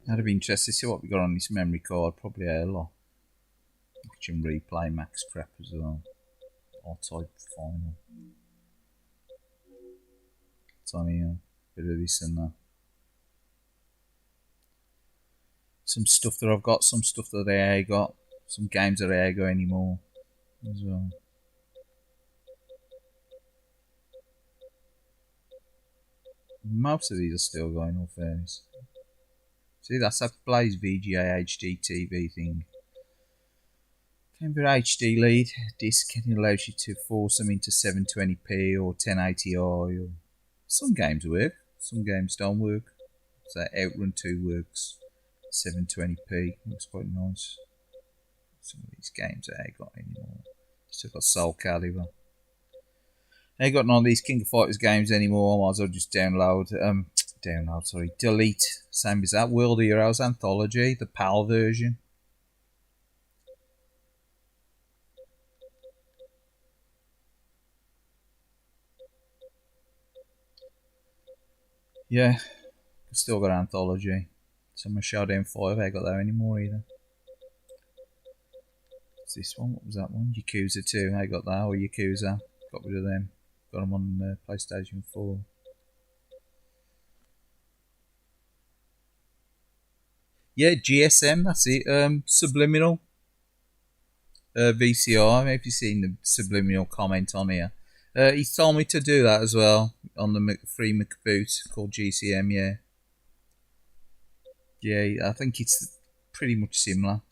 That'd be interesting to see what we got on this memory card. Probably a lot. Action replay, max prep as well. R-Type final. It's on here. Bit of this and that. Some stuff that I've got, some stuff that I ain't got. Some games that I ain't got anymore as well. Most of these are still going, all fairness. See, that's that Blaze VGA HD TV thing. Canberra HD lead disc allows you to force them into 720p or 1080i. Or some games work, some games don't work. So Outrun 2 works 720p. Looks quite nice. Some of these games I ain't got anymore. Still got Soul Calibur. I ain't got none of these King of Fighters games anymore. I might as well just delete. Same as that World Heroes Anthology, the PAL version. Yeah, still got Anthology. Some Showdown 5, I ain't got that anymore either. What's this one? What was that one? Yakuza 2, I got that. Or Yakuza. Got rid of them. Got them on PlayStation 4. Yeah, GSM, that's it. Subliminal VCR. If you've seen the subliminal comment on here. He told me to do that as well on the free McBoot called GCM, yeah. Yeah, I think it's pretty much similar.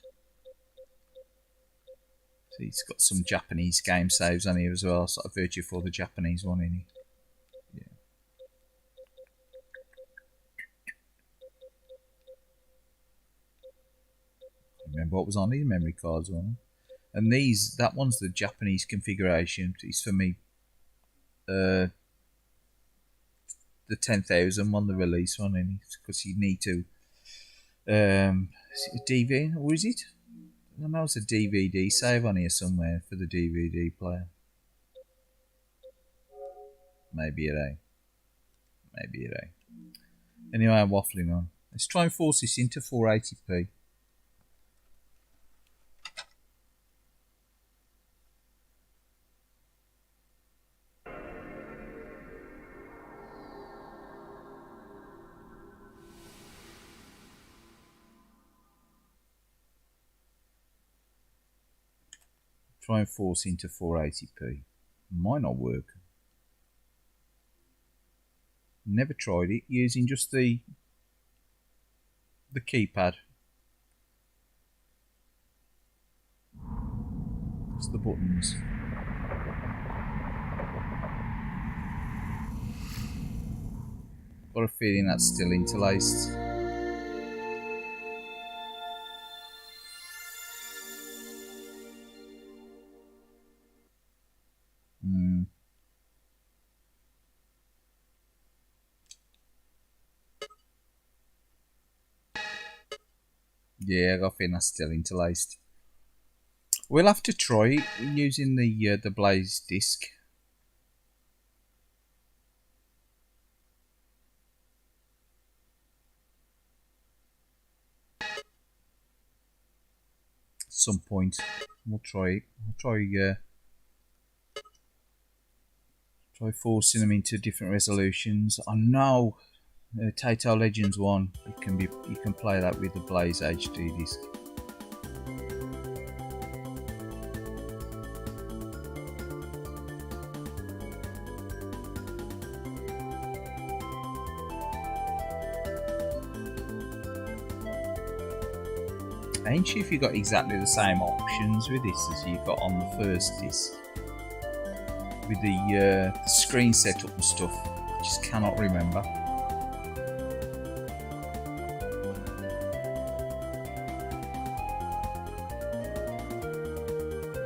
So he's got some Japanese game saves on here as well, sort of virtue for the Japanese one, isn't he? Yeah. Remember what was on these memory cards, one. And that one's the Japanese configuration. It's for me. The 10,000 one, the release one, and because you need to. Is it a DV or is it? I know it's a DVD save on here somewhere for the DVD player. Maybe it ain't. Maybe it ain't. Anyway, I'm waffling on. Let's try and force this into 480p. Try and force into 480p. Might not work. Never tried it using just the keypad. Just the buttons. Got a feeling that's still interlaced. Yeah, I got a feeling that's still interlaced. We'll have to try it using the Blaze disc. At some point, we'll try it. I'll try forcing them into different resolutions. I know Taito Legends 1, you can play that with the Blaze HD disc. I ain't sure if you got exactly the same options with this as you got on the first disc. With the screen setup and stuff, I just cannot remember.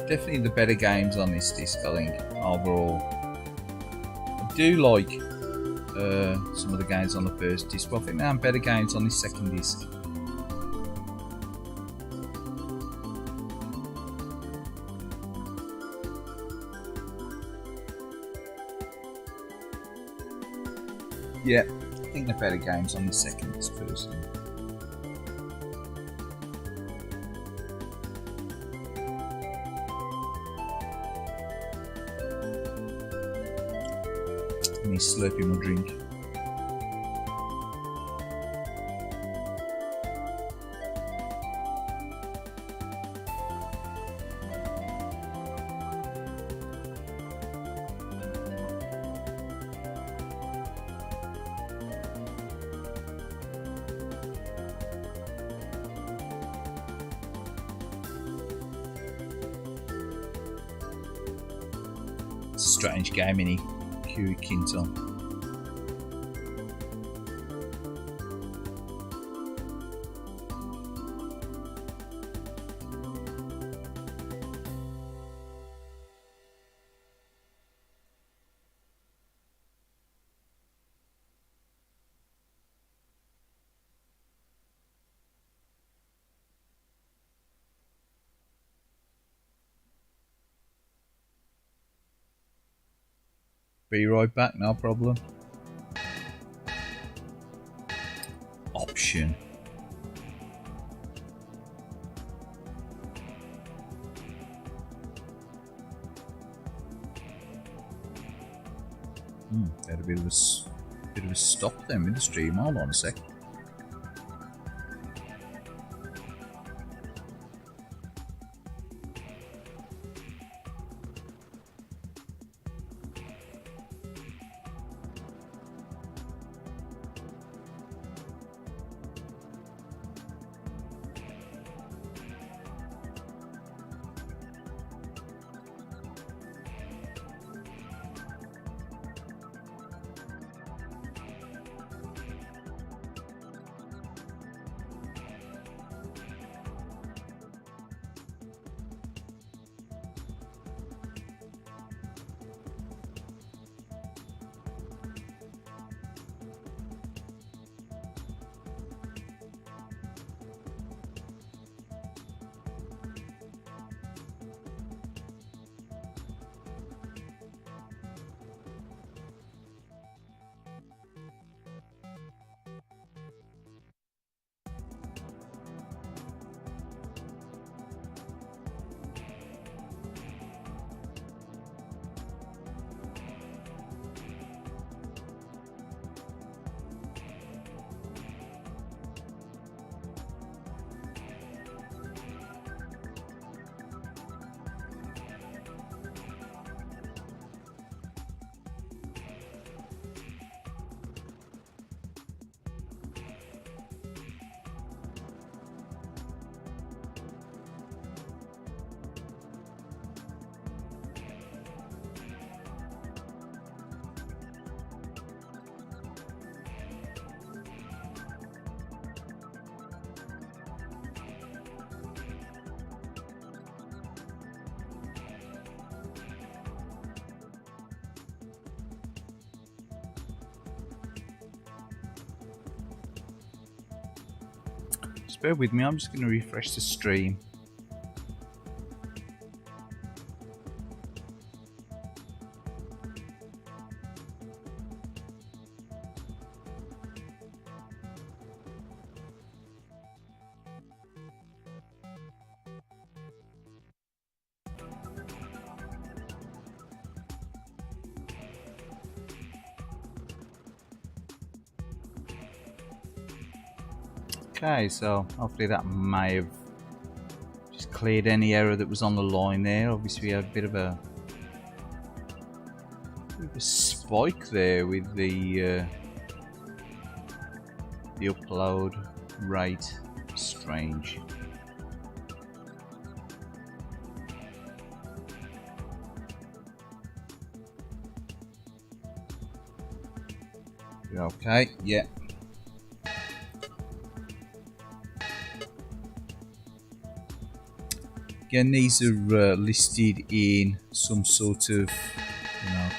Definitely the better games on this disc, I think, overall. I do like some of the games on the first disc, but I think there are better games on this second disc. Yeah, I think the better games on the second disc personally. Me slurping my drink. Strange game, innit? Kaylied Kinton. Be right back, no problem. Option. Had a bit of a stop then with the stream. Hold on a sec. Just bear with me, I'm just going to refresh the stream. Okay, so hopefully that may have just cleared any error that was on the line there. Obviously we had a bit of a spike there with the upload rate. Strange. Okay, yeah. Again, these are listed in some sort of,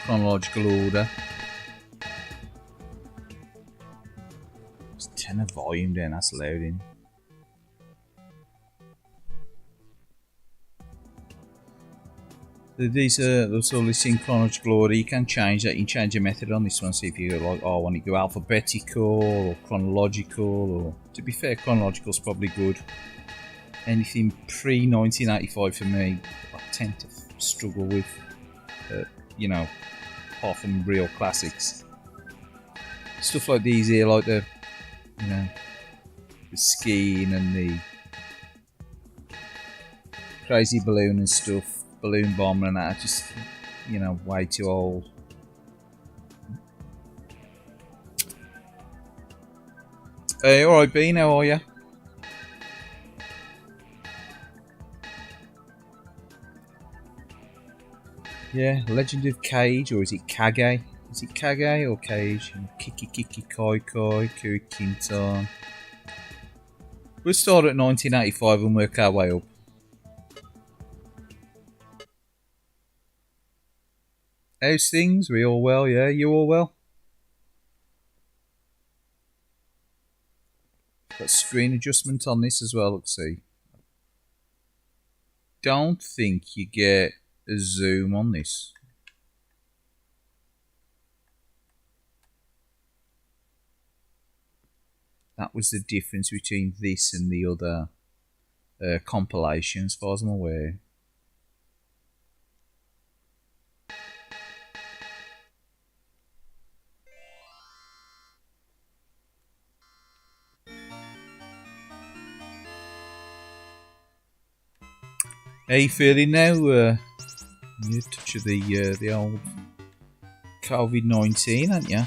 chronological order. It's 10 of volume then, that's loading. So these are also listed in chronological order. You can change that. You can change your method on this one. See if you go like, oh, I want it to go alphabetical or chronological. Or to be fair, chronological is probably good. Anything pre-1985 for me, I tend to struggle with, apart from real classics. Stuff like these here, like the skiing and the crazy balloon and stuff, balloon bomber and that, are just, way too old. Hey, alright Bean, how are you? Yeah, Legend of Cage, or is it Kage? Is it Kage or Cage? Kiki Kiki Koi Koi, Kiri Kinton. We'll start at 1985 and work our way up. How's things? We all well, yeah? You all well? Got screen adjustment on this as well, let's see. Don't think you get a zoom on this. That was the difference between this and the other compilation, as far as I'm aware. How you feeling now? You touch of the old COVID-19, aren't you?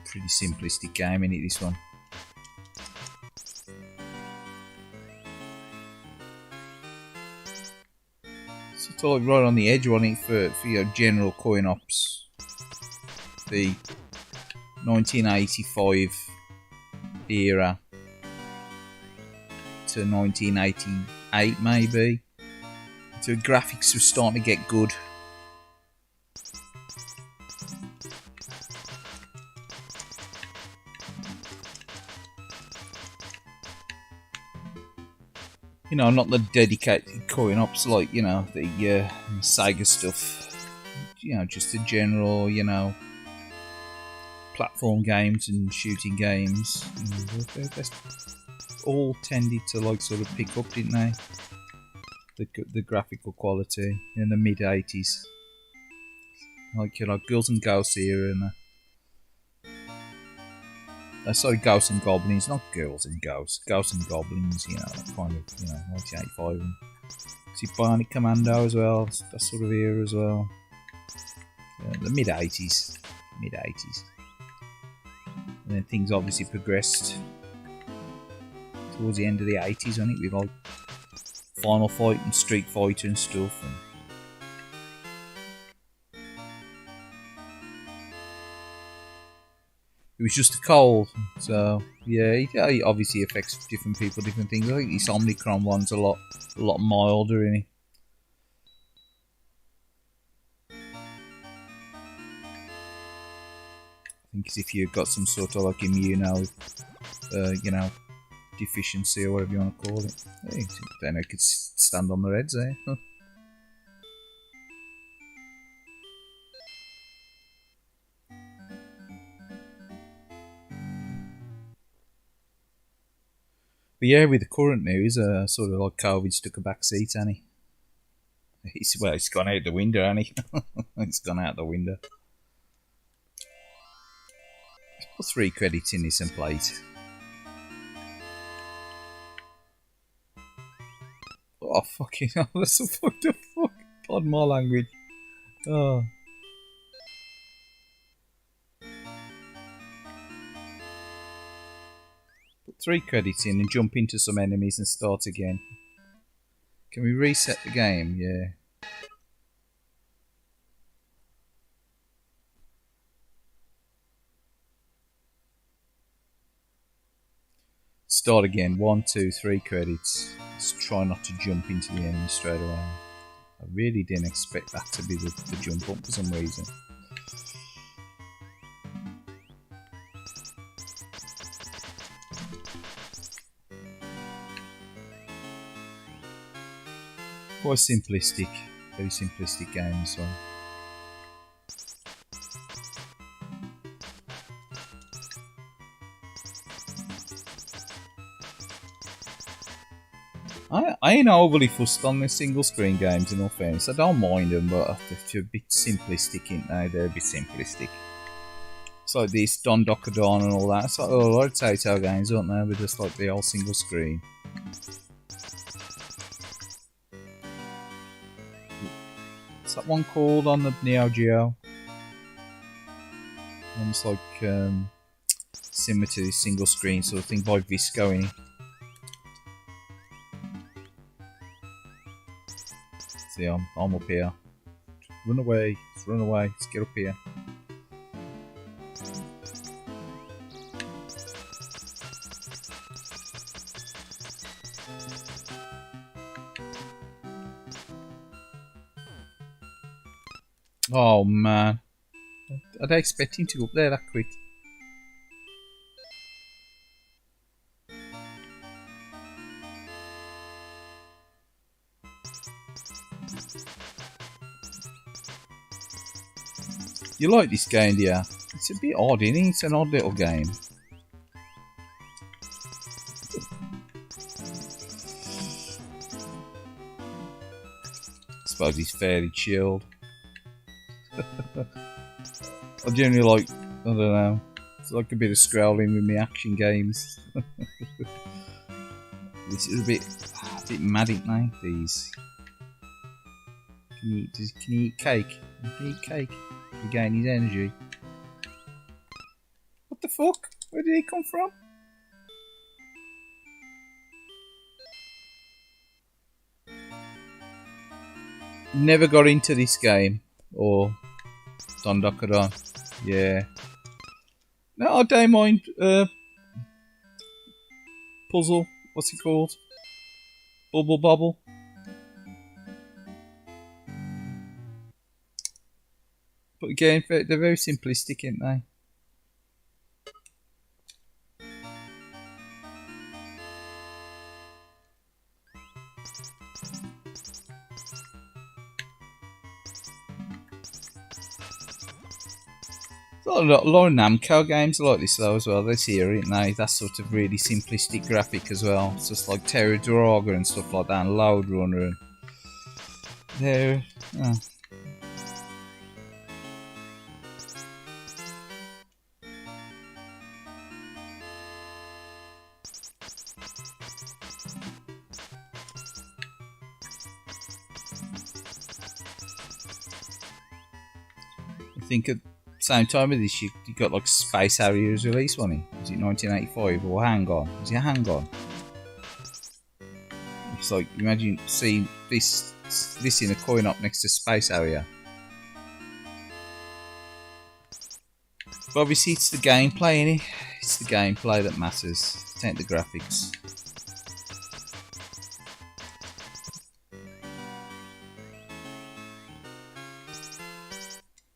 Pretty simplistic game, innit, this one? So it's like right on the edge, on it for your general coin ops. The 1985 era to 1988 maybe. So graphics were starting to get good. Not the dedicated coin ops like, the Sega stuff. Just the general, platform games and shooting games. They all tended to like sort of pick up, didn't they? The graphical quality in the mid 80s. Like, Girls and Ghosts era and sorry, Ghosts and Goblins, not Girls and Ghosts. Ghosts and Goblins, kind of, 1985. And see Bionic Commando as well, that sort of era as well. The mid 80s. And then things obviously progressed towards the end of the 80s, on it, with like Final Fight and Street Fighter and stuff. And was just a cold. So yeah, it obviously affects different people, different things. I think this Omicron one's a lot milder, isn't it? I think it's if you've got some sort of like immuno, you know, deficiency or whatever you want to call it. Hey, then I could stand on their heads, eh? Huh. But yeah, with the current news, sort of like COVID's took a back seat, hasn't he? It's gone out the window, hasn't he? It's gone out the window. Put 3 credits in this and plate. Oh, fucking hell, that's so fucked up. Fuck. Pardon my language. Oh. Put 3 credits in and jump into some enemies and start again. Can we reset the game? Yeah. Start again. 1, 2, 3 credits. Let's try not to jump into the enemy straight away. I really didn't expect that to be the jump up for some reason. Quite simplistic. Very simplistic game, this one. I ain't overly fussed on the single screen games in all fairness. I don't mind them, but they're a bit simplistic, ain't they? They're a bit simplistic. It's like this Don Dokadon and all that. It's like a lot of Taito games, aren't they? They're just like the old single screen. What's that one called on the Neo Geo? One's like similar to this single screen sort of thing by Visco, innit? See, I'm up here. Run away, let's run away, let's get up here. Oh man. Are they expecting to go up there that quick? You like this game, dear? It's a bit odd, isn't it? It's an odd little game. I suppose he's fairly chilled. I generally like, I don't know, it's like a bit of scrolling with my action games. This is a bit mad, ain't they? These. Can you eat cake? Can you eat cake? Regain his energy. What the fuck? Where did he come from? Never got into this game. Or Don Dokadon. Yeah. No, I don't mind. Puzzle. What's it called? Bubble Bobble. But again, they're very simplistic, aren't they? A lot of Namco games are like this though as well. This here, ain't they? That sort of really simplistic graphic as well. It's just like Terra Draga and stuff like that, and Load Runner. And they're. I think at the same time with this, you got like Space Harriers release, wasn't it? Was it 1985 or Hang On? Was it Hang On? It's like, imagine seeing this in a coin up next to Space Harrier. But obviously it's the gameplay, innit? It's the gameplay that matters. It ain't the graphics.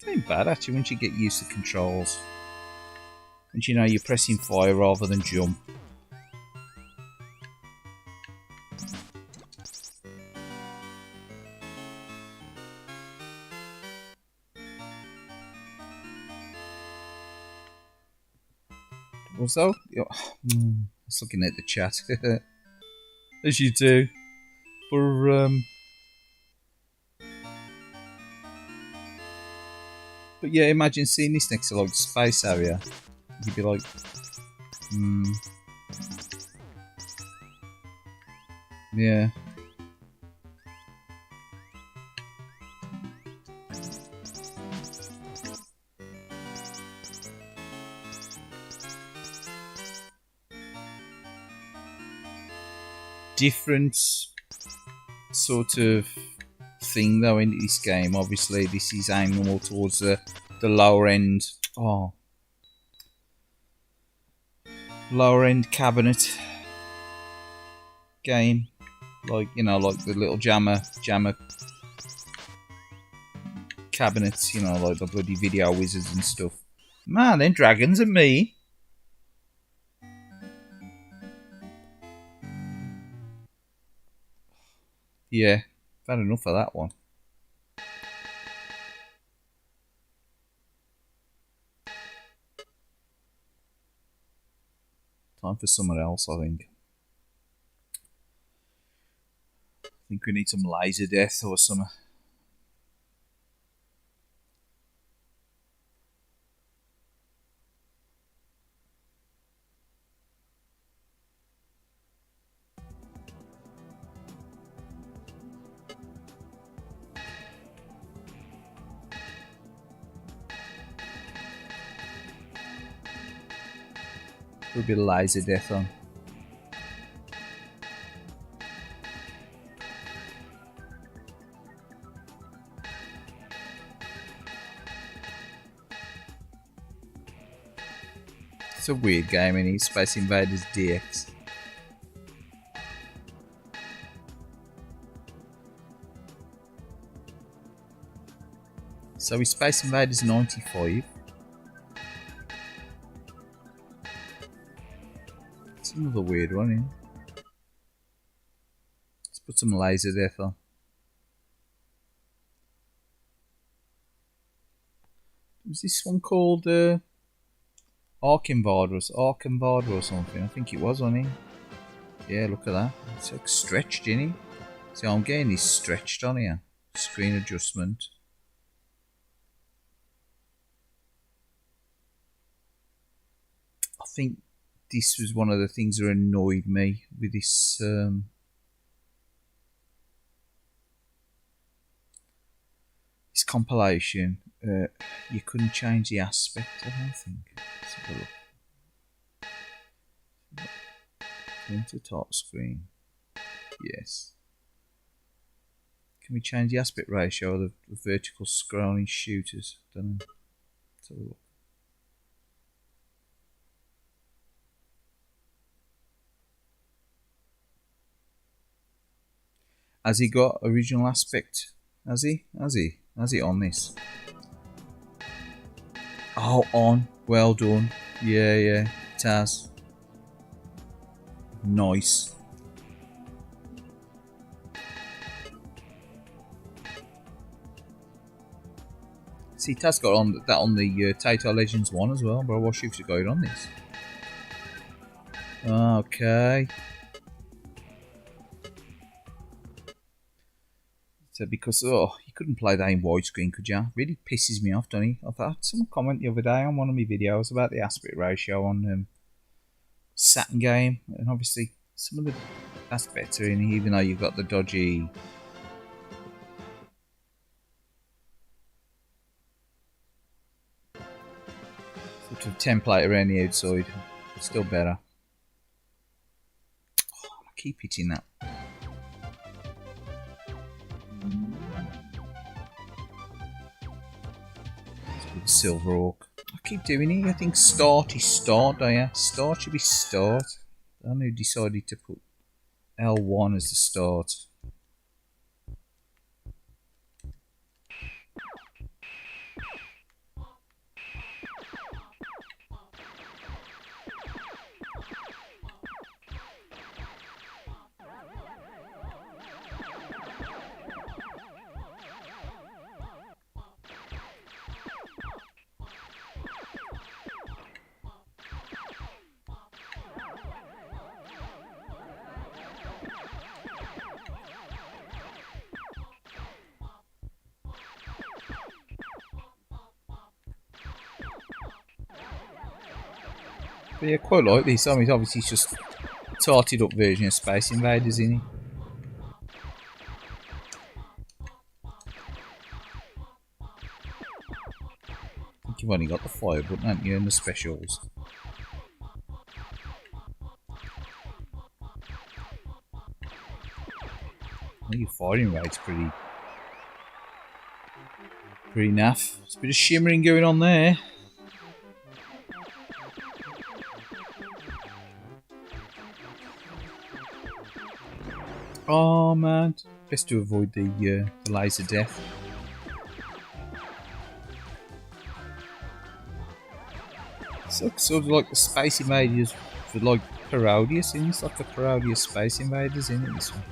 It ain't bad actually once you get used to controls. And you know you're pressing fire rather than jump. Also, I was looking at the chat, as you do. But yeah, imagine seeing this next to like space area. You'd be like, yeah. Different sort of thing though in this game. Obviously, this is aimed more towards the lower end. Lower end cabinet game, like you know, like the little jammer cabinets. You know, like the bloody video wizards and stuff. Man, then dragons and me. Yeah, I've had enough of that one. Time for someone else, I think. I think we need some laser death or something. Put a bit of laser death on. It's a weird game, and Space Invaders DX. So is Space Invaders 95? It's another weird one, isn't it? Let's put some laser death on. Was this one called Arc Invader or something? I think it was, wasn't it? Yeah, look at that. It's like stretched, isn't it? See, I'm getting this stretched on here. Screen adjustment. I think this was one of the things that annoyed me with this this compilation. You couldn't change the aspect, I don't think. Let's have a look. Turn to top screen. Yes. Can we change the aspect ratio of the vertical scrolling shooters? Don't know. Let's have a look. Has he got original aspect? Has he on this? Oh, on. Well done. Yeah, it has. Nice. See, it has got that on the Taito Legends 1 as well, but I wish you've got it on this. Okay. So because you couldn't play that in widescreen, could you? Really pisses me off, doesn't it? I've had some comment the other day on one of my videos about the aspect ratio on Saturn game, and obviously some of the aspects are in, even though you've got the dodgy sort of template around the outside. It's still better. Oh, I keep hitting that. Silver Orc. I keep doing it. I think start is start, don't you? Start should be start. I don't know who decided to put L1 as the start. But yeah, quite like this. I mean, obviously it's just tarted up version of Space Invaders, isn't it? I think you've only got the fire button, haven't you, and the specials. I think your firing rate's pretty naff. There's a bit of shimmering going on there. Oh man, best to avoid the laser death. Sort of like the Space Invaders for like Parodius, isn't it? It's like the Parodius Space Invaders, isn't it? This one.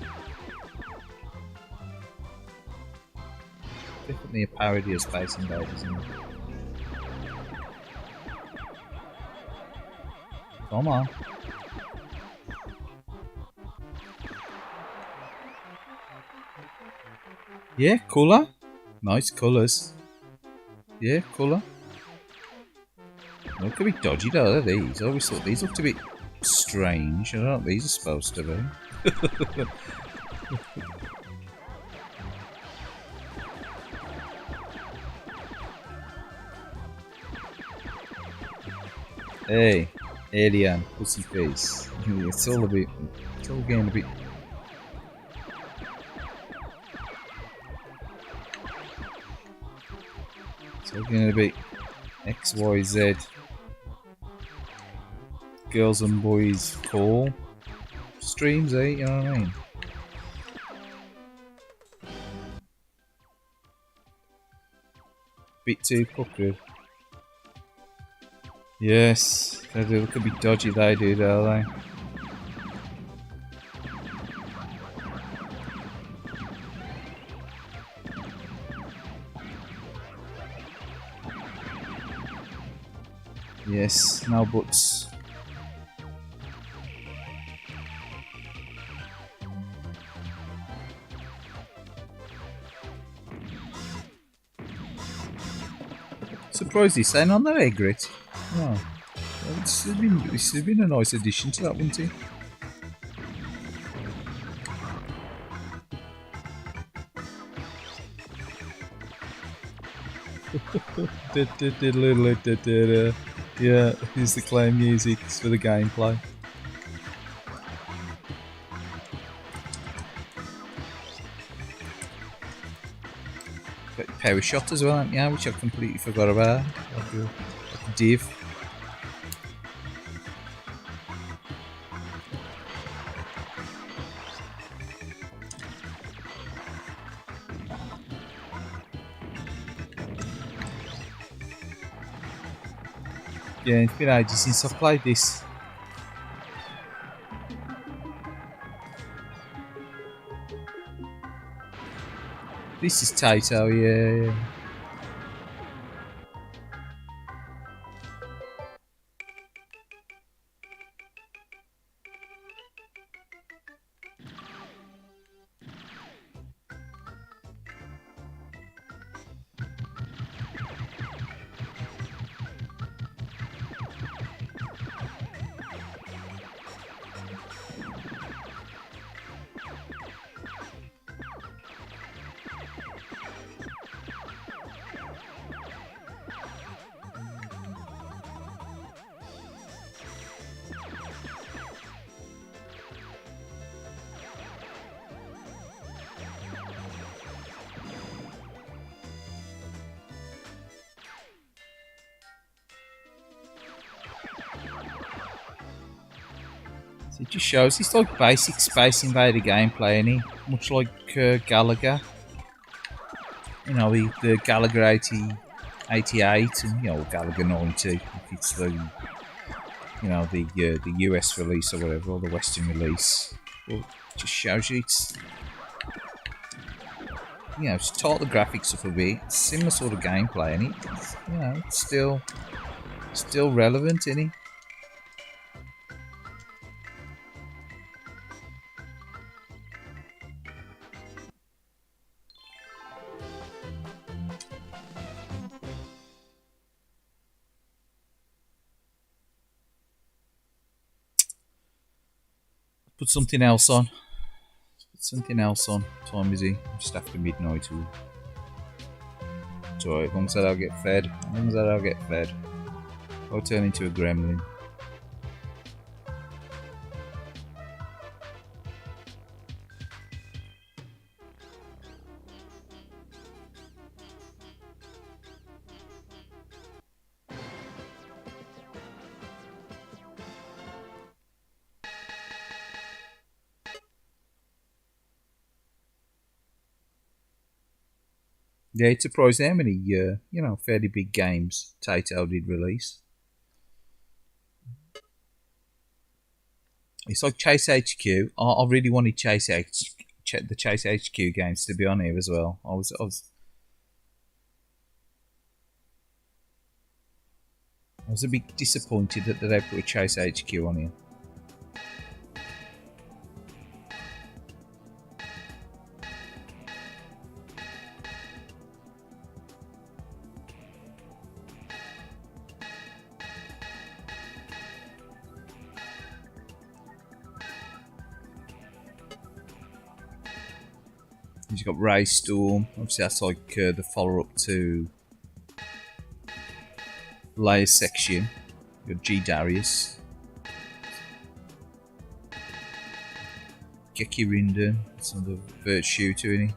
Definitely a parody of Space Invaders, isn't it? Come on. Yeah, colour. Nice colours. Yeah, colour. Look a bit dodgy though, these. I always thought these looked a bit strange. I don't know what these are supposed to be. Hey, alien, pussy face. It's all getting a bit. It's all getting a bit XYZ. Girls and boys call streams, eh? You know what I mean? Bit too puckered. Yes, they do look a bit dodgy, they do, don't they? Yes, no buts. Surprised he's saying on that egg grit. Oh, well, this has been a nice addition to that, wouldn't it? Yeah, here's the clown music for the gameplay. Got your power shot as well, haven't you? Which I completely forgot about. Like a div. Yeah, it's been ages since I've played this. This is Taito, yeah. So it just shows it's like basic Space Invader gameplay, any much like Gallagher. You know, the Gallagher 88 and Gallagher 90 if it's the the US release or whatever, or the Western release. Well, it just shows you it's just taught the graphics up a bit. It's similar sort of gameplay, and it's still relevant, isn't it? Put something else on. Put something else on. What time is he? Just after midnight. It's alright, as long as I don't get fed. I'll turn into a gremlin. Yeah, it's surprising how many, fairly big games Taito did release. It's like Chase HQ. I really wanted the Chase HQ games to be on here as well. I was a bit disappointed that they put a Chase HQ on here. You've got Ray Storm. Obviously, that's like the follow-up to Layers Section. You've got G Darius. Geki Rinden. That's another vert shooter, isn't he?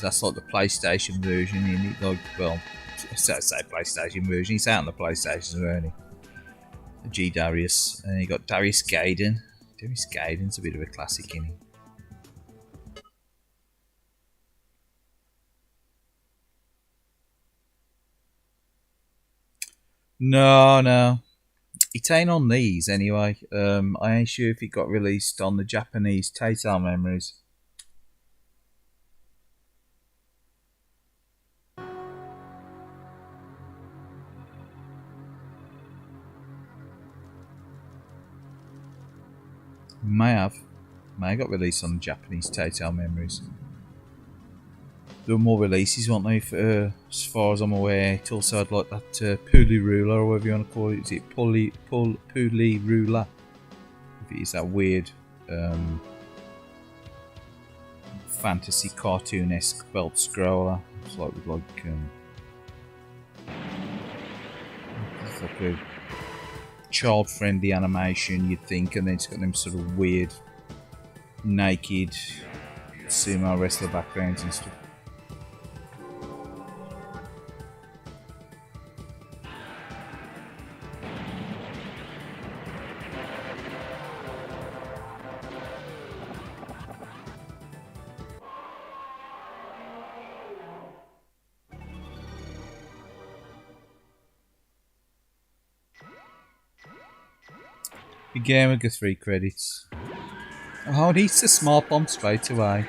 That's like the PlayStation version, isn't it? Like, well, I say PlayStation version. He's out on the PlayStation, isn't he? G Darius, and you got Darius Gaiden. Darius Gaiden's a bit of a classic, isn't he? No, it ain't on these anyway. I ain't sure if it got released on the Japanese Taito Memories. May have got released on the Japanese Taito Memories. There were more releases, weren't they? As far as I'm aware, it also had like that Puli Ruler, or whatever you want to call it. Is it Puli Ruler? If it is that weird fantasy cartoon-esque belt scroller. It's like with it's like a child-friendly animation, you'd think, and then it's got them sort of weird, naked sumo wrestler backgrounds and stuff. Big game with 3 credits. Oh, it eats the smart bomb straight away.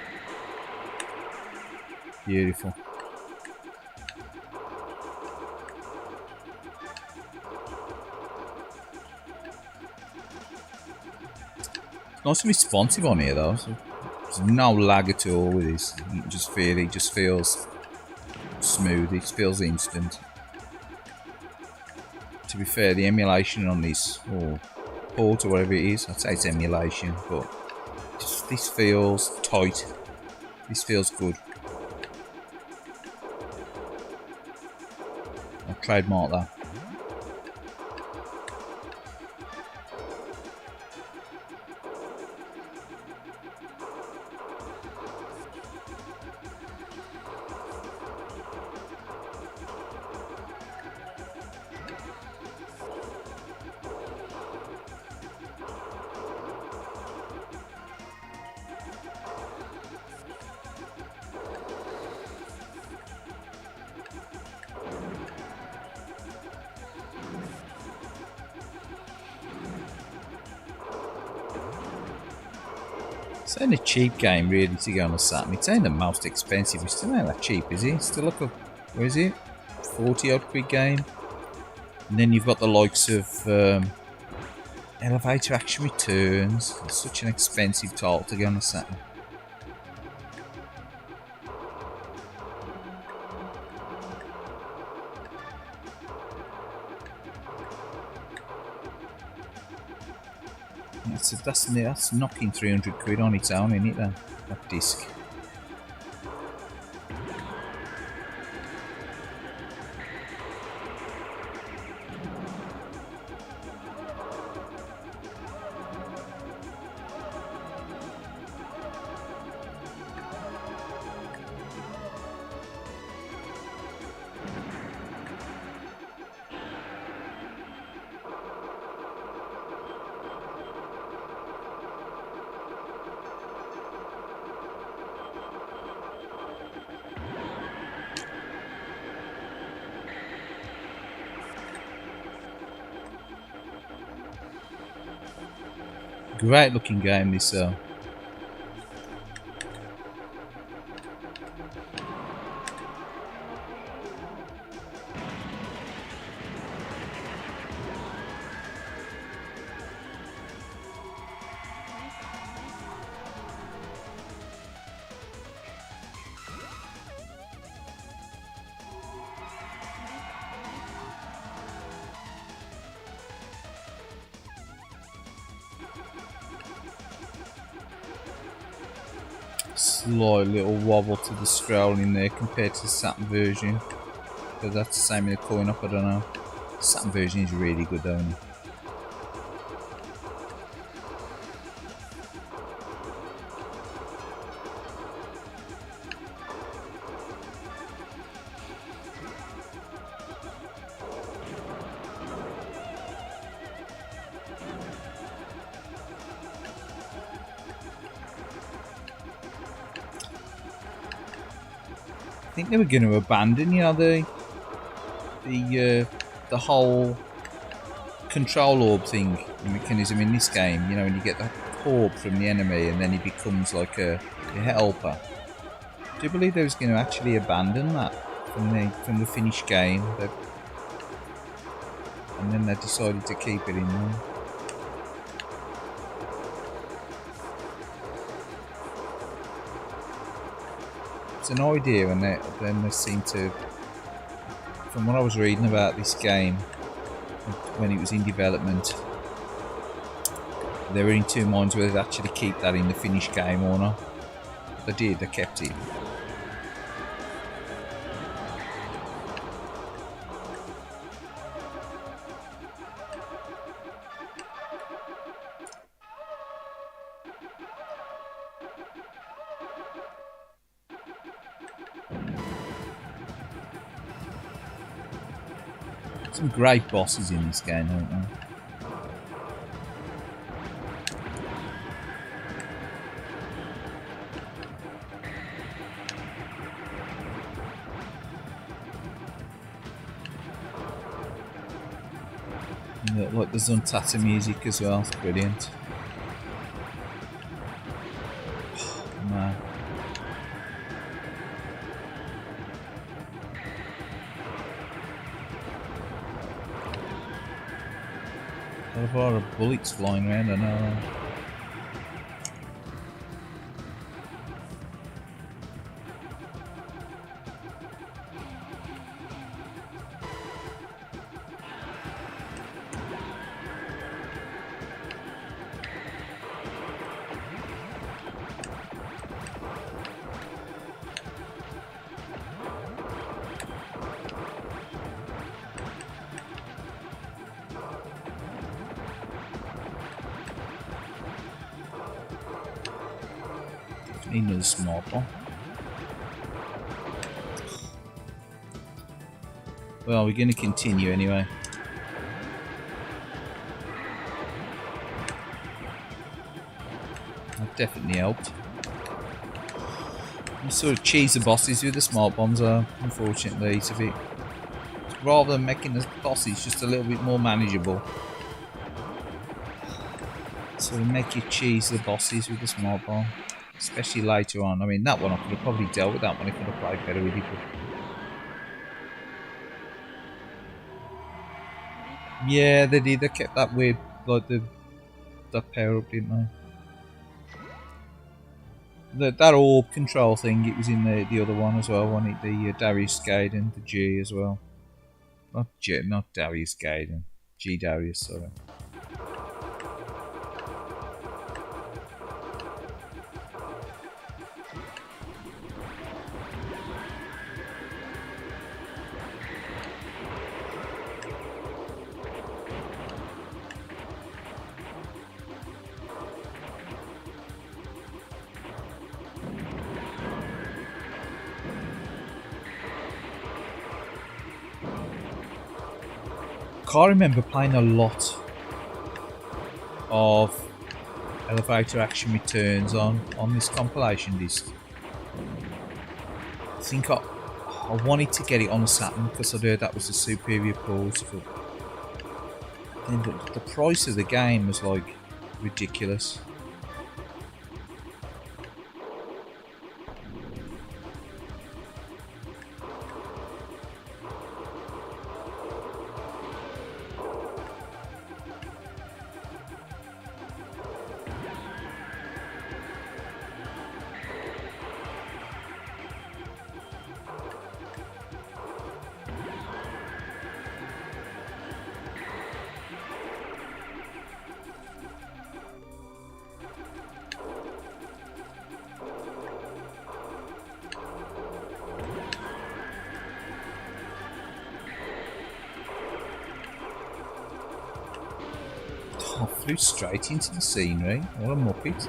Beautiful. It's nice and responsive on here though. So there's no lag at all with this. You can just feel it. Just feels smooth. It feels instant. To be fair, the emulation on this, or port or whatever it is, I'd say it's emulation, but this feels tight. This feels good. I'll trademark that. It's only a cheap game really to go on a Saturn. It's ain't the most expensive, it's still ain't that cheap, is it? It's still like a, where is it? 40 odd quid game. And then you've got the likes of Elevator Action Returns. It's such an expensive title to go on a Saturn. That's knocking 300 quid on its own, isn't it then? That disc. Great looking game, this slight little wobble to the scroll in there compared to the Saturn version, but that's the same in the coin up. I don't know. The Saturn version is really good though. I think they were going to abandon, you know, the whole control orb thing, the mechanism in this game. You know, when you get the orb from the enemy and then he becomes like a helper. Do you believe they was going to actually abandon that from the finished game? And then they decided to keep it in there. It's an idea, and then they seem to, from what I was reading about this game when it was in development, they were in two minds whether they'd actually keep that in the finished game or not. They did, they kept it. Some great bosses in this game, aren't there? Yeah, like the Zuntata music as well, it's brilliant. Oh, man. A lot of bullets flying around, I know. Need another small bomb. Well, we're going to continue anyway. That definitely helped. You sort of cheese the bosses with the smart bombs, unfortunately. It's a bit, rather than making the bosses just a little bit more manageable, So we make you cheese the bosses with the small bomb. Especially later on. I mean, that one I could have probably dealt with that one if I'd have played better with it. But yeah, they did. They kept that weird, like that power up, didn't they? That orb control thing, it was in the other one as well, wasn't it? The Darius Gaiden, the G as well. Not Darius Gaiden. G Darius, sorry. I remember playing a lot of Elevator Action Returns on this compilation disc. I think I wanted to get it on the Saturn because I heard that was the superior port, but then the price of the game was like ridiculous. I flew straight into the scenery. What a muppet.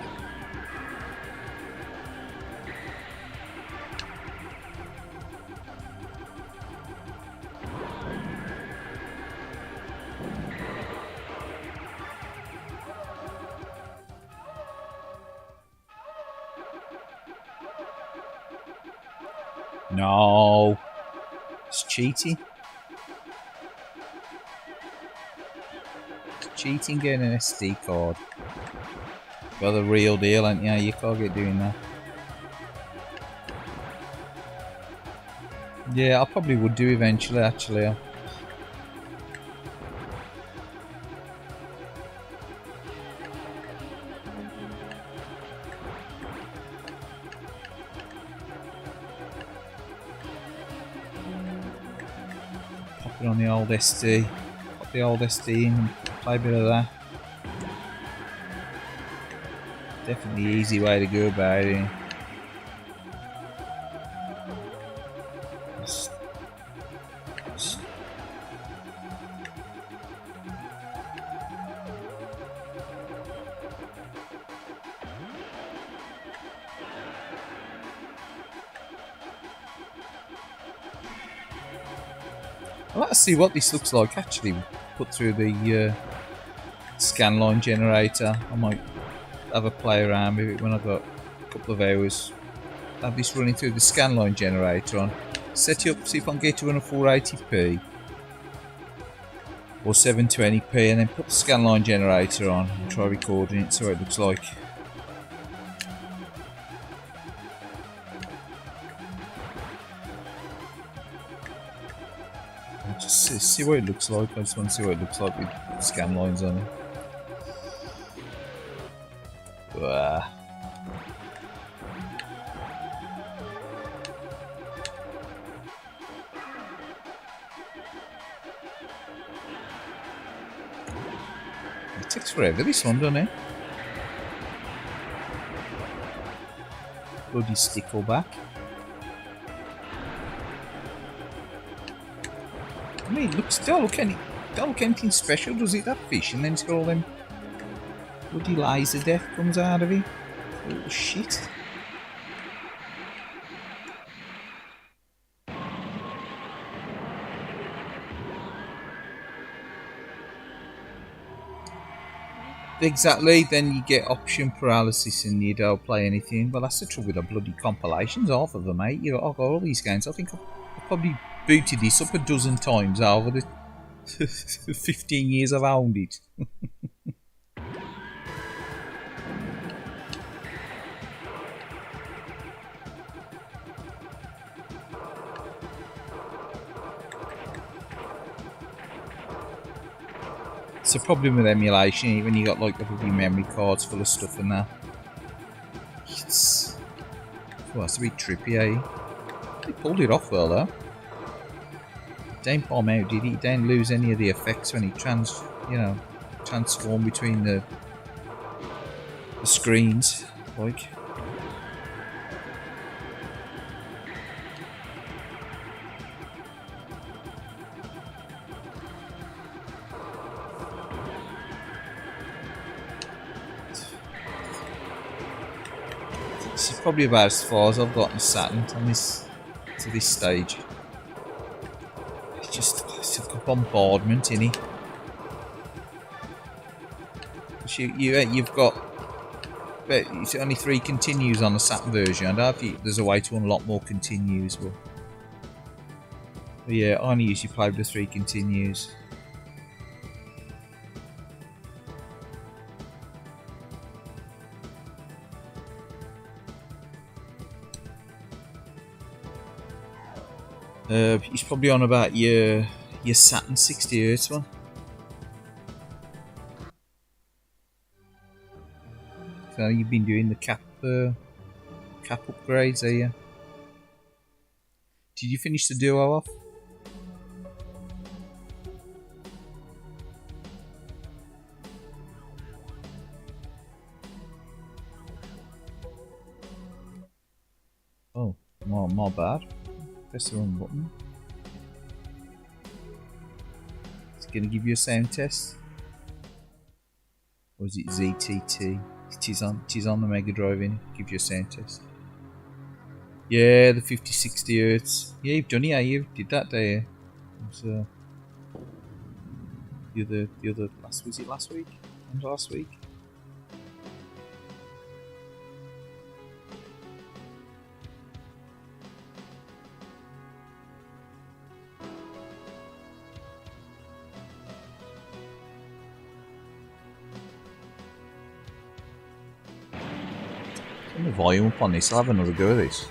No. It's cheating. Cheating getting an SD card. Got the real deal, ain't you? You can't get doing that. Yeah, I probably would do eventually, actually. Pop it on the old SD. Pop the old SD in and play a bit of that. Definitely an easy way to go about it. I'd like to see what this looks like actually put through the scanline generator. I might have a play around with it when I've got a couple of hours. Have this running through the scanline generator on. Set it up, see if I can get to run a 480p or 720p, and then put the scanline generator on and try recording it, see what it looks like. Just see what it looks like. I just want to see what it looks like with scan lines on it. It takes forever, this one, doesn't it? Bloody stickleback. I mean, it looks, don't look anything special, does it, that fish? And then it's got all them bloody laser death comes out of it. Oh shit. Exactly, then you get option paralysis and you don't play anything. But that's the trouble with the bloody compilations, half of them, mate. I've got all these games. I think I've probably booted this up a dozen times over the 15 years I've owned it. It's a problem with emulation, when you got like the bloody memory cards full of stuff and that. It's a bit trippy, eh? He pulled it off well though. It didn't bomb out, did he? He didn't lose any of the effects when he transformed between the screens, like. This is probably about as far as I've gotten Saturn on this to this stage. It's like a bombardment, innit? You've got, but it's only 3 continues on the Saturn version. I don't know if there's a way to unlock more continues, but yeah, I only usually play with the 3 continues. He's probably on about your Saturn 60Hz one. So you've been doing the cap upgrades, are you? Did you finish the duo off? Oh, my bad. Press the wrong button. It's gonna give you a sound test. Or is it ZTT? It is on the Mega Drive, in give you a sound test. Yeah, the 50-60 Hz. Yeah, you've done it, you did that there. It was, the other was it last week? And last week? Turn the volume up on this, I'll have another go at this.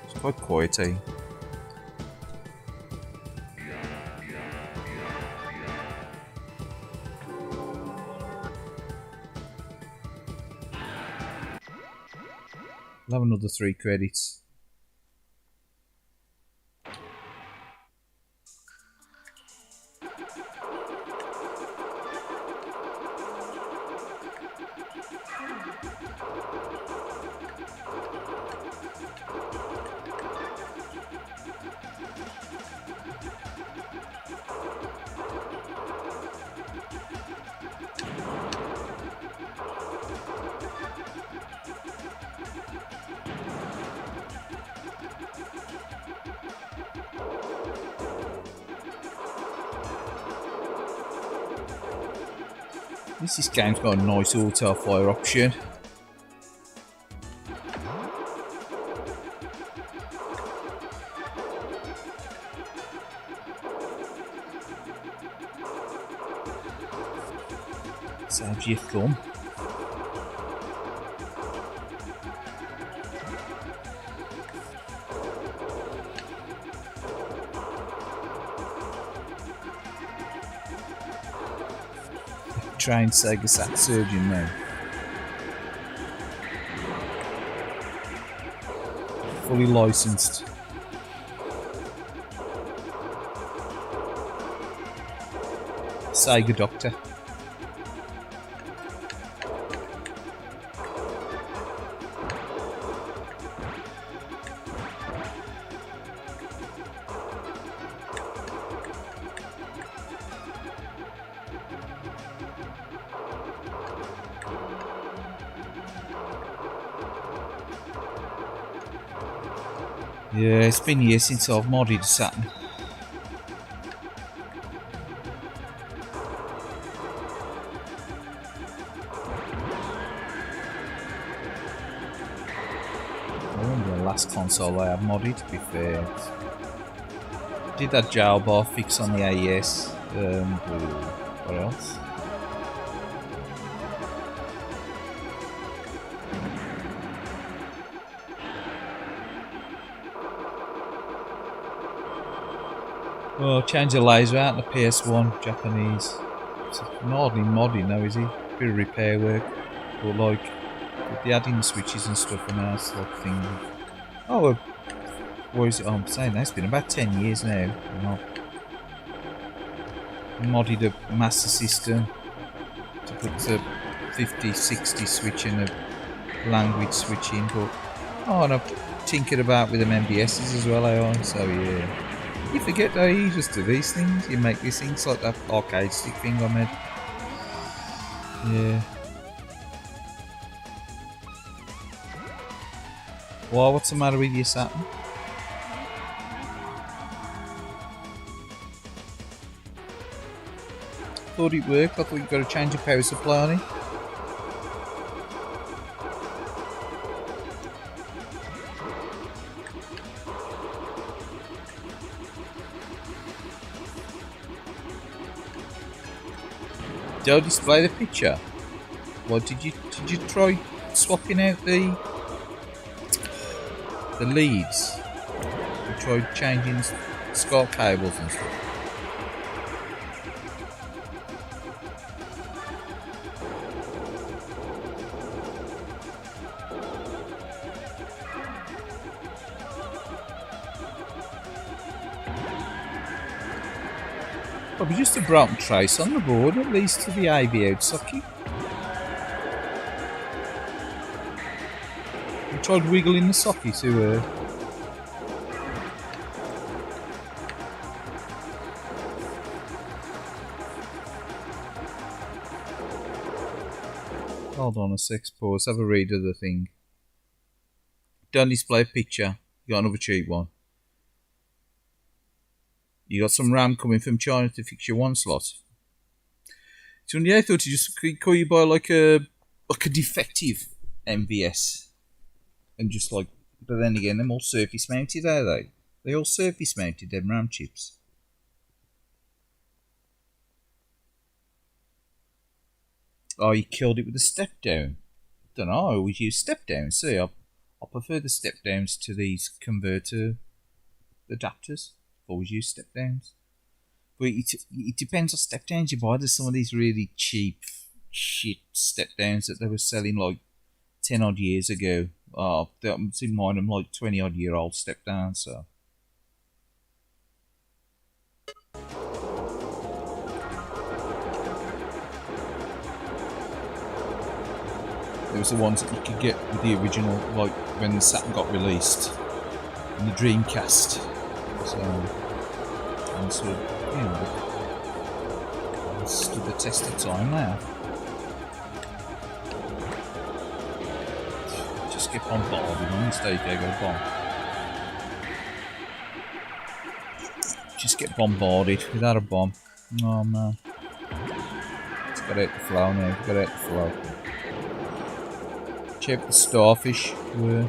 It's quite quiet, eh? I'll have another 3 credits. This game's got a nice auto fire option. Saves your thumb. Trained Sega Sat surgeon now. Fully licensed. Sega doctor. Yeah, it's been years since I've modded Saturn. I remember the last console I have modded, to be fair. Did that jailbar fix on the AES. What else? Oh, change the laser out in the PS1, Japanese. It's hardly modding though, is he? Bit of repair work. But like, the adding the switches and stuff and that sort of thing. Oh, what is it? Oh, I'm saying that it's been about 10 years now. And I've modded a Master System to put the 50, 60 switch and a language switching, but and I've tinkered about with them MBSs as well, so yeah. You forget though, you just do these things, you make these things like that arcade stick thing I made. Yeah. Well, what's the matter with your Saturn? Thought it worked, I thought you got to change your power supply on it. Don't display the picture. What did you try swapping out the leads? You tried changing SCART cables and stuff. Probably just a broken trace on the board, at least to the AV out socket. You tried wiggling the socket to Hold on a sec, pause, have a read of the thing. Don't display a picture, you got another cheap one. You got some RAM coming from China to fix your one slot. So yeah, I thought you just call you buy like a defective MVS, and just like, but then again, they're all surface mounted, are they? They all surface mounted, them RAM chips. Oh, you killed it with a step down. Don't know. I always use step downs. See, I prefer the step downs to these converter adapters. Always use step downs, but it depends on step downs you buy. There's some of these really cheap shit step downs that they were selling like 10 odd years ago. I'm seeing mine, I'm like 20 odd year old step downs. So there was the ones that you could get with the original, like when the Saturn got released and the Dreamcast. So, and sort of, you know, stood the test of time now. Just get bombarded on this day, go bomb. Just get bombarded without a bomb. Oh man. It's got out the flow now, got out the flow. Check the starfish were.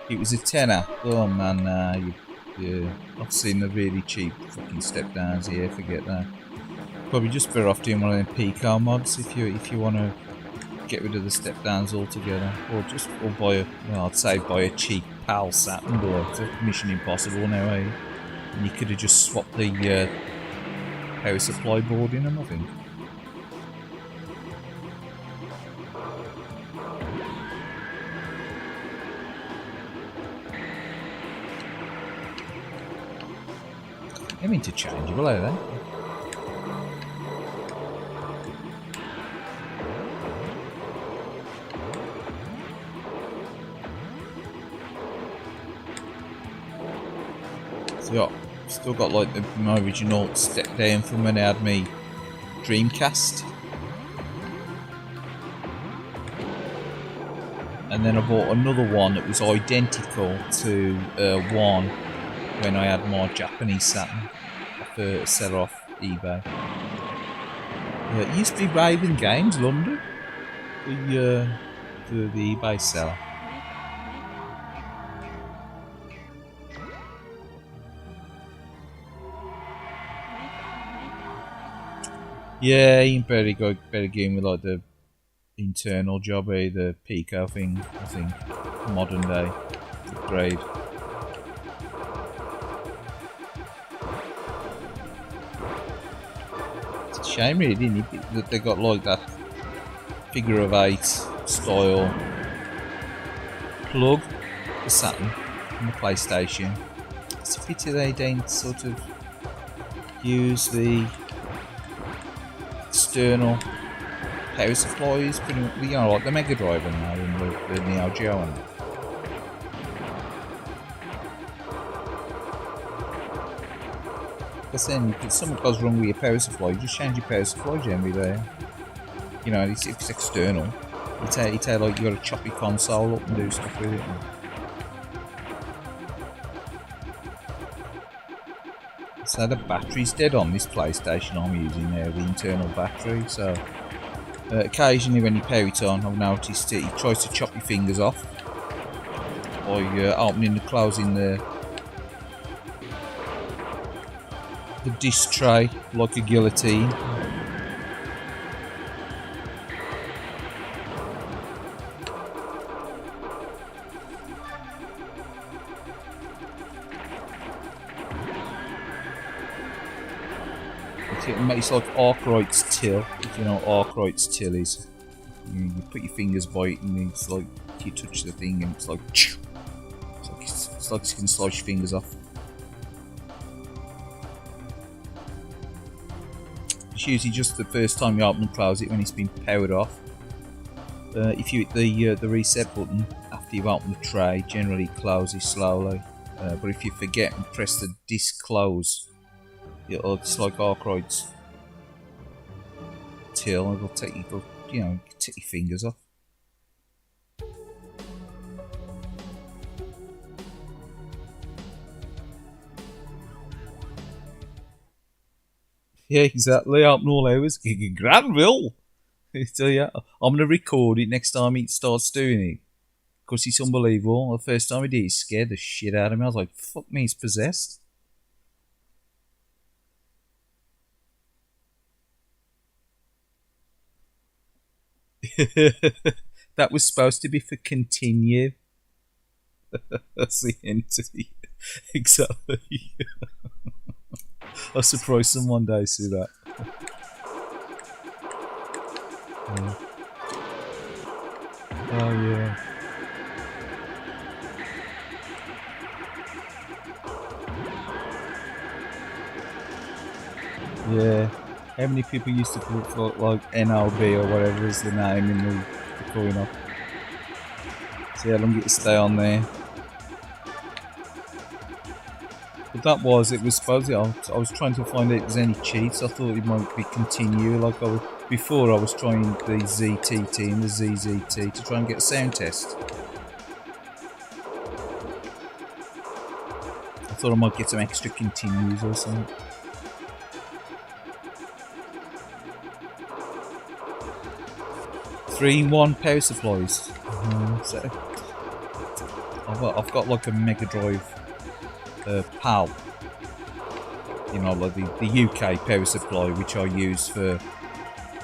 It was a tenner. Oh man, yeah. I've seen the really cheap fucking step downs here. Forget that. Probably just better off doing one of them PCAR mods if you want to get rid of the step downs altogether, or buy I'd say buy a cheap PAL Saturn, or it's a Mission Impossible now, eh? And you could have just swapped the power supply board in them, I think. They're interchangeable, are they? So still got like my original step down from when I had my Dreamcast. And then I bought another one that was identical to one when I had my Japanese Saturn off a seller off eBay. It used to be Raven Games, London, the eBay seller. Yeah, you better game with like the internal job, the Pico thing, I think. Modern day upgrade. It's a shame really, isn't it, that they got like that figure of 8 style plug for Saturn on the PlayStation. It's a pity they don't sort of use the external power supplies, pretty much, you know, like the Mega Drive and now, and the Neo Geo and that. Because then, if something goes wrong with your power supply, you just change your power supply generally there. You know, if it's external, you take like you got to chop your console up and do stuff with it. So the battery's dead on this PlayStation I'm using there, the internal battery. So occasionally when you power it on, I've noticed it tries to chop your fingers off by opening and closing the disc tray like a guillotine. It's like Arkwright's till, if you know what Arkwright's till is. You put your fingers by it and it's like you touch the thing and it's like it's like you can slice your fingers off. It's usually just the first time you open and close it when it's been powered off. If you hit the reset button after you've opened the tray, generally it closes slowly. But if you forget and press the disc close, it's like Arkwright's till. It'll take your fingers off. Yeah, exactly. Open all hours. Granville. So yeah, I'm gonna record it next time he starts doing it, because it's unbelievable. The first time he did, it scared the shit out of me. I was like, "Fuck me, he's possessed." That was supposed to be for continue. That's the entity. Exactly. I'll surprise someone one day see that. Yeah. Oh yeah. Yeah. How many people used to put like NLB or whatever is the name in the coin up? See how long it stay on there. But that was, it was supposed to, I was trying to find out if there's any cheats. I thought it might be continue, like before I was trying the ZTT and the ZZT to try and get a sound test. I thought I might get some extra continues or something. Three-in-one power supplies. So I've got like a Mega Drive PAL, you know, like the UK power supply, which I use for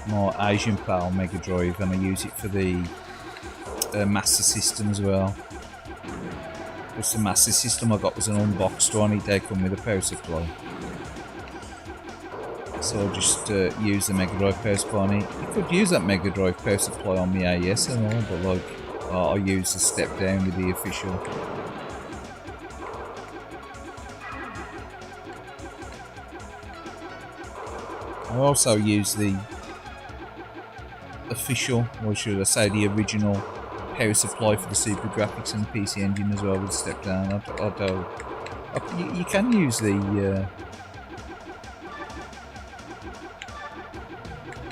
my Asian PAL Mega Drive, and I use it for the Master System as well. Just the Master System I got was an unboxed one. It did come with a power supply, so I just use the Mega Drive power supply on it. You could use that Mega Drive power supply on the AES and all, but like I use the step down with the official. I also use the official, or should I say the original power supply for the Super Graphics and the PC Engine as well with step down. You can use the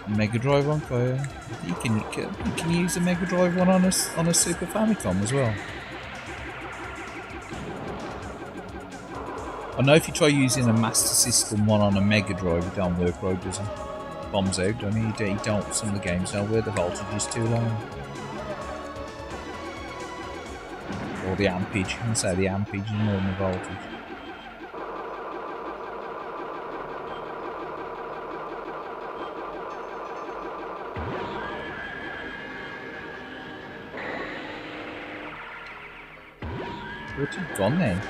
Mega Drive one, you can use the Mega Drive one on a Super Famicom as well. I know if you try using a Master System one on a Mega Drive, it don't work right, does it? Bombs out, don't it? You don't, some of the games don't where the voltage is too long. Or the ampage, I say the ampage is more than the voltage. Where's he gone then?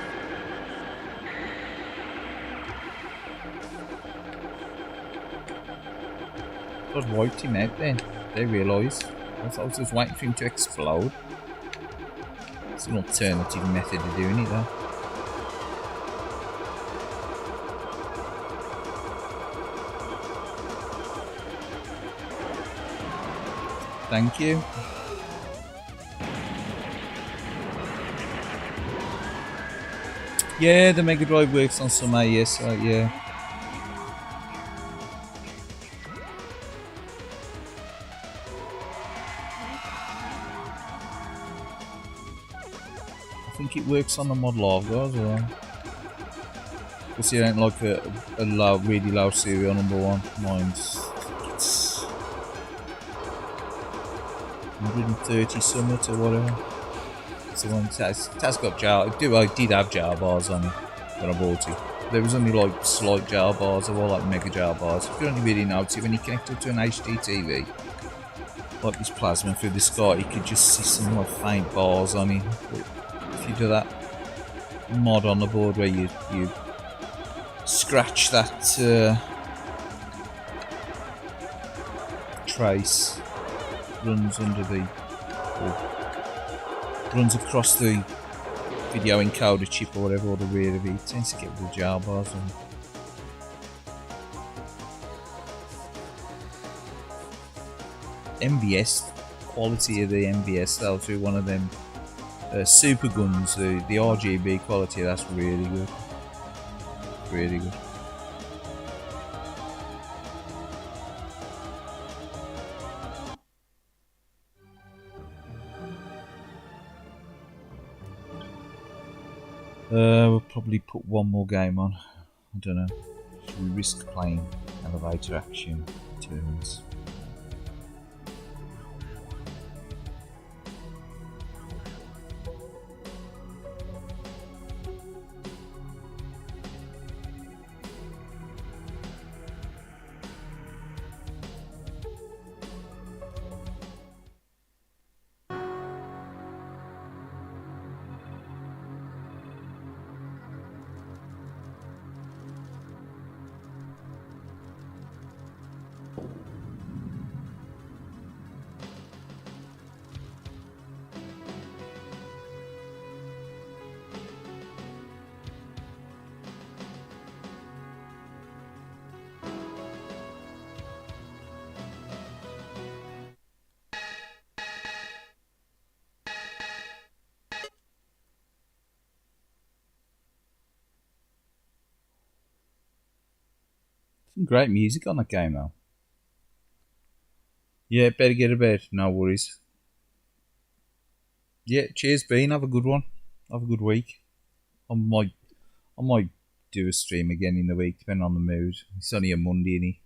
I was wiped him out then. They realised. I thought I was just waiting for him to explode. It's an alternative method of doing it though. Thank you. Yeah, the Mega Drive works on some AES, yeah. I think it works on the mod logo as well. Because you don't like a low, really low serial number one. Mine's 130 summit or whatever. It's the one it has got jar. I did have jar bars on it when I bought it. There was only like slight jar bars, they were like mega jar bars. You don't really notice it when you connect it to an HD TV. Like this plasma through the sky, you could just see some like faint bars on it. But if you do that mod on the board where you scratch that trace, runs under the, runs across the video encoder chip or whatever, or the rear of it, it tends to get the jar bars on. MVS, quality of the MVS though, through one of them super guns, the RGB quality, that's really good. Really good. We'll probably put one more game on. I don't know. Should we risk playing elevator action turns? Some great music on that game though. Yeah, better get to bed, no worries. Yeah, cheers Bean, have a good one. Have a good week. I might do a stream again in the week, depending on the mood. It's only a Monday, innit?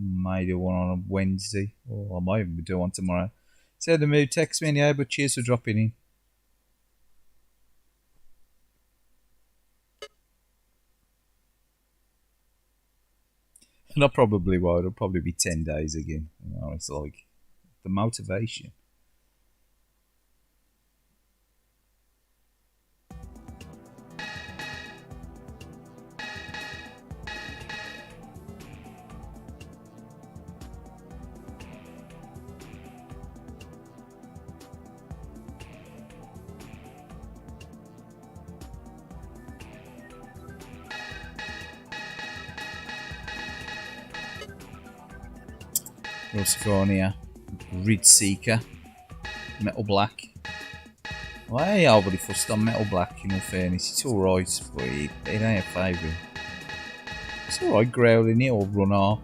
Might do one on a Wednesday, or I might even do one tomorrow. Say the mood, text me anyhow, but cheers for dropping in. And I probably will. It'll probably be 10 days again. You know, it's like the motivation. Rosconia, Grid Seeker, Metal Black. Well, I ain't overly fussed on Metal Black, in all fairness. It's alright, but it ain't a favourite. It's alright growling it or run arc.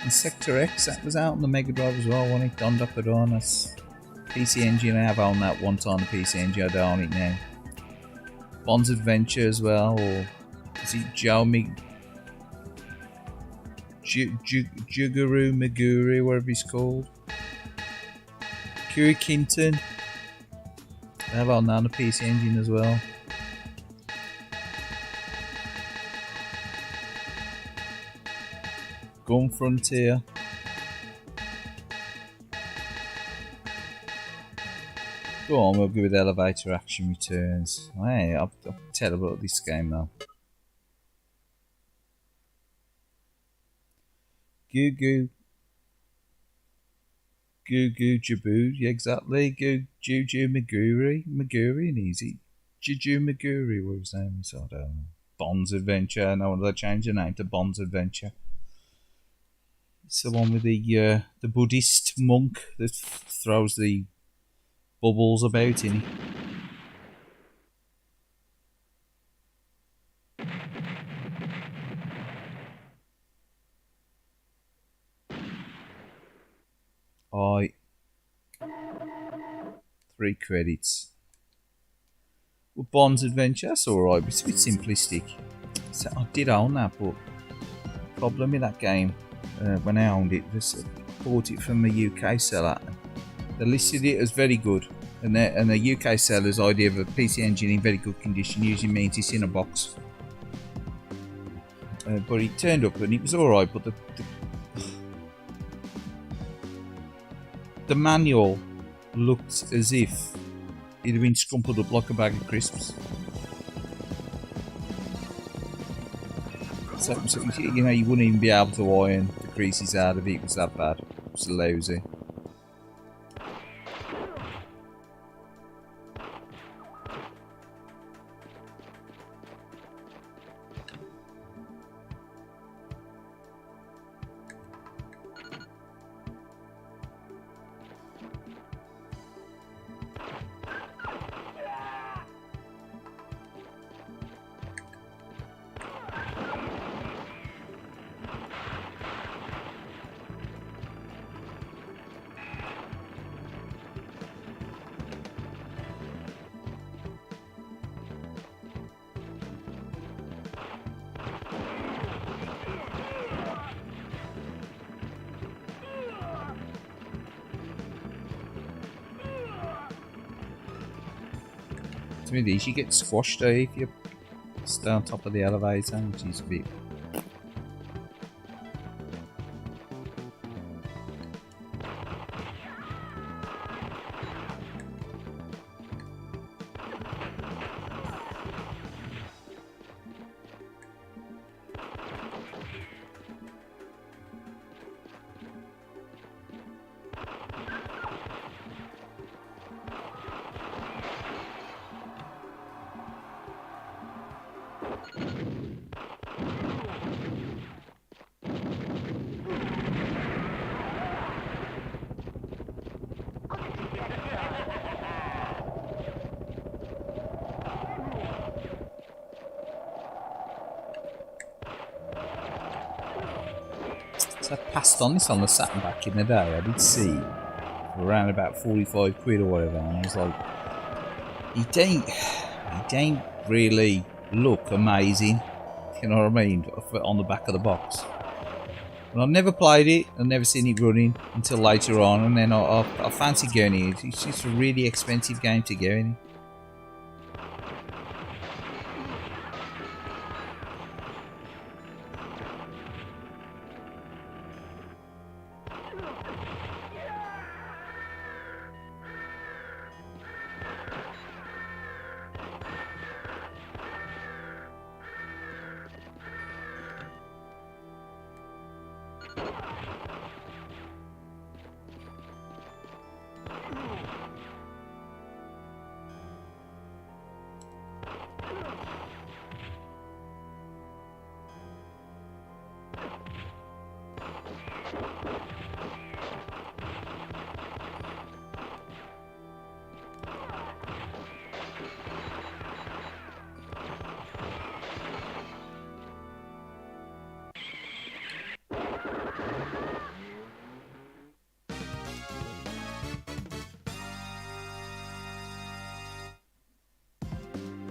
And Sector X, that was out on the Mega Drive as well, wasn't it? Don Dapadon, that's PC Engine. I have owned that one time, the PC Engine, I don't own it now. Bond's Adventure as well, or is it Xiaomi? Juguru Maguri, whatever he's called. Kiri Kinton. They have on the PC Engine as well. Gun Frontier. Go on, we'll go with elevator action returns. Hey, I'm terrible at this game now. Goo goo. Goo goo jaboo, yeah, exactly. Goo juju maguri. Maguri and easy. Juju maguri, what was his name? So I don't know. Bond's Adventure. No, they changed the name to Bond's Adventure. It's the one with the Buddhist monk that throws the bubbles about in it. I 3 credits. Well, Bond's Adventure, that's alright, it's a bit simplistic. So I did own that, but the problem with that game, when I owned it, was I bought it from a UK seller. They listed it as very good, and the UK seller's idea of a PC engine in very good condition usually means it's in a box. But it turned up and it was alright, but the manual looked as if it had been scrumpled up like a bag of crisps. So you know, you wouldn't even be able to iron the creases out of it. It was that bad. It was lousy. Some of these you get squashed if you stay on top of the elevator, which is a bit. So I passed on this on the Saturn back in the day. I did see around about 45 quid or whatever, and I was like, it ain't really look amazing, you know what I mean, on the back of the box. And I've never played it, I've never seen it running until later on, and then I fancy going it. It's just a really expensive game to go in.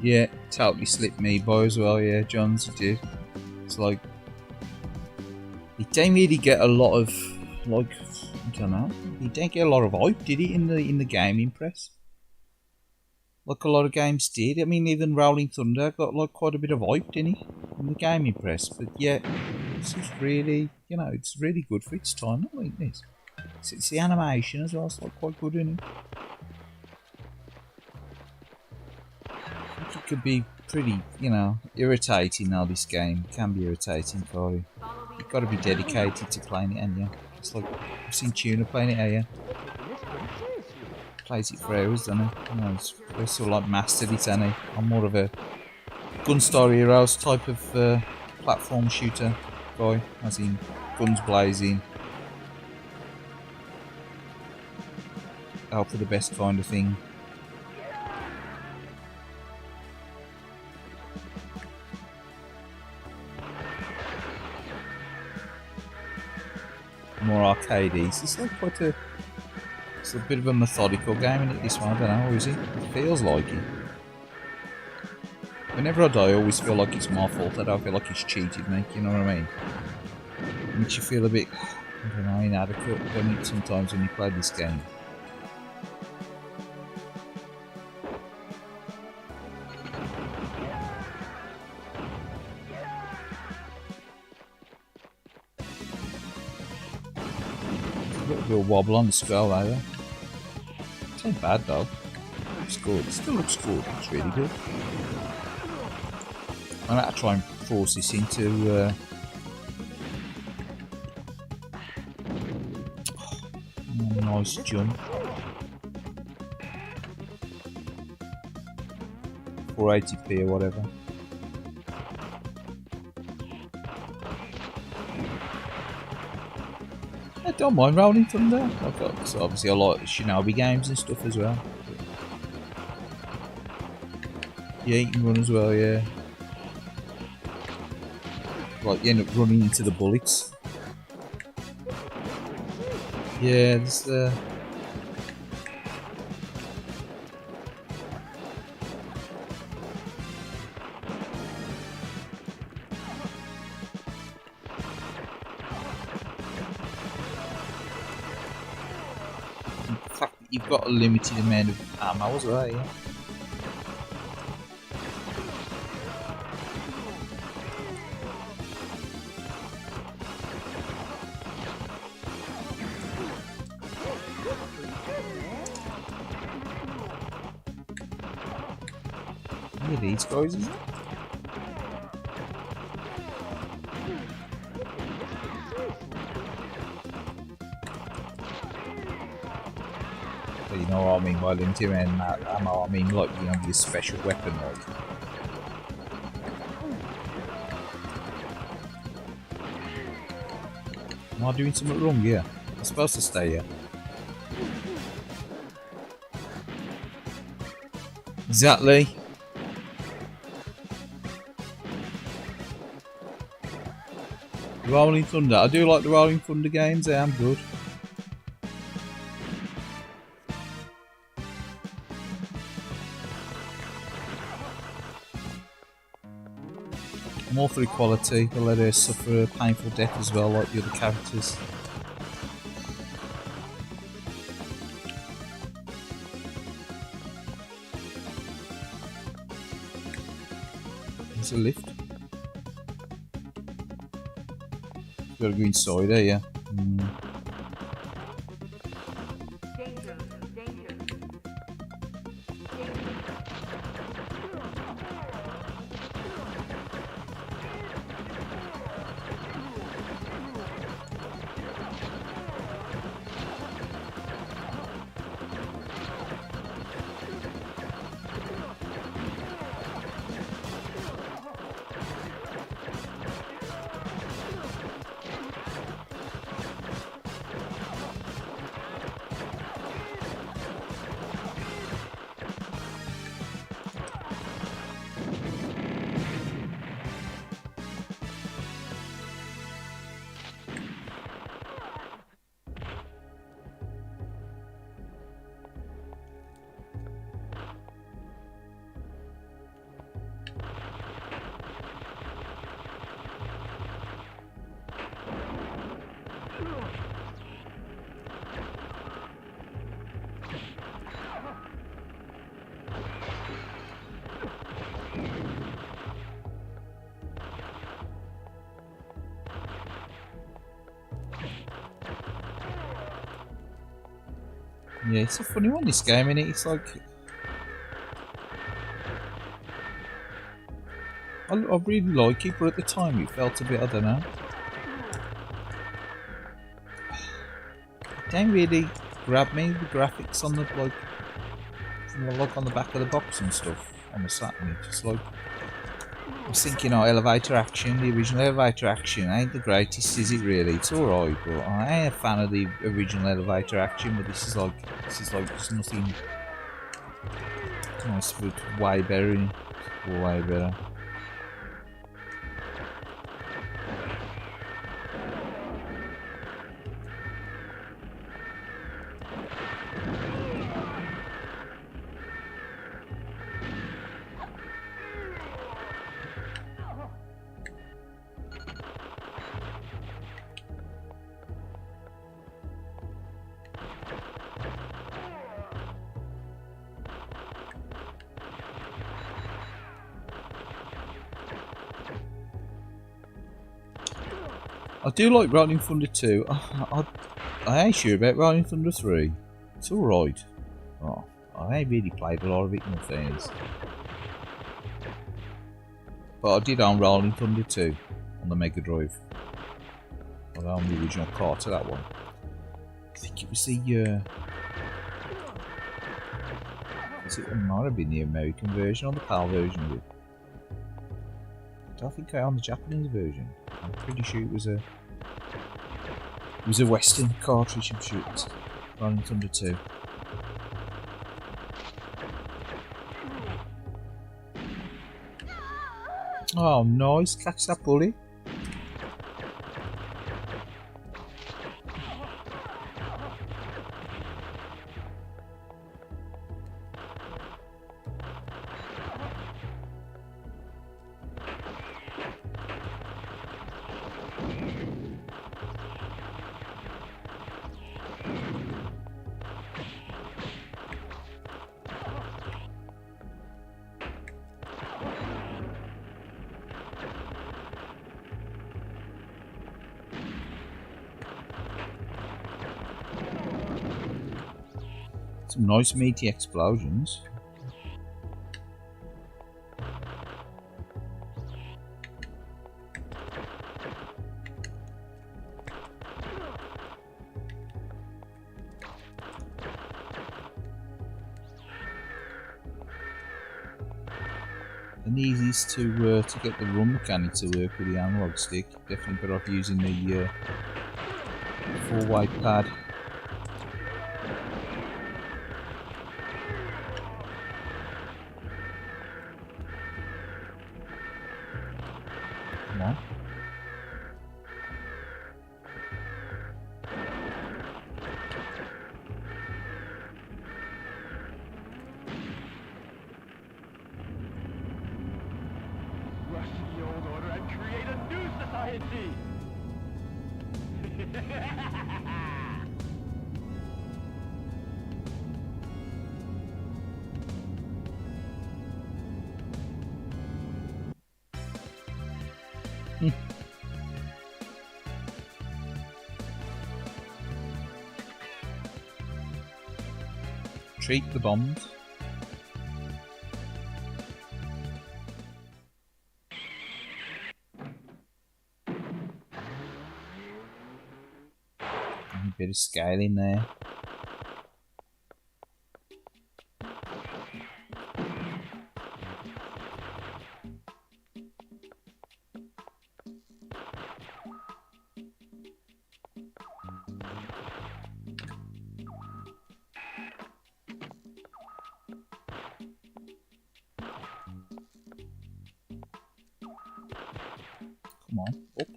Yeah, totally slipped me by as well, yeah, Johns, it did. It's like, it didn't really get a lot of, like, I don't know, he didn't get a lot of hype, did he, in the gaming press? Like a lot of games did. I mean, even Rolling Thunder got like quite a bit of hype, didn't he, in the gaming press? But yeah, it's just really, you know, it's really good for its time, I think this. It's the animation as well, it's like quite good, isn't it? it could be pretty, you know, irritating now, this game. It can be irritating, Corey. You've got to be dedicated to playing it, and yeah. It's like, I've seen Tuna playing it, yeah. Plays it for hours, doesn't he? You know, it's sort of like mastered it, hasn't he? I'm more of a Gunstar Heroes type of platform shooter guy, as in guns blazing, out for the best kind of thing. More arcadey. It's like quite a, it's a bit of a methodical game, isn't it, this one? I don't know, is it? It feels like it. Whenever I die, I always feel like it's my fault. I don't feel like it's cheated me, you know what I mean? It makes you feel a bit, I don't know, inadequate, don't it, sometimes when you play this game. A little bit of wobble on the skull either. It ain't bad though. Looks good. It still looks good. It's really good. I'm going to try and force this into nice jump. 480p or whatever. I don't mind Rolling Thunder. I've got, so obviously I like Shinobi games and stuff as well. Yeah, you can run as well, yeah. Like you end up running into the bullets. Yeah, there's the fact that you've got a limited amount of ammo as well, yeah. These guys, is it? But you know what I mean by limited ammo, I mean like, you know, your special weapon, like. Am I doing something wrong here? I'm supposed to stay here. Exactly. Rolling Thunder. I do like the Rolling Thunder games, they are good. More for equality, they'll let her suffer a painful death as well, like the other characters. There's a lift. Gotta go inside there, yeah. Yeah, it's a funny one, this game, innit? It's like... I really like it, but at the time it felt a bit, I don't know. It didn't really grab me, the graphics on the, like on the back of the box and stuff on the Saturn. Just like, I was thinking, oh, elevator action, the original elevator action ain't the greatest, is it really? It's alright, but I ain't a fan of the original elevator action, but this is like just nothing nice, but way better, way better. I do like Rolling Thunder 2. I ain't sure about Rolling Thunder 3. It's alright. Oh, I ain't really played a lot of it in fairness. But I did own Rolling Thunder 2 on the Mega Drive. I owned the original car to that one. I think it was the it might have been the American version or the PAL version of it. I don't think I owned the Japanese version. I'm pretty sure it was a Western cartridge. I'm sure it was Rolling Thunder 2. Oh, nice! Catch that bully. Some nice meaty explosions. And easiest to get the run mechanic to work with the analog stick. Definitely better off using the 4-way pad. Come on. Rush the old order and create a new society! Treat the bombs. A bit of scale in there. Come on, up.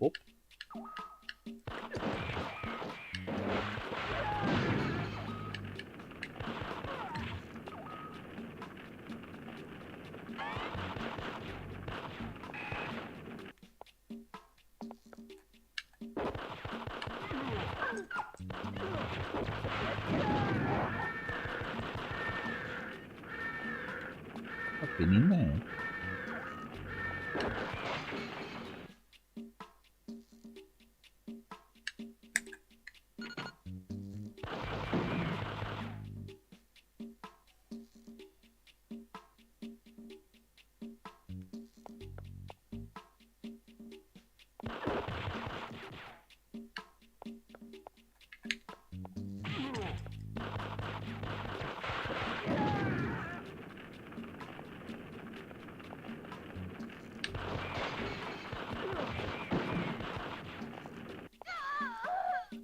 I've been in there.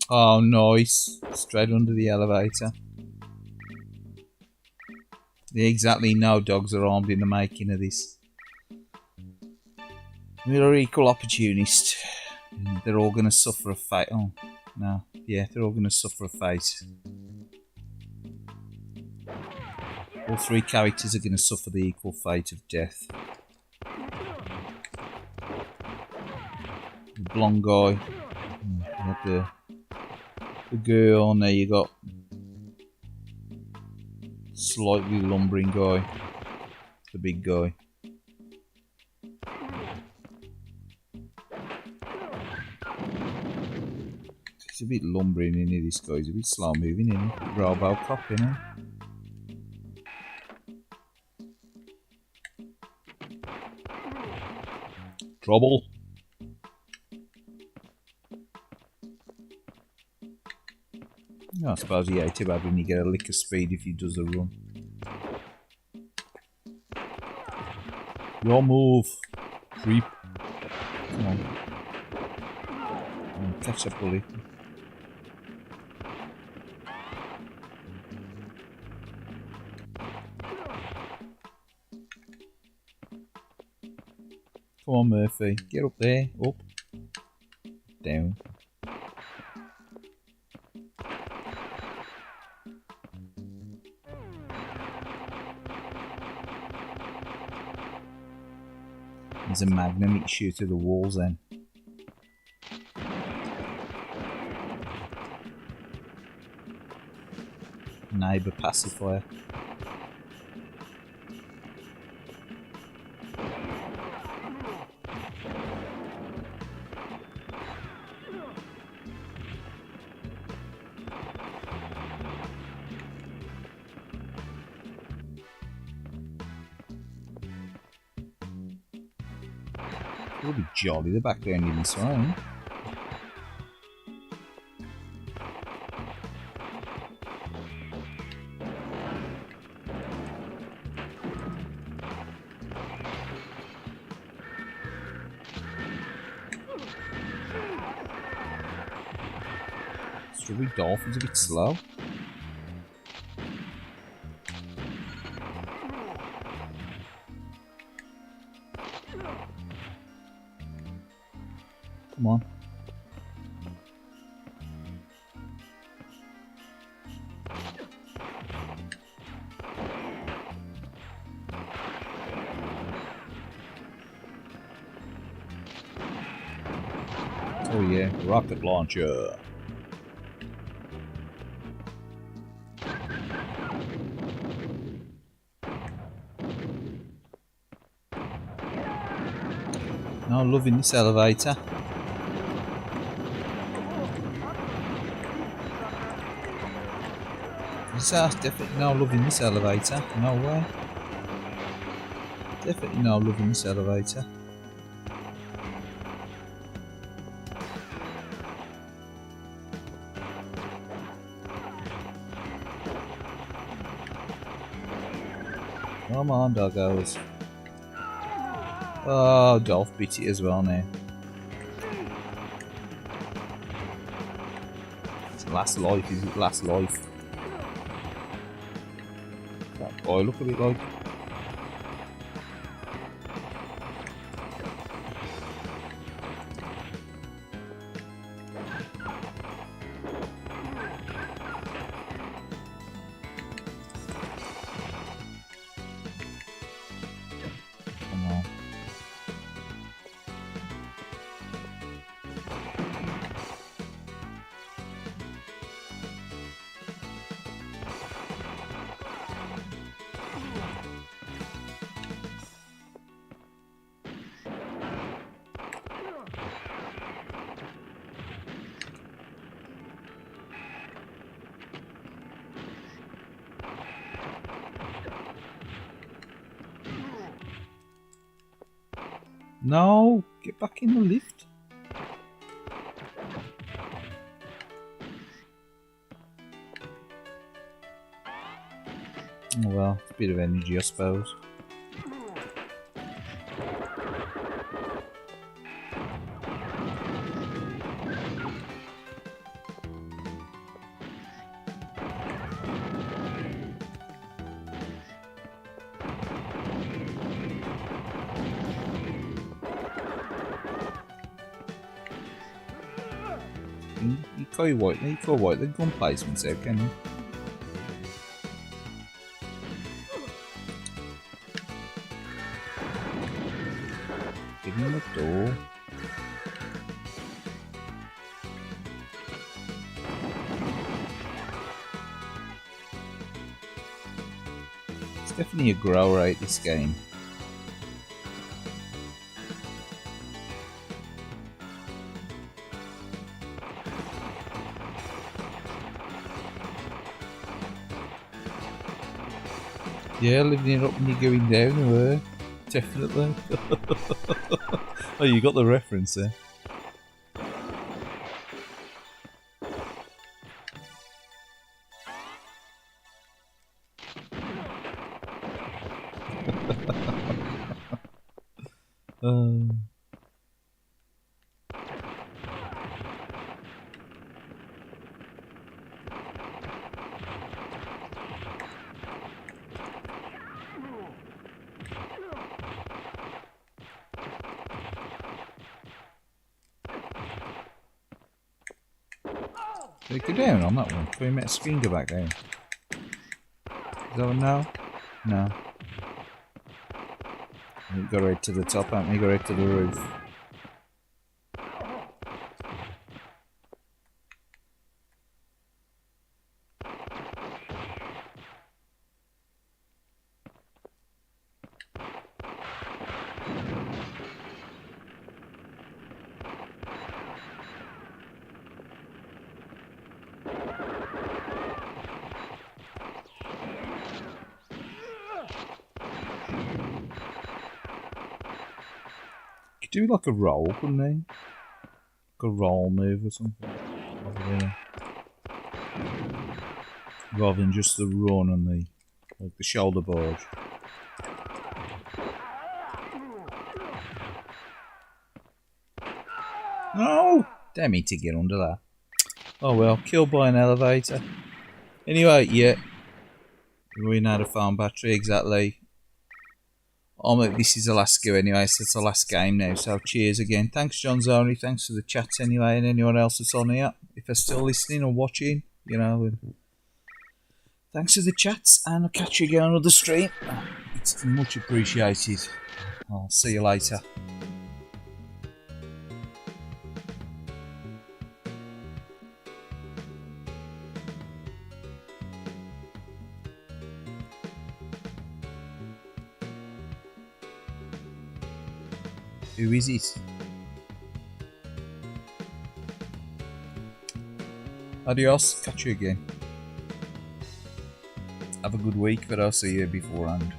Oh, nice. Straight under the elevator. Yeah, exactly. No dogs are armed in the making of this. We're equal opportunists. They're all going to suffer a fate. Oh, no. Yeah, they're all going to suffer a fate. All three characters are going to suffer the equal fate of death. The blonde guy. You got the girl, and there you got slightly lumbering guy. The big guy. He's a bit lumbering in here, this guy. He's a bit slow moving in here. Robocop in here. Trouble. I suppose he ain't too bad when you get a lick of speed if he does a run. Your move, creep. Come on. Catch that bully. Come on, Murphy. Get up there. Up. Down. There's a magnum you can shoot through the walls then. Neighbour pacifier. It'll be jolly, the background in this one. Strawberry Dolphin's a bit slow. Come on. Oh yeah, rocket launcher. No, loving this elevator. Definitely no loving this elevator. No way. Definitely no loving this elevator. Come on, doggos. Oh, Dolph beat it as well now. It's last life, is it? Last life. That boy, look at it like. Come on. No, get back in the lift. Oh well, it's a bit of energy, I suppose. Kaylied gun placements out, can you? Give him the door. It's definitely a grow rate, this game. Yeah, living it up and you're going down, were definitely. Oh, you got the reference there. Go down on that one. Can we make a screen go back down? Is that one now? No. We go right to the top, haven't we? Go right to the roof. Do like a roll, couldn't they? Like a roll move or something. Rather than just the run and the like the shoulder barge. No! Damn me to get under that. Oh well, killed by an elevator. Anyway, yeah. We ran out of farm battery, exactly. This is the last go anyway, so it's the last game now, so cheers again. Thanks John Zoni, thanks for the chats anyway, and anyone else that's on here. If they're still listening or watching, you know, thanks for the chats, and I'll catch you again on another stream. It's much appreciated. I'll see you later. Who is it? Adios, catch you again. Have a good week, but I'll see you beforehand.